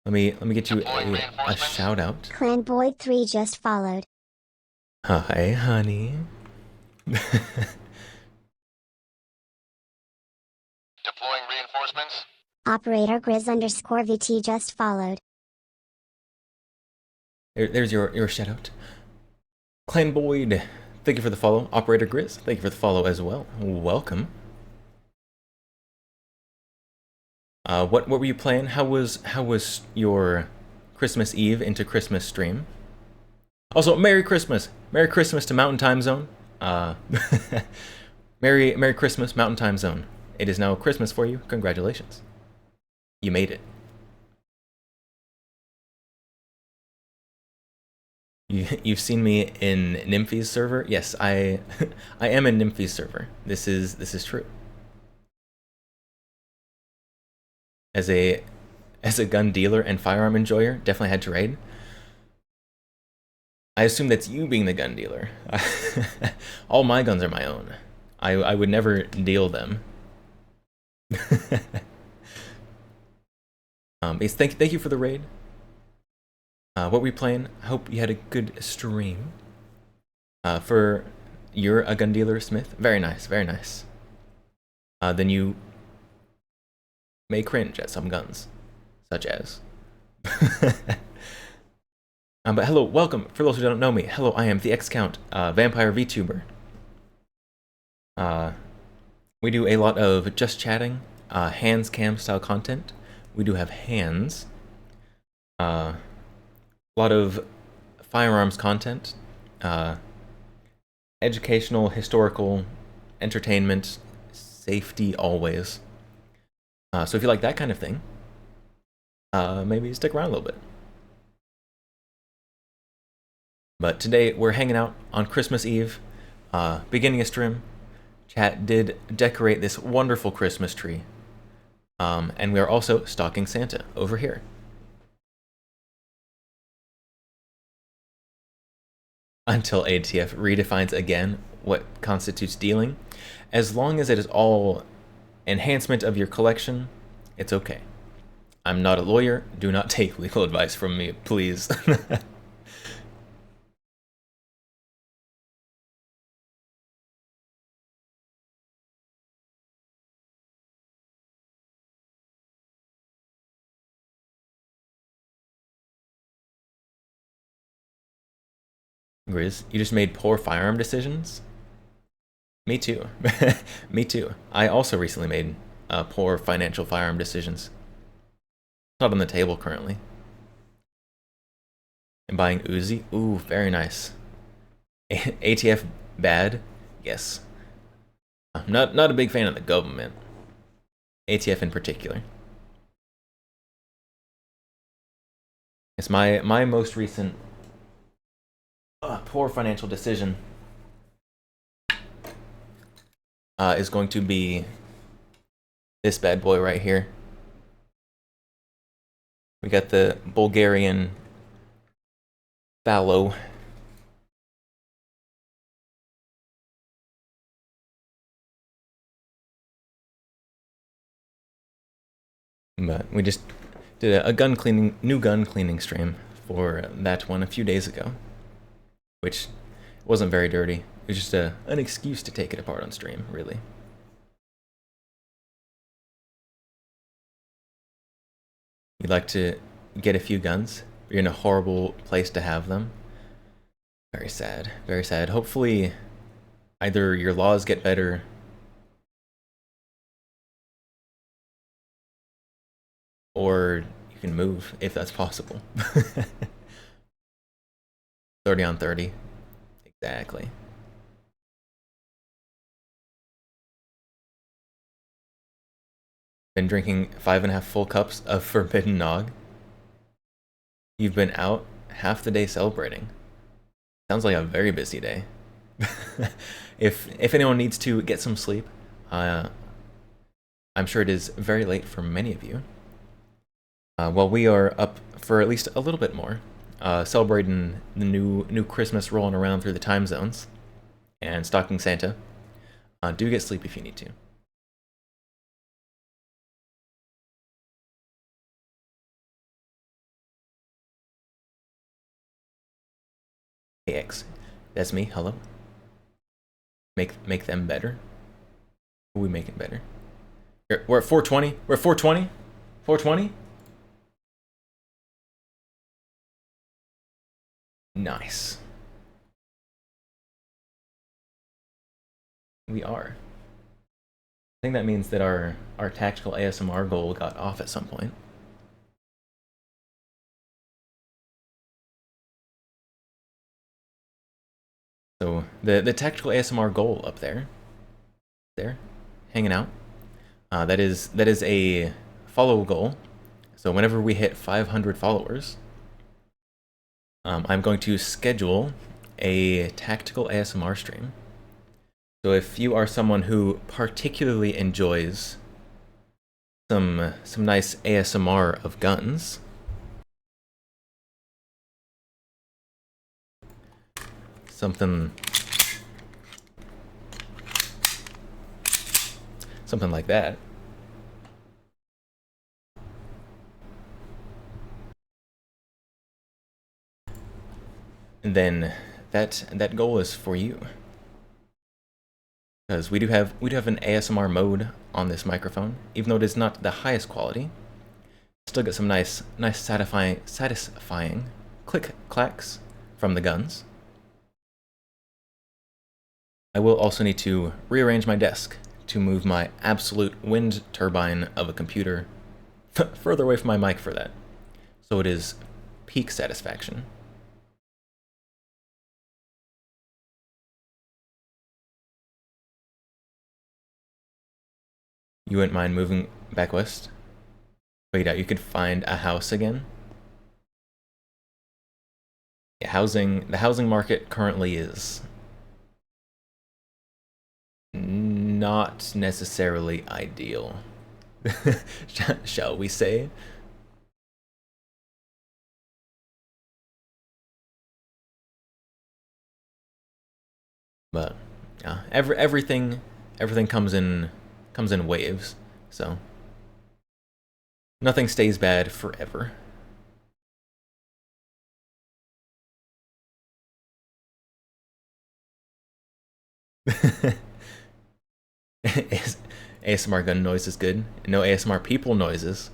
Let me get you a shout out. Clan Boy 3 just followed. Hi, honey. Deploying reinforcements. Operator Grizz underscore VT just followed. There's your shout out. Clan Boyd, thank you for the follow. Operator Grizz, thank you for the follow as well. Welcome. What were you playing? How was your Christmas Eve into Christmas stream? Also, Merry Christmas! Merry Christmas to Mountain Time Zone. Merry Christmas, Mountain Time Zone. It is now Christmas for you. Congratulations. You made it. You've seen me in Nymphy's server? Yes, I am in Nymphy's server. This is true. As a gun dealer and firearm enjoyer, definitely had to raid. I assume that's you being the gun dealer. All my guns are my own. I would never deal them. Thank you for the raid. What were you playing? I hope you had a good stream. You're a gun dealer, Smith? Very nice, very nice. Then you may cringe at some guns, such as. But hello, welcome. For those who don't know me, hello, I am the X-Count, Vampire VTuber. We do a lot of just chatting, hands cam style content. We do have hands. A lot of firearms content, educational, historical, entertainment, safety always. So if you like that kind of thing, maybe stick around a little bit. But today we're hanging out on Christmas Eve, beginning a stream. Chat did decorate this wonderful Christmas tree. And we are also stalking Santa over here. Until ATF redefines again what constitutes dealing. As long as it is all enhancement of your collection, it's okay. I'm not a lawyer. Do not take legal advice from me, please. Grizz, you just made poor firearm decisions? Me too. Me too. I also recently made poor financial firearm decisions. Not on the table currently. And buying Uzi. Ooh, very nice. ATF bad? Yes. I'm not a big fan of the government. ATF in particular. It's my most recent poor financial decision is going to be this bad boy right here. We got the Bulgarian fallow. But we just did a new gun cleaning stream for that one a few days ago, which wasn't very dirty. It was just an excuse to take it apart on stream, really. You'd like to get a few guns? You're in a horrible place to have them. Very sad, very sad. Hopefully, either your laws get better or you can move, if that's possible. 30 on 30. Exactly. Been drinking 5.5 full cups of Forbidden Nog. You've been out half the day celebrating. Sounds like a very busy day. If anyone needs to get some sleep, I'm sure it is very late for many of you. Well, we are up for at least a little bit more, celebrating the new Christmas rolling around through the time zones, and stalking Santa. Do get sleep if you need to. AX, that's me. Hello. Make them better. Who we making better? We're at 420. We're at 420. 420. Nice. We are. I think that means that our tactical ASMR goal got off at some point. So the tactical ASMR goal up there, hanging out. That is a follow goal. So whenever we hit 500 followers, I'm going to schedule a tactical ASMR stream. So if you are someone who particularly enjoys some nice ASMR of guns, something like that, then that goal is for you, because we do have an ASMR mode on this microphone. Even though it is not the highest quality, still get some nice satisfying click clacks from the guns. I will also need to rearrange my desk to move my absolute wind turbine of a computer further away from my mic for that, so it is peak satisfaction. You wouldn't mind moving back west? Wait out, you could find a house again? Yeah, the housing market currently is not necessarily ideal, shall we say? But everything comes in waves, so nothing stays bad forever. ASMR gun noise is good. No ASMR people noises.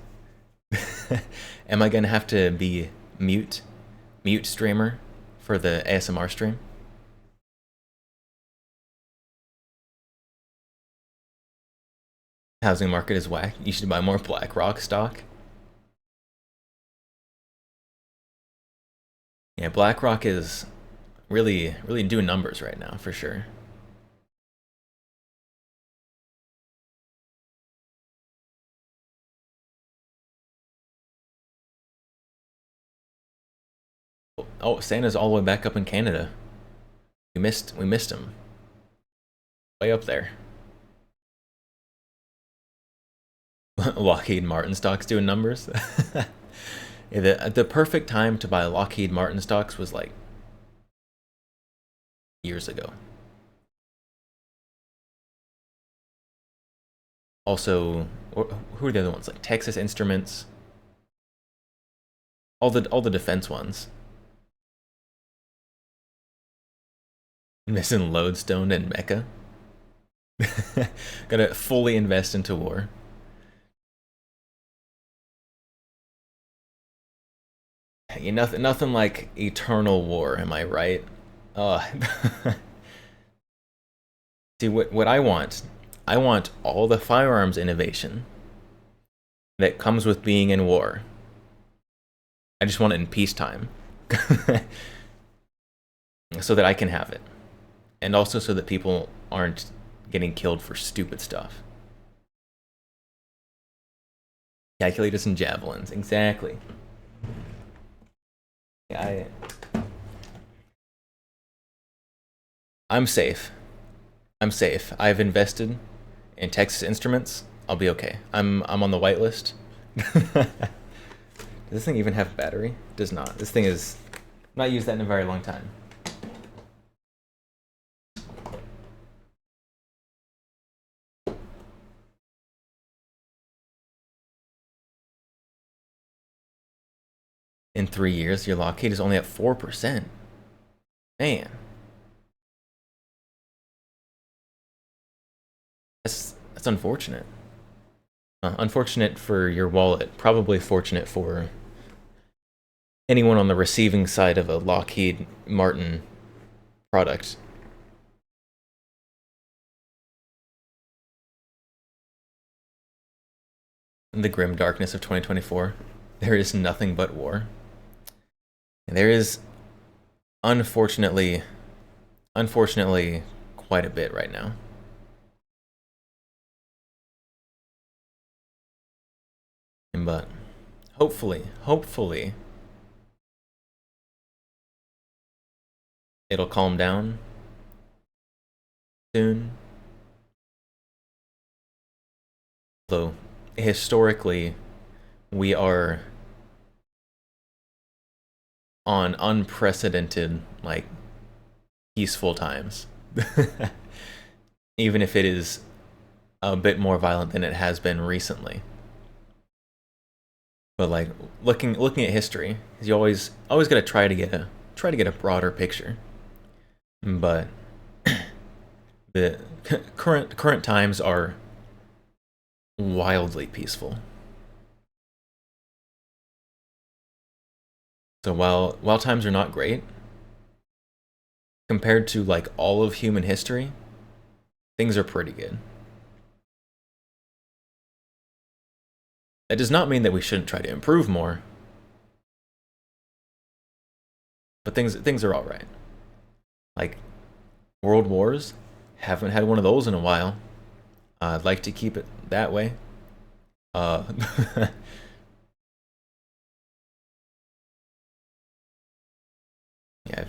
Am I gonna have to be mute streamer for the ASMR stream? Housing market is whack. You should buy more BlackRock stock. Yeah, BlackRock is really, really doing numbers right now, for sure. Oh, Santa's all the way back up in Canada. We missed him. Way up there. Lockheed Martin stocks doing numbers. Yeah, the perfect time to buy Lockheed Martin stocks was like years ago. Also, who are the other ones? Like Texas Instruments. All the defense ones. Missing Lodestone and Mecca. Gotta fully invest into war. You nothing like eternal war, am I right? Uh See what I want. I want all the firearms innovation that comes with being in war. I just want it in peacetime. So that I can have it. And also so that people aren't getting killed for stupid stuff. Calculators and javelins, exactly. Yeah, I'm safe. I'm safe. I've invested in Texas Instruments. I'll be okay. I'm on the whitelist. Does this thing even have a battery? It does not. This thing is not used that in a very long time. In 3 years, your Lockheed is only at 4%. Man. That's unfortunate. Unfortunate for your wallet. Probably fortunate for anyone on the receiving side of a Lockheed Martin product. In the grim darkness of 2024, there is nothing but war. And there is, unfortunately, quite a bit right now. But hopefully, it'll calm down soon. Though historically, we are on unprecedented, like, peaceful times. Even if it is a bit more violent than it has been recently. But like looking at history, you always gotta try to get a broader picture. But the current times are wildly peaceful. So while times are not great, compared to like all of human history, things are pretty good. That does not mean that we shouldn't try to improve more. But things are all right. Like world wars, haven't had one of those in a while. I'd like to keep it that way. Yeah,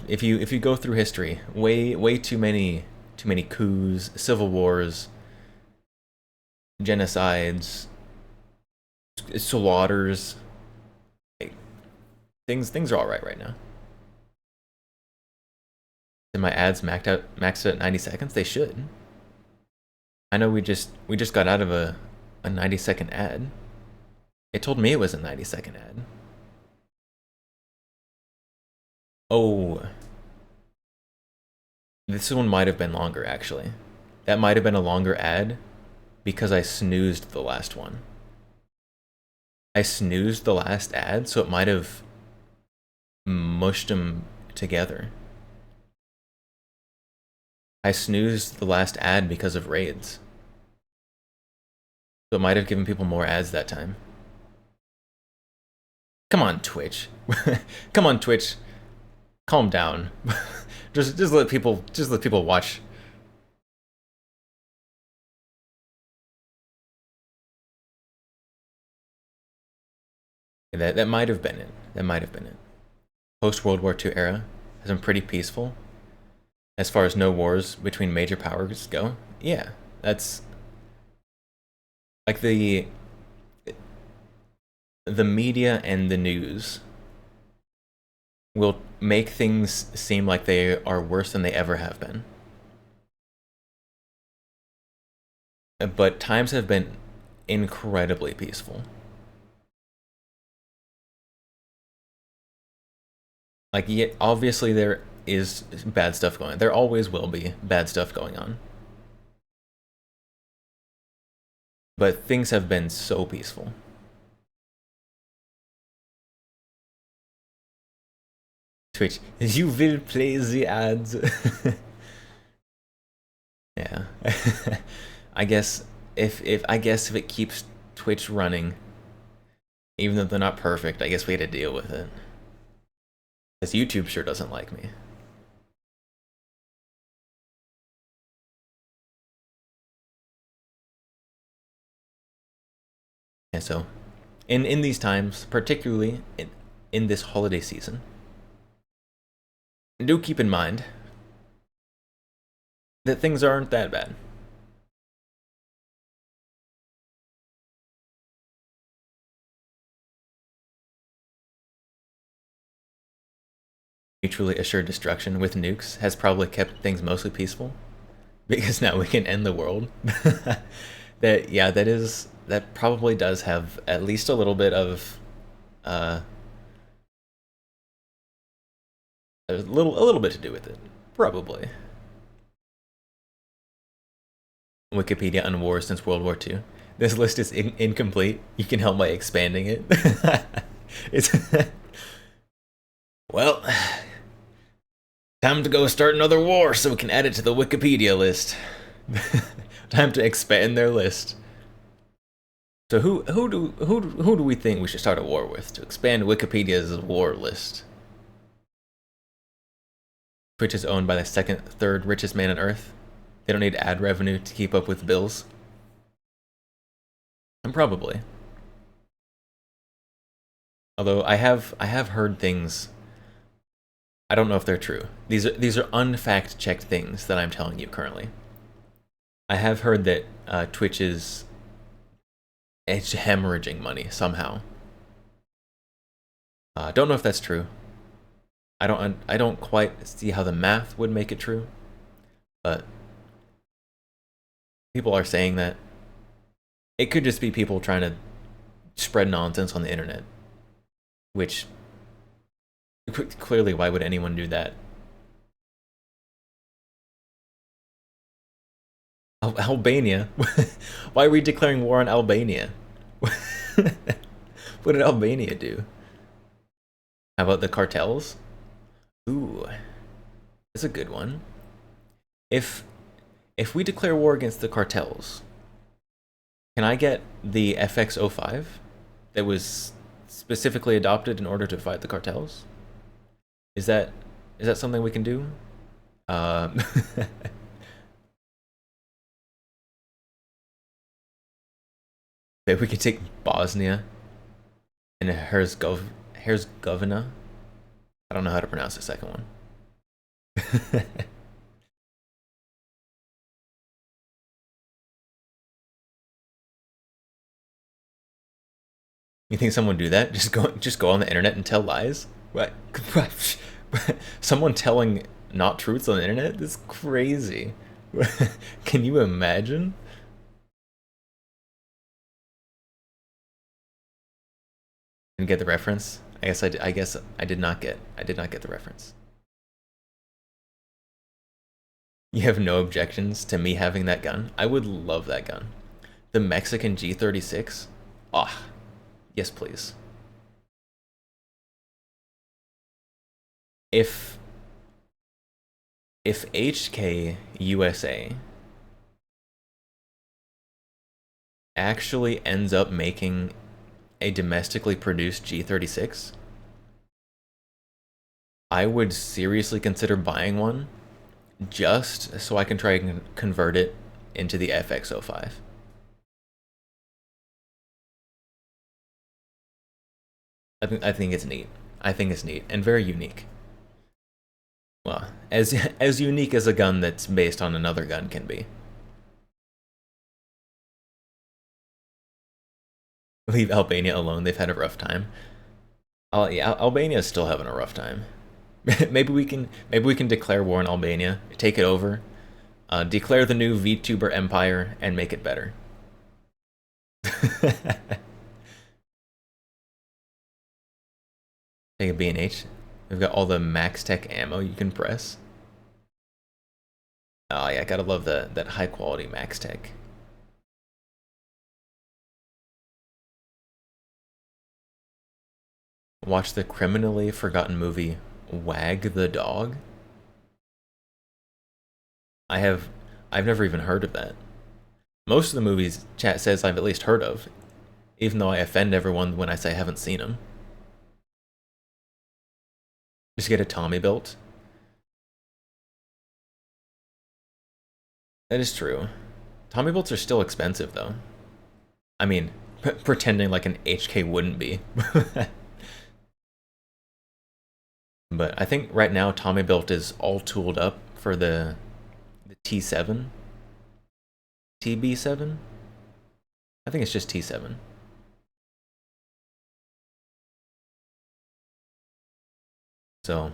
if you go through history, way too many coups, civil wars, genocides, slaughters. Like, things are all right now. Did my ads maxed at 90 seconds? They should. I know we just got out of a 90-second ad. It told me it was a 90-second ad. Oh. This one might have been longer, actually. That might have been a longer ad because I snoozed the last one. I snoozed the last ad, so it might have mushed them together. I snoozed the last ad because of raids. So it might have given people more ads that time. Come on, Twitch. Come on, Twitch. calm down. just let people watch. That might have been it. That might have been it. Post World War II era has been pretty peaceful as far as no wars between major powers go. Yeah, that's like the media and the news will make things seem like they are worse than they ever have been. But times have been incredibly peaceful. Like, yeah, obviously there is bad stuff going on. There always will be bad stuff going on. But things have been so peaceful. Twitch, you will play the ads. Yeah. I guess if it keeps Twitch running, even though they're not perfect, I guess we had to deal with it. Because YouTube sure doesn't like me. And so, in these times, particularly in this holiday season, do keep in mind that things aren't that bad. Mutually assured destruction with nukes has probably kept things mostly peaceful, because now we can end the world. That probably does have at least a little bit of a little bit to do with it, probably. Wikipedia on wars since World War II. This list is incomplete. You can help by expanding it. It's well, time to go start another war so we can add it to the Wikipedia list. Time to expand their list. So who do we think we should start a war with to expand Wikipedia's war list? Twitch is owned by the third richest man on Earth. They don't need ad revenue to keep up with bills. And probably. Although I have heard things. I don't know if they're true. These are unfact-checked things that I'm telling you currently. I have heard that Twitch is hemorrhaging money somehow. Don't know if that's true. I don't quite see how the math would make it true, but people are saying that. It could just be people trying to spread nonsense on the internet, which clearly, why would anyone do that? Albania? Why are we declaring war on Albania? What did Albania do? How about the cartels? Ooh, that's a good one. If we declare war against the cartels, can I get the FX05 that was specifically adopted in order to fight the cartels? Is that something we can do? Maybe we could take Bosnia and Herzegovina. I don't know how to pronounce the second one. You think someone would do that? Just go on the internet and tell lies? What? Someone telling not truths on the internet? That's crazy. Can you imagine? Didn't get the reference? I guess I did not get the reference. You have no objections to me having that gun? I would love that gun. The Mexican G36? Ah, oh, yes please. If HK USA actually ends up making a domestically produced G36, I would seriously consider buying one just so I can try and convert it into the FX05. I think it's neat. I think it's neat and very unique. Well, as unique as a gun that's based on another gun can be. Leave Albania alone. They've had a rough time. Oh yeah, Albania's still having a rough time. maybe we can declare war on Albania, take it over, declare the new VTuber empire, and make it better. Take a B&H. We've got all the max tech ammo you can press. Oh yeah, gotta love that high quality max tech. Watch the criminally forgotten movie Wag the Dog. I've never even heard of that. Most of the movies chat says I've at least heard of, even though I offend everyone when I say I haven't seen them. Just get a Tommy built. That is true. Tommy belts are still expensive though. I mean, pretending like an HK wouldn't be. But I think right now Tommy built is all tooled up for the T7. TB7? I think it's just T7. So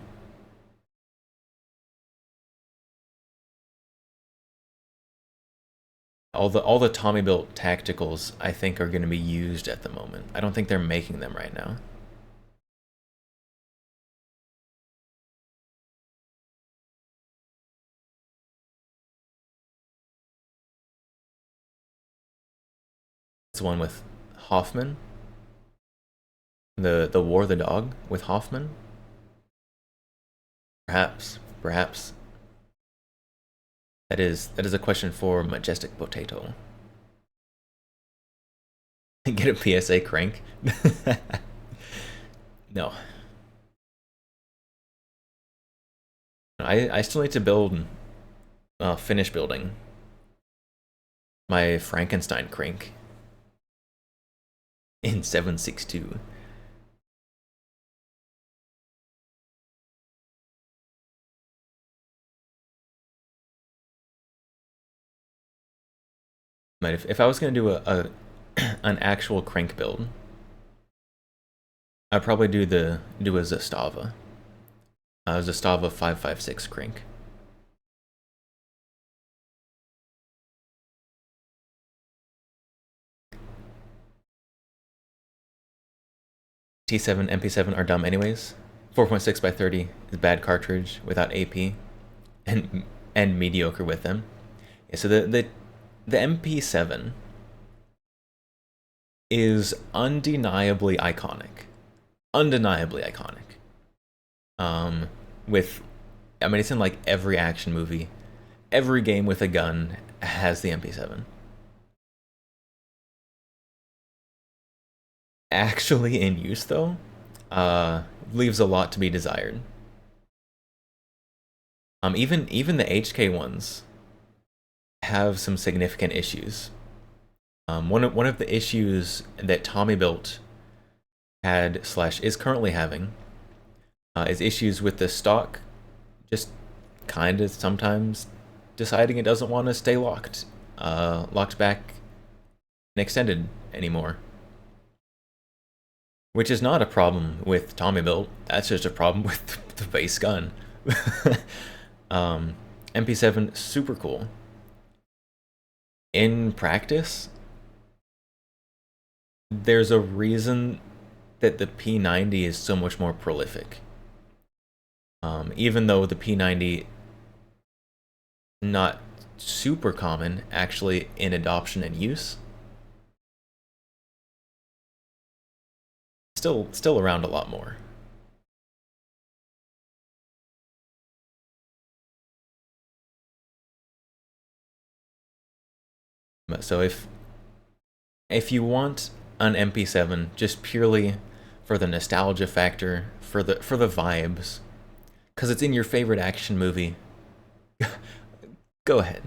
all the Tommy built tacticals I think are going to be used at the moment. I don't think they're making them right now. It's one with Hoffman. The War of the Dog with Hoffman. Perhaps. That is a question for Majestic Potato. Get a PSA crank. No. I still need to build, finish building my Frankenstein crank in 762. But if I was gonna do an actual crank build, I'd probably do a Zastava. Zastava 556 crank. T7, MP7 are dumb anyways. 4.6 by 30 is bad cartridge without AP, and mediocre with them. Yeah, so the MP7 is undeniably iconic. Undeniably iconic. I mean, it's in like every action movie. Every game with a gun has the MP7. Actually in use though, leaves a lot to be desired. Even the HK ones have some significant issues. One of the issues that Tommy built had / is currently having is issues with the stock just kind of sometimes deciding it doesn't want to stay locked back and extended anymore. Which is not a problem with Tommy built, that's just a problem with the base gun. MP7, super cool. In practice, there's a reason that the P90 is so much more prolific. Even though the P90 not super common actually in adoption and use, still around a lot more. But so if you want an MP7 just purely for the nostalgia factor, for the vibes, because it's in your favorite action movie, go ahead.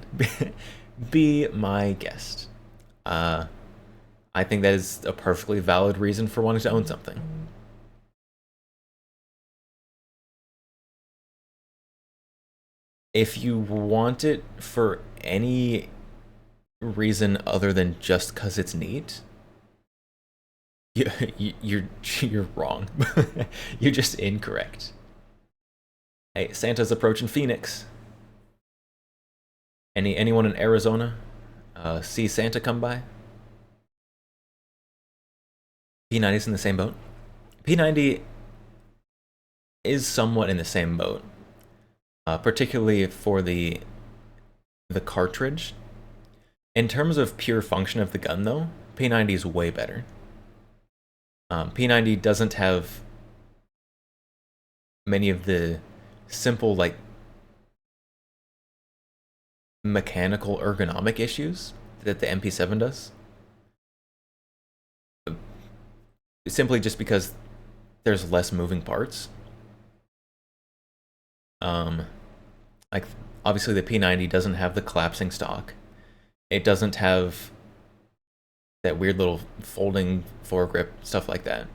Be my guest. I think that is a perfectly valid reason for wanting to own something. If you want it for any reason other than just because it's neat, you're wrong. You're just incorrect. Hey, Santa's approaching Phoenix. Anyone in Arizona see Santa come by? P90's in the same boat. P90 is somewhat in the same boat, particularly for the cartridge. In terms of pure function of the gun, though, P90 is way better. P90 doesn't have many of the simple, like, mechanical ergonomic issues that the MP7 does. Simply just because there's less moving parts. Like, obviously the P90 doesn't have the collapsing stock. It doesn't have that weird little folding foregrip, stuff like that.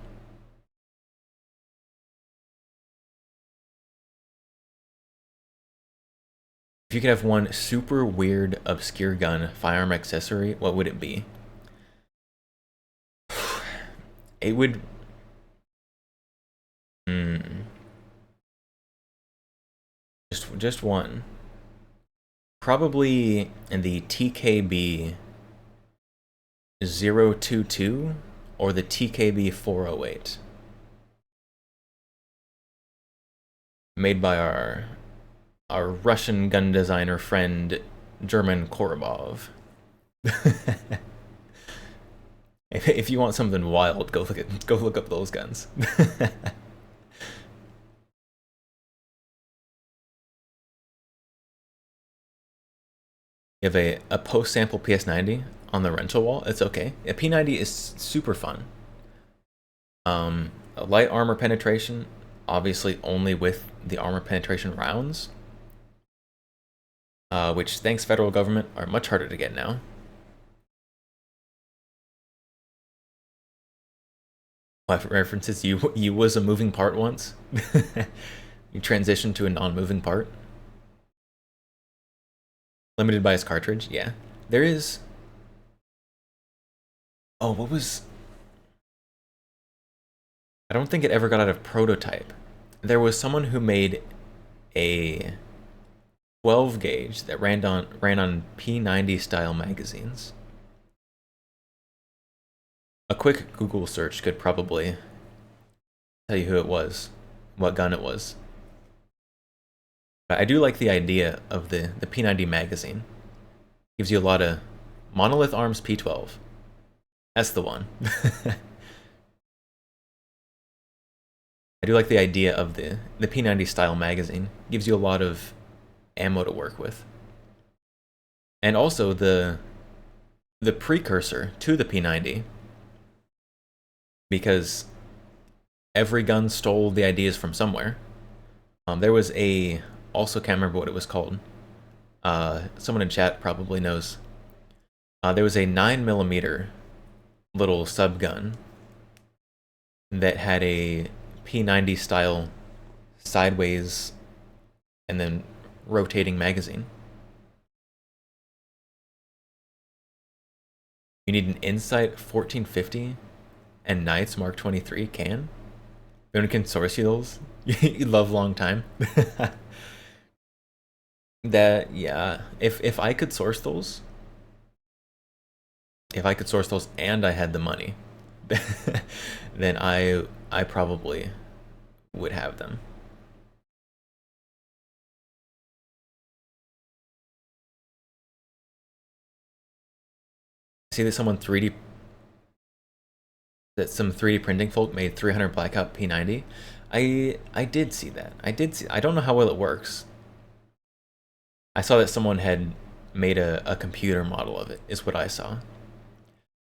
If you could have one super weird, obscure gun, firearm accessory, what would it be? It would... Just one. Probably in the TKB 022 or the TKB 408. Made by our Russian gun designer friend, German Korobov. If you want something wild, go look up those guns. You have a post-sample PS90 on the rental wall, it's okay. A P90 is super fun. A light armor penetration, obviously only with the armor penetration rounds. Which, thanks federal government, are much harder to get now. References, you was a moving part once. You transitioned to a non-moving part. Limited by his cartridge, yeah. There is... Oh, what was... I don't think it ever got out of prototype. There was someone who made a 12 gauge that ran on P90 style magazines. A quick Google search could probably tell you who it was, what gun it was. But I do like the idea of the P90 magazine. Gives you a lot of Monolith Arms P12. That's the one. I do like the idea of the P90 style magazine. Gives you a lot of ammo to work with. And also the precursor to the P90. Because every gun stole the ideas from somewhere. There was a... Also can't remember what it was called. Someone in chat probably knows. There was a 9mm little subgun that had a P90 style sideways and then rotating magazine. You need an Insight 1450 and Knights Mark 23 can? Anyone can source you those? You love long time. That, yeah, if I could source those, and I had the money, then I probably would have them. See that some 3D printing folk made 300 blackout P90. I did see that. I don't know how well it works. I saw that someone had made a computer model of it, is what I saw.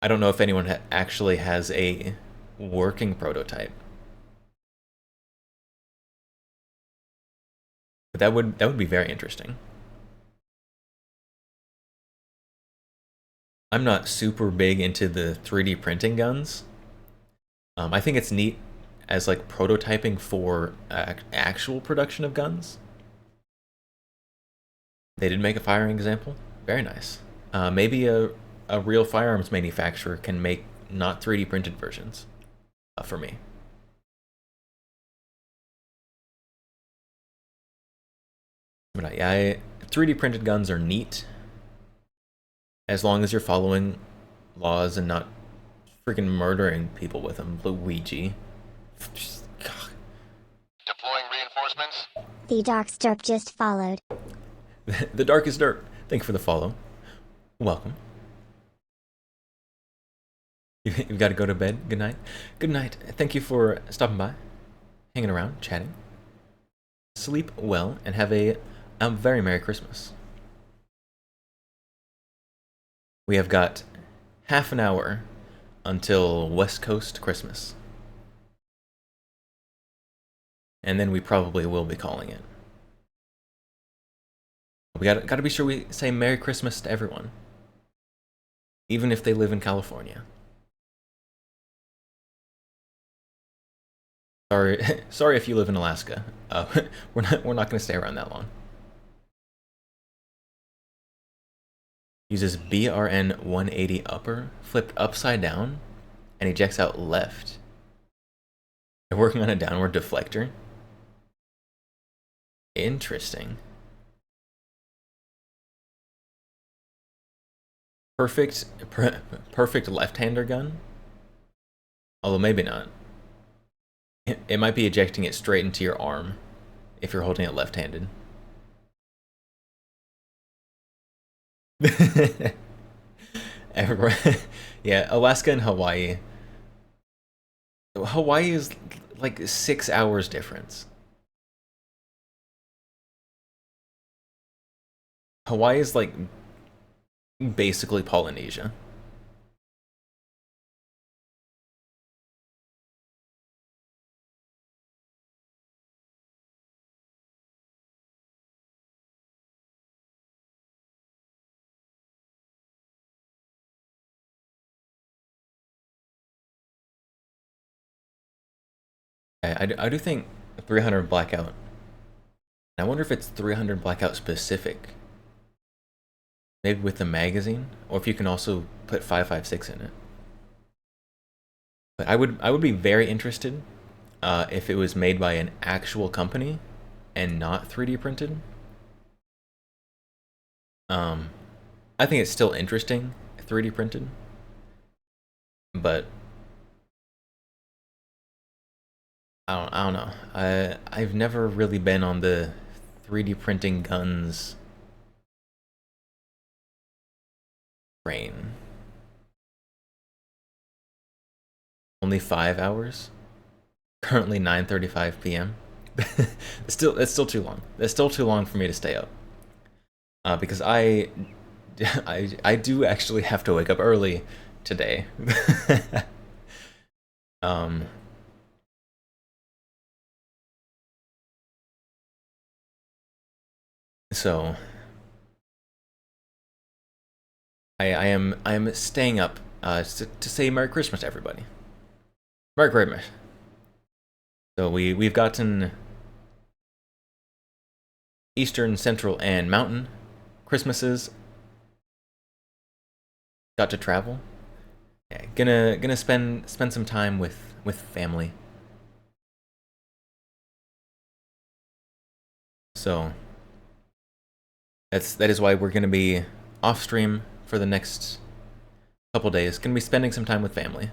I don't know if anyone actually has a working prototype. But that would be very interesting. I'm not super big into the 3D printing guns. I think it's neat as like prototyping for actual production of guns. They did make a firing example. Very nice. Maybe a real firearms manufacturer can make not 3D printed versions for me. But yeah, 3D printed guns are neat as long as you're following laws and not freaking murdering people with them. Luigi. Deploying reinforcements. The Darksterp just followed. The darkest dirt. Thank you for the follow. Welcome. You've got to go to bed. Good night. Good night. Thank you for stopping by, hanging around, chatting. Sleep well and have a very Merry Christmas. We have got half an hour until West Coast Christmas. And then we probably will be calling it. We got to be sure we say Merry Christmas to everyone, even if they live in California. Sorry if you live in Alaska. We're not going to stay around that long. Uses BRN 180 upper, flipped upside down, and ejects out left. They're working on a downward deflector. Interesting. Perfect left-hander gun. Although maybe not. It might be ejecting it straight into your arm if you're holding it left-handed. Yeah, Alaska and Hawaii. Hawaii is like 6 hours difference. Hawaii is like basically Polynesia. I do think 300 blackout. I wonder if it's 300 blackout specific. Maybe with the magazine, or if you can also put 5.56 in it. But I would be very interested if it was made by an actual company and not 3D printed. I think it's still interesting 3D printed, but I don't know. I've never really been on the 3D printing guns train. Only 5 hours. Currently 9:35 p.m. It's still too long. It's still too long for me to stay up. Because I do actually have to wake up early today. So I am staying up to say Merry Christmas to everybody. Merry Christmas. So we've gotten Eastern, Central, and Mountain Christmases. Got to travel. Yeah, gonna spend some time with family. So that is why we're gonna be off stream for the next couple days. Gonna be spending some time with family.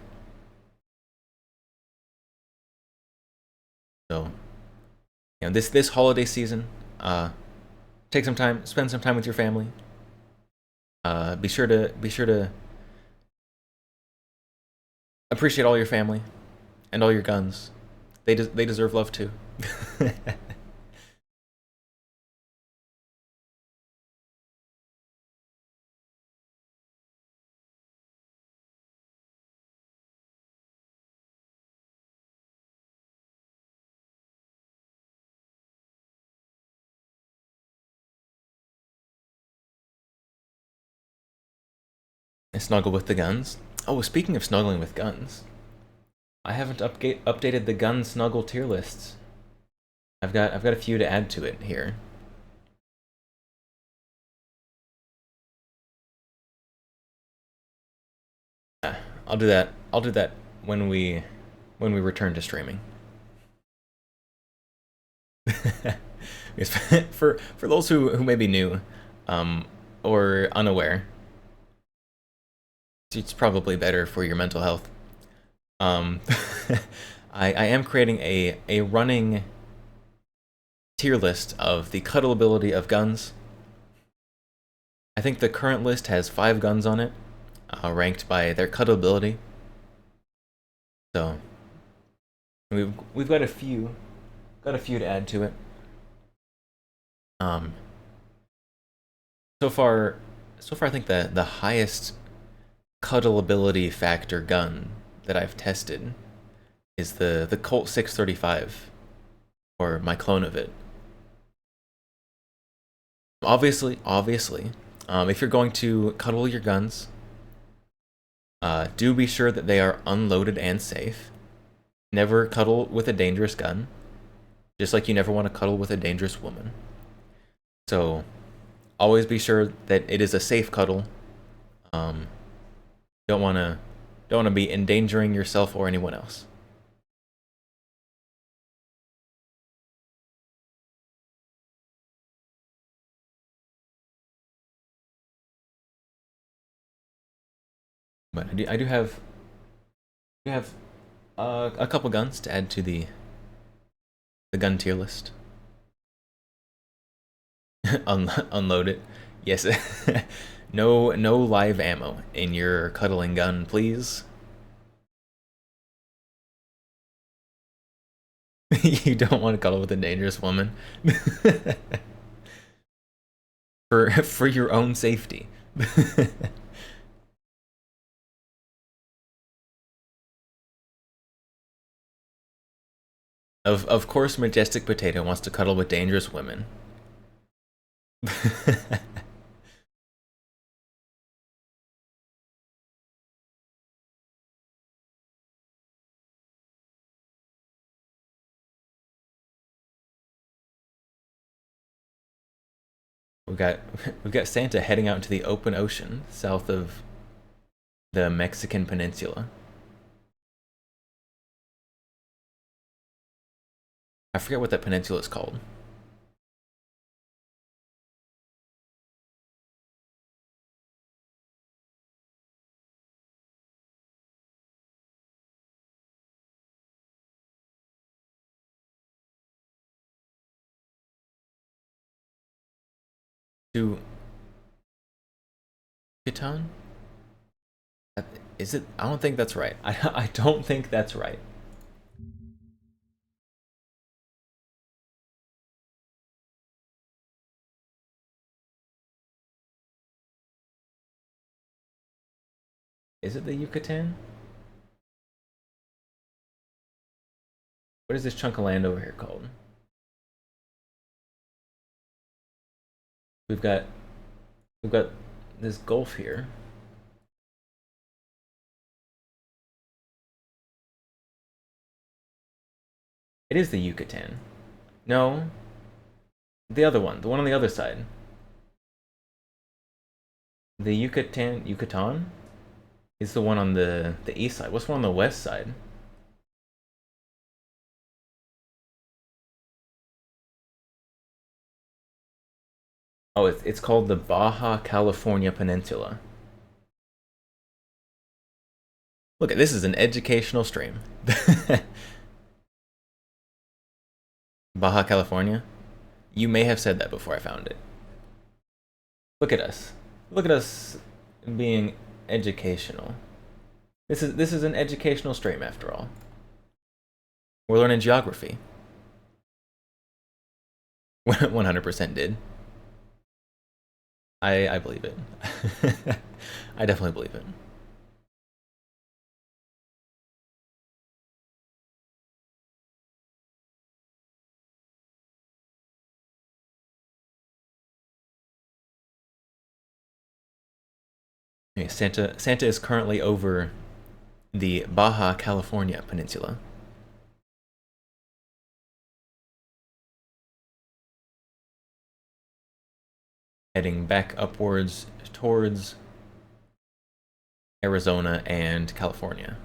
So, you know, this holiday season, take some time, spend some time with your family. Be sure to appreciate all your family and all your guns. They deserve love too. Snuggle with the guns. Oh, speaking of snuggling with guns, I haven't updated the gun snuggle tier lists. I've got a few to add to it here. I'll do that. I'll do that when we return to streaming. for those who may be new, or unaware, it's probably better for your mental health. I am creating a running tier list of the cuddleability of guns. I think the current list has 5 guns on it, ranked by their cuddleability. So we've got a few to add to it. So far I think the highest cuddleability factor gun that I've tested is the Colt 635, or my clone of it. Obviously, if you're going to cuddle your guns, do be sure that they are unloaded and safe. Never cuddle with a dangerous gun, just like you never want to cuddle with a dangerous woman. So, always be sure that it is a safe cuddle. Don't want to be endangering yourself or anyone else. But I do have a couple guns to add to the gun tier list. Unload it. Yes. No live ammo in your cuddling gun, please. You don't want to cuddle with a dangerous woman. for your own safety. Of course, Majestic Potato wants to cuddle with dangerous women. we've got Santa heading out into the open ocean south of the Mexican peninsula. I forget what that peninsula is called. To Yucatan? Is it? I don't think that's right. I don't think that's right. Is it the Yucatan? What is this chunk of land over here called? We've got this gulf here. It is the Yucatan. No. The other one. The one on the other side. The Yucatan is the one on the east side. What's the one on the west side? Oh, it's called the Baja California Peninsula. Look, this is an educational stream. Baja California? You may have said that before I found it. Look at us. Look at us being educational. This is an educational stream after all. We're learning geography. 100% did. I believe it. I definitely believe it. Okay, Santa is currently over the Baja California Peninsula. Heading back upwards towards Arizona and California.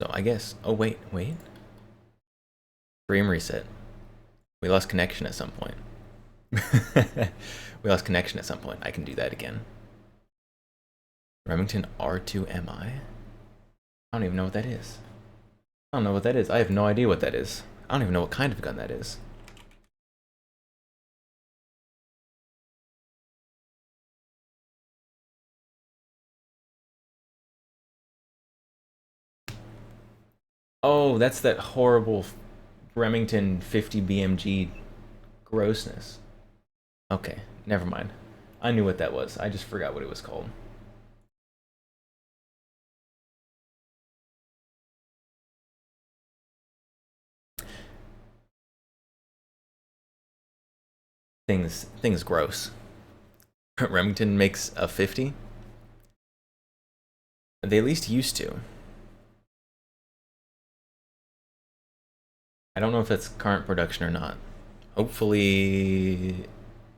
So I guess, oh wait. Stream reset. We lost connection at some point. We lost connection at some point. I can do that again. Remington R2MI? I don't even know what that is. I don't know what that is. I have no idea what that is. I don't even know what kind of gun that is. Oh, that's that horrible Remington 50 BMG grossness. Okay, never mind. I knew what that was. I just forgot what it was called. Things gross. Remington makes a 50? They at least used to. I don't know if that's current production or not. Hopefully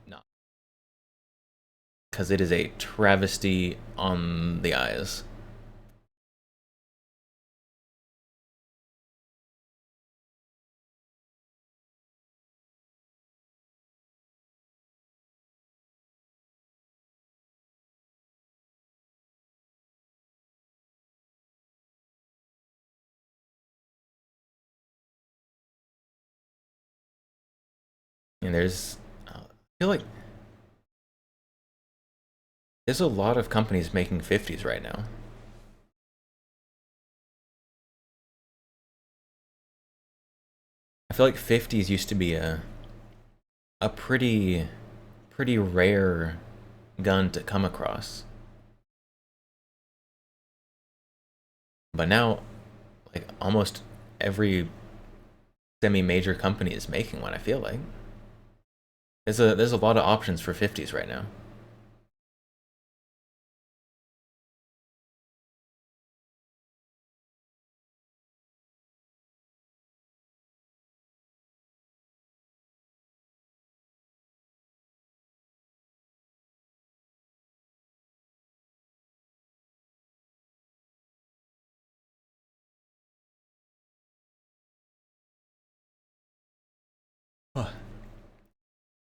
not. Because it is a travesty on the eyes. And there's, I feel like there's a lot of companies making 50s right now. I feel like 50s used to be a pretty rare gun to come across. But now, like, almost every semi-major company is making one, I feel like. There's a lot of options for 50s right now.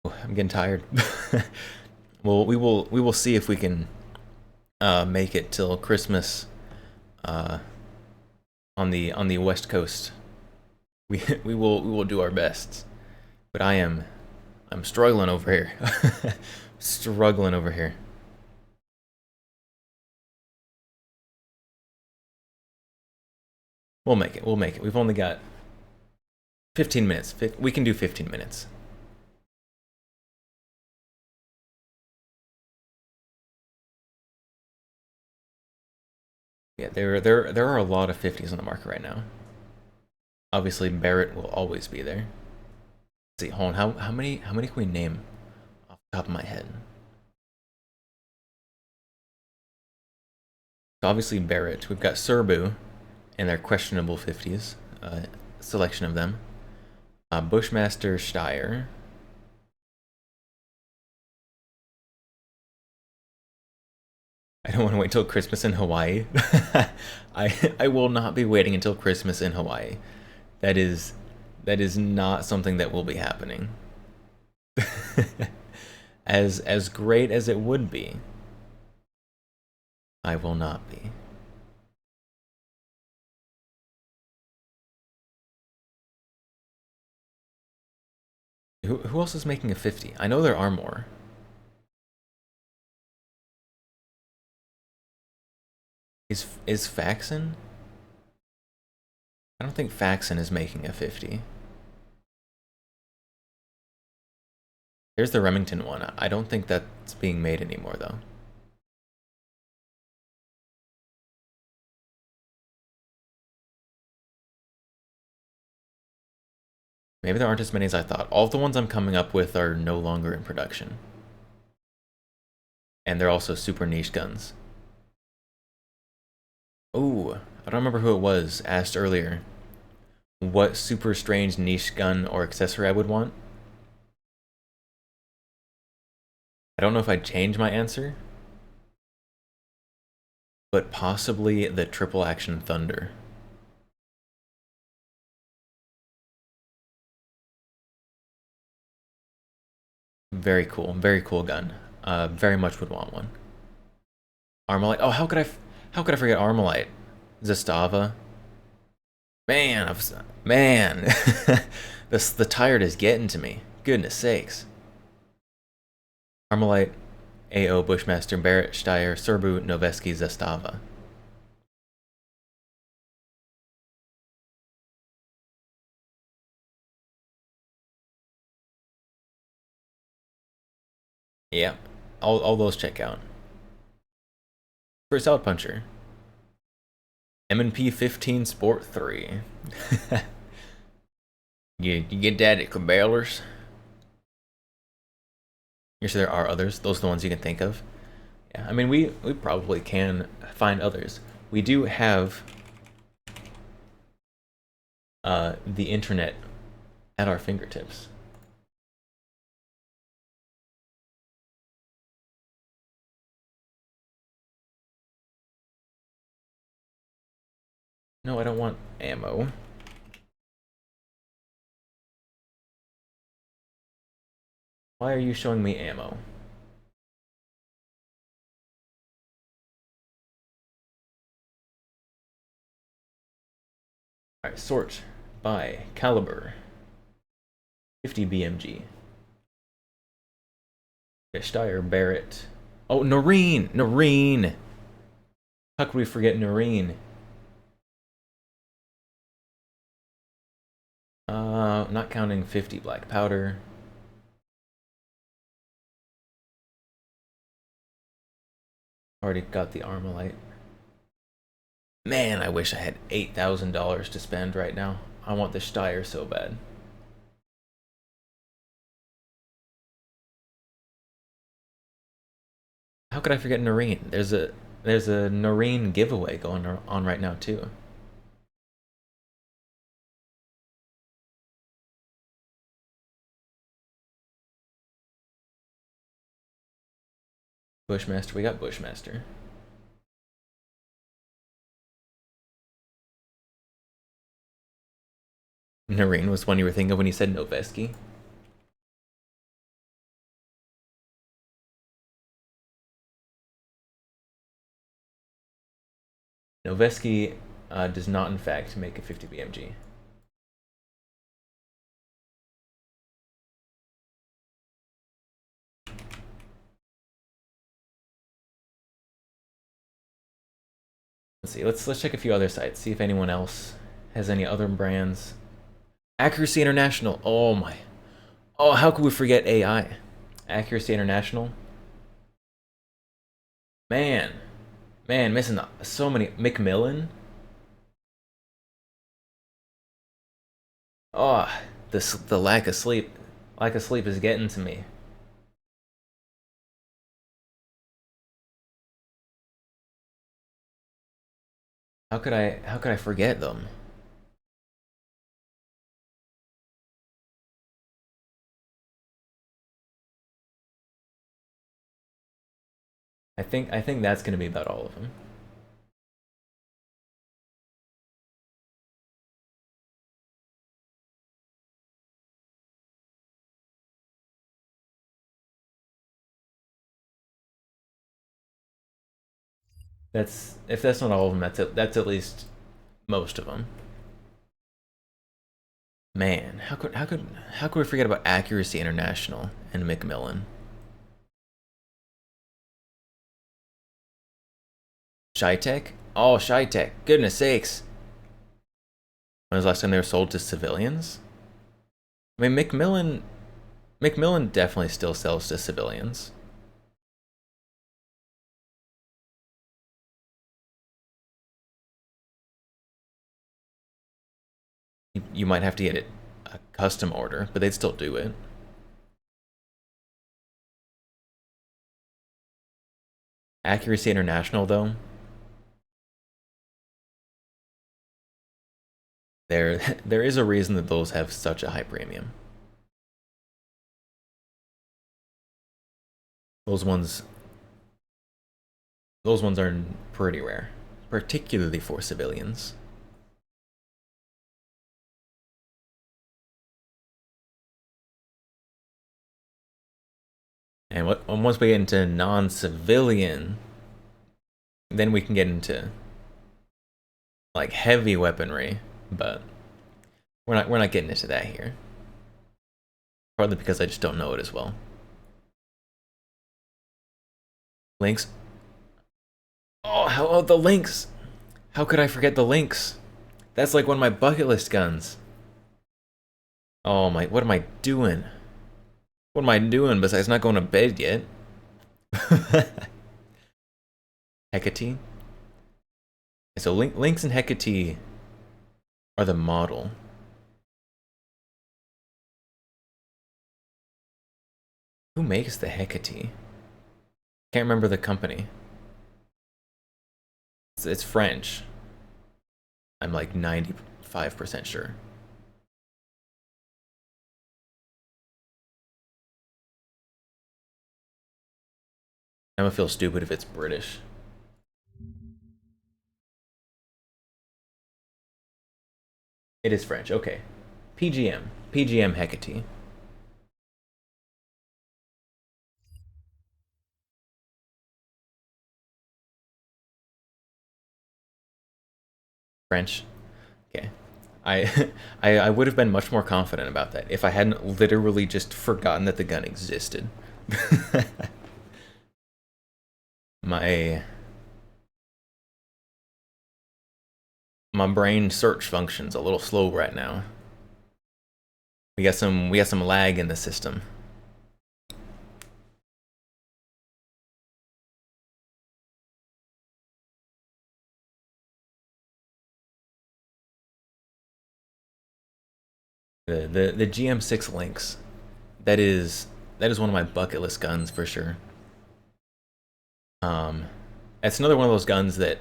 Oh, I'm getting tired. Well, we will see if we can make it till Christmas on the West Coast. We will do our best. But I'm struggling over here. Struggling over here. We'll make it. We'll make it. We've only got 15 minutes. We can do 15 minutes. Yeah, there are a lot of 50s on the market right now. Obviously, Barrett will always be there. Let's see, hold on. How many can we name off the top of my head? Obviously, Barrett. We've got Serbu and their questionable 50s. Selection of them. Bushmaster Steyr. I don't want to wait till Christmas in Hawaii. I will not be waiting until Christmas in Hawaii. That is not something that will be happening. As great as it would be, I will not be. Who else is making a 50? I know there are more. Is Faxon? I don't think Faxon is making a 50. Here's the Remington one. I don't think that's being made anymore, though. Maybe there aren't as many as I thought. All of the ones I'm coming up with are no longer in production. And they're also super niche guns. Oh, I don't remember who it was asked earlier what super strange niche gun or accessory I would want. I don't know if I'd change my answer, but possibly the triple action Thunder. Very cool gun. Very much would want one. Armalite. Oh, how could I forget Armalite? Zastava. Man, the tired is getting to me. Goodness sakes. Armalite, AO, Bushmaster, Barrett, Steyr, Serbu, Noveski, Zastava. Yeah, all those check out. First Out Puncher. M&P 15 Sport 3. you get that at Cabela's? You're sure there are others? Those are the ones you can think of? Yeah, I mean, we probably can find others. We do have the internet at our fingertips. No, I don't want ammo. Why are you showing me ammo? Alright, sort by caliber. 50 BMG. Steyr, Barrett. Oh, Noreen! How could we forget Noreen? Not counting 50 black powder. Already got the Armalite. Man, I wish I had $8,000 to spend right now. I want the Steyr so bad. How could I forget Noreen? There's a Noreen giveaway going on right now too. Bushmaster, we got Bushmaster. Noreen was one you were thinking of when you said Noveski. Noveski does not, in fact, make a 50 BMG. Let's see. Let's check a few other sites. See if anyone else has any other brands. Accuracy International. Oh my. Oh, how could we forget AI? Accuracy International. Man, missing so many. Macmillan. Oh, the lack of sleep. Lack of sleep is getting to me. How could I forget them? I think that's gonna be about all of them. If that's not all of them, that's at least most of them. Man, how could we forget about Accuracy International and Macmillan? Shytech? Oh, Shytech. Goodness sakes. When was the last time they were sold to civilians? I mean, Macmillan definitely still sells to civilians. You might have to get it a custom order, but they'd still do it. Accuracy International, though, there is a reason that those have such a high premium. Those ones are pretty rare, particularly for civilians. And once we get into non-civilian, then we can get into like heavy weaponry, but we're not getting into that here. Partly because I just don't know it as well. Lynx. Oh, the Lynx! How could I forget the Lynx? That's like one of my bucket list guns. Oh my, what am I doing? What am I doing besides not going to bed yet? Hecate? So Lynx and Hecate are the model. Who makes the Hecate? Can't remember the company. It's French. I'm like 95% sure. I'm gonna feel stupid if it's British. It is French, okay. PGM Hecate. French. Okay. I I would have been much more confident about that if I hadn't literally just forgotten that the gun existed. my my brain search function's a little slow right now. We got some lag in the system. The GM6 Lynx. That is one of my bucket list guns for sure. It's another one of those guns that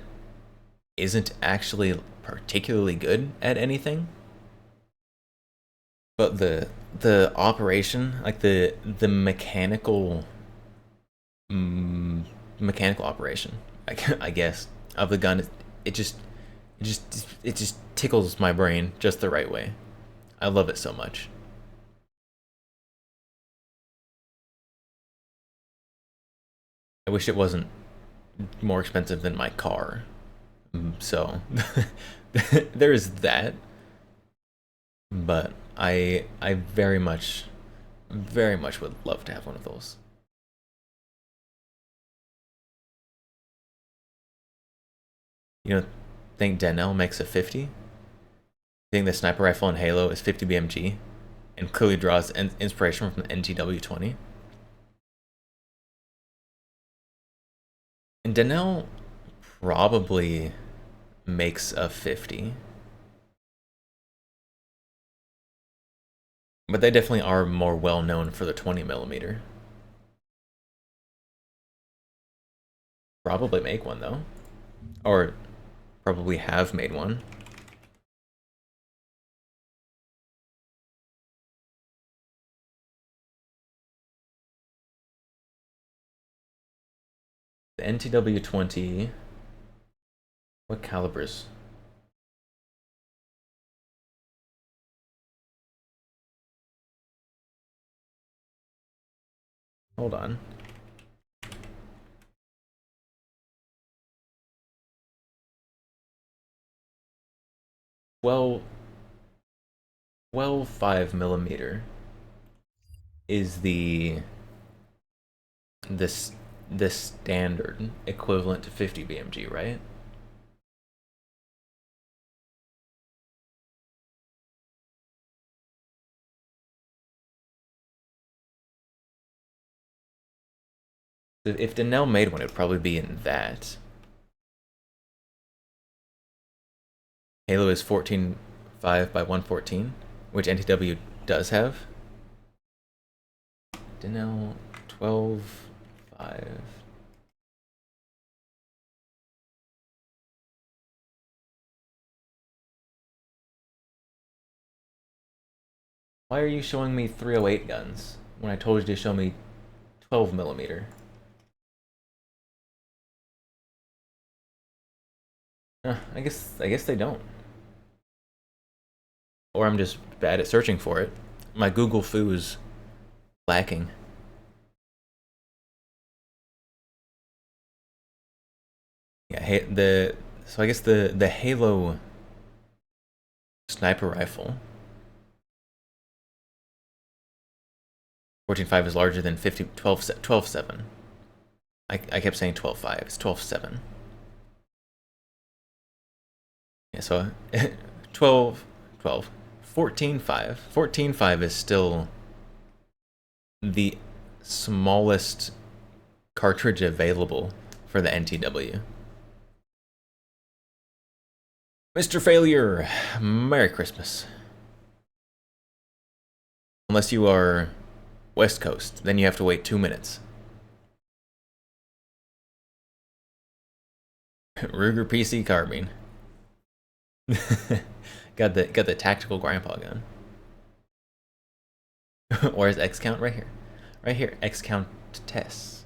isn't actually particularly good at anything. But the operation, like the mechanical mechanical operation, I guess, of the gun, it just tickles my brain just the right way. I love it so much. I wish it wasn't more expensive than my car. So there is that. But I very much would love to have one of those. You know, think Denel makes a 50? Think the sniper rifle in Halo is 50 BMG and clearly draws inspiration from the NTW-20? And Denel probably makes a 50. But they definitely are more well known for the 20mm. Probably make one though. Or probably have made one. The NTW-20. What calibers? Hold on. Well, 12.5 mm is this the standard equivalent to 50 BMG, right? If Denel made one, it'd probably be in that. Halo is 14.5 by 114, which NTW does have. Denel 12.5. Why are you showing me 308 guns when I told you to show me 12 mm? I guess they don't. Or I'm just bad at searching for it. My Google foo is lacking. Yeah, so I guess the Halo sniper rifle 14.5 is larger than 12.7. I kept saying 12.5. It's 12.7. Yeah, so 12, 12, 14.5. 14.5 is still the smallest cartridge available for the NTW. Mr. Failure, Merry Christmas. Unless you are West Coast, then you have to wait 2 minutes. Ruger PC carbine. got the tactical grandpa gun. Where's X count? Right here. Right here. X count tests.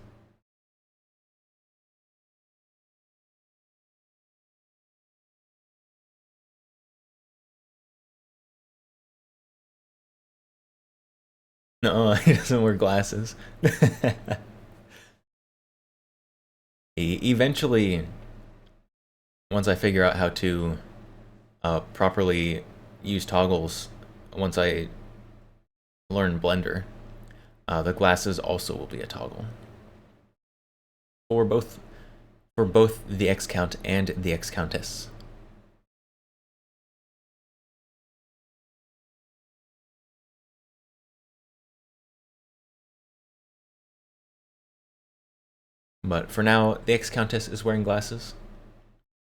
No, he doesn't wear glasses. Eventually, once I figure out how to properly use toggles, once I learn Blender, the glasses also will be a toggle for both the X count and the X countess. But for now, the X countess is wearing glasses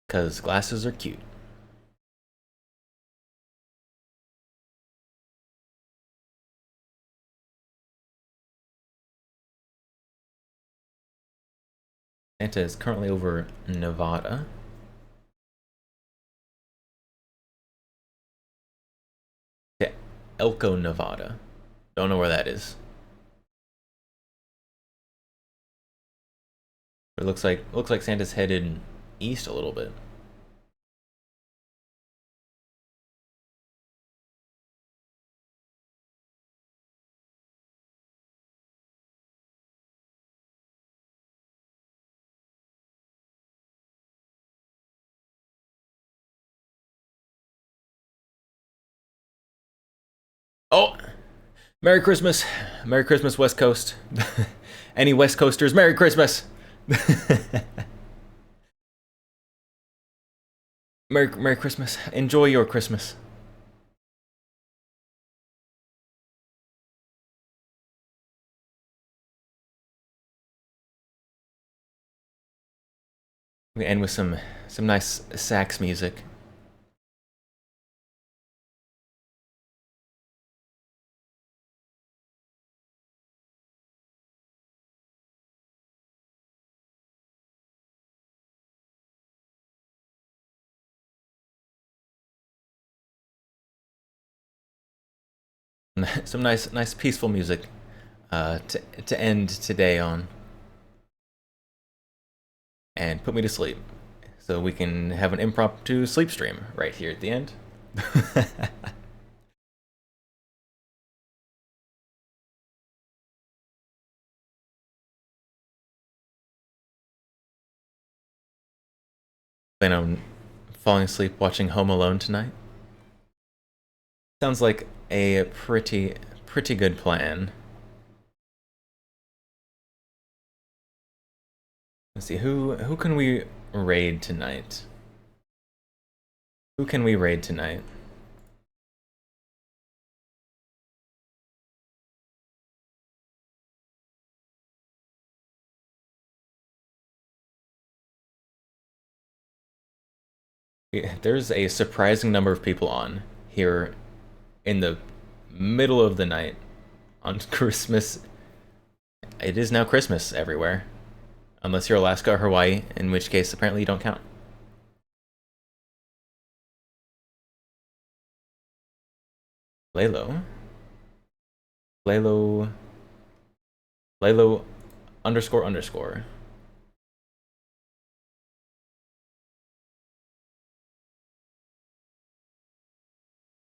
because glasses are cute. Santa is currently over Nevada. To Elko, Nevada. Don't know where that is. It looks like Santa's headed east a little bit. Oh, Merry Christmas, West Coast. Any West Coasters, Merry Christmas. Merry Christmas. Enjoy your Christmas. We end with some nice sax music. Some nice peaceful music to end today on, and put me to sleep, so we can have an impromptu sleep stream right here at the end. Plan on falling asleep watching Home Alone tonight. Sounds like a pretty good plan. Let's see, who can we raid tonight? Who can we raid tonight? There's a surprising number of people on here in the middle of the night on Christmas. It is now Christmas everywhere. Unless you're Alaska or Hawaii, in which case apparently you don't count. Lalo ___.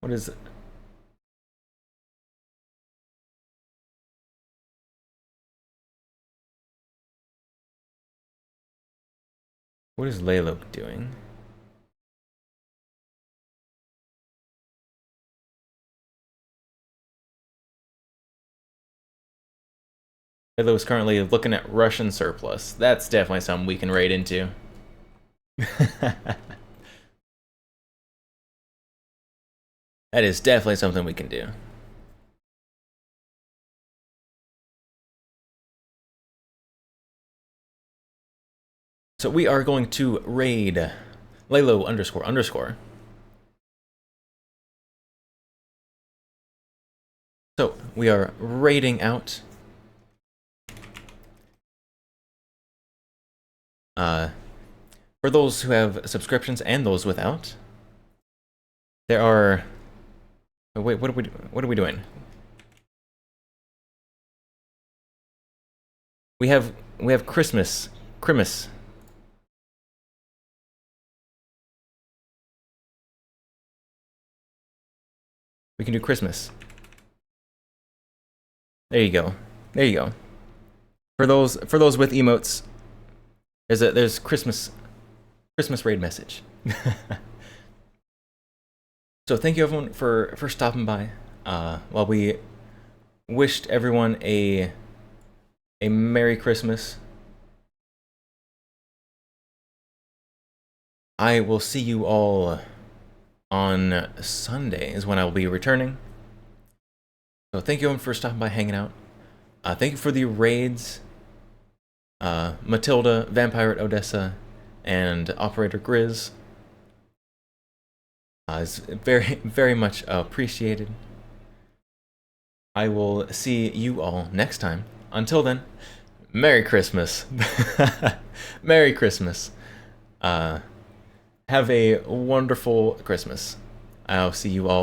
What is it? What is Lalo doing? Lalo is currently looking at Russian surplus. That's definitely something we can raid into. That is definitely something we can do. So we are going to raid Lalo ___. So we are raiding out for those who have subscriptions and those without. There are. Oh, wait, what are we doing? We have Christmas. We can do Christmas. There you go. There you go. For those with emotes, there's Christmas raid message. So thank you everyone for stopping by. While we wished everyone a Merry Christmas. I will see you all on Sunday is when I will be returning. So thank you everyone for stopping by, hanging out. Thank you for the raids. Matilda, Vampire at Odessa, and Operator Grizz. It's very much appreciated. I will see you all next time. Until then, Merry Christmas. Merry Christmas. Have a wonderful Christmas. I'll see you all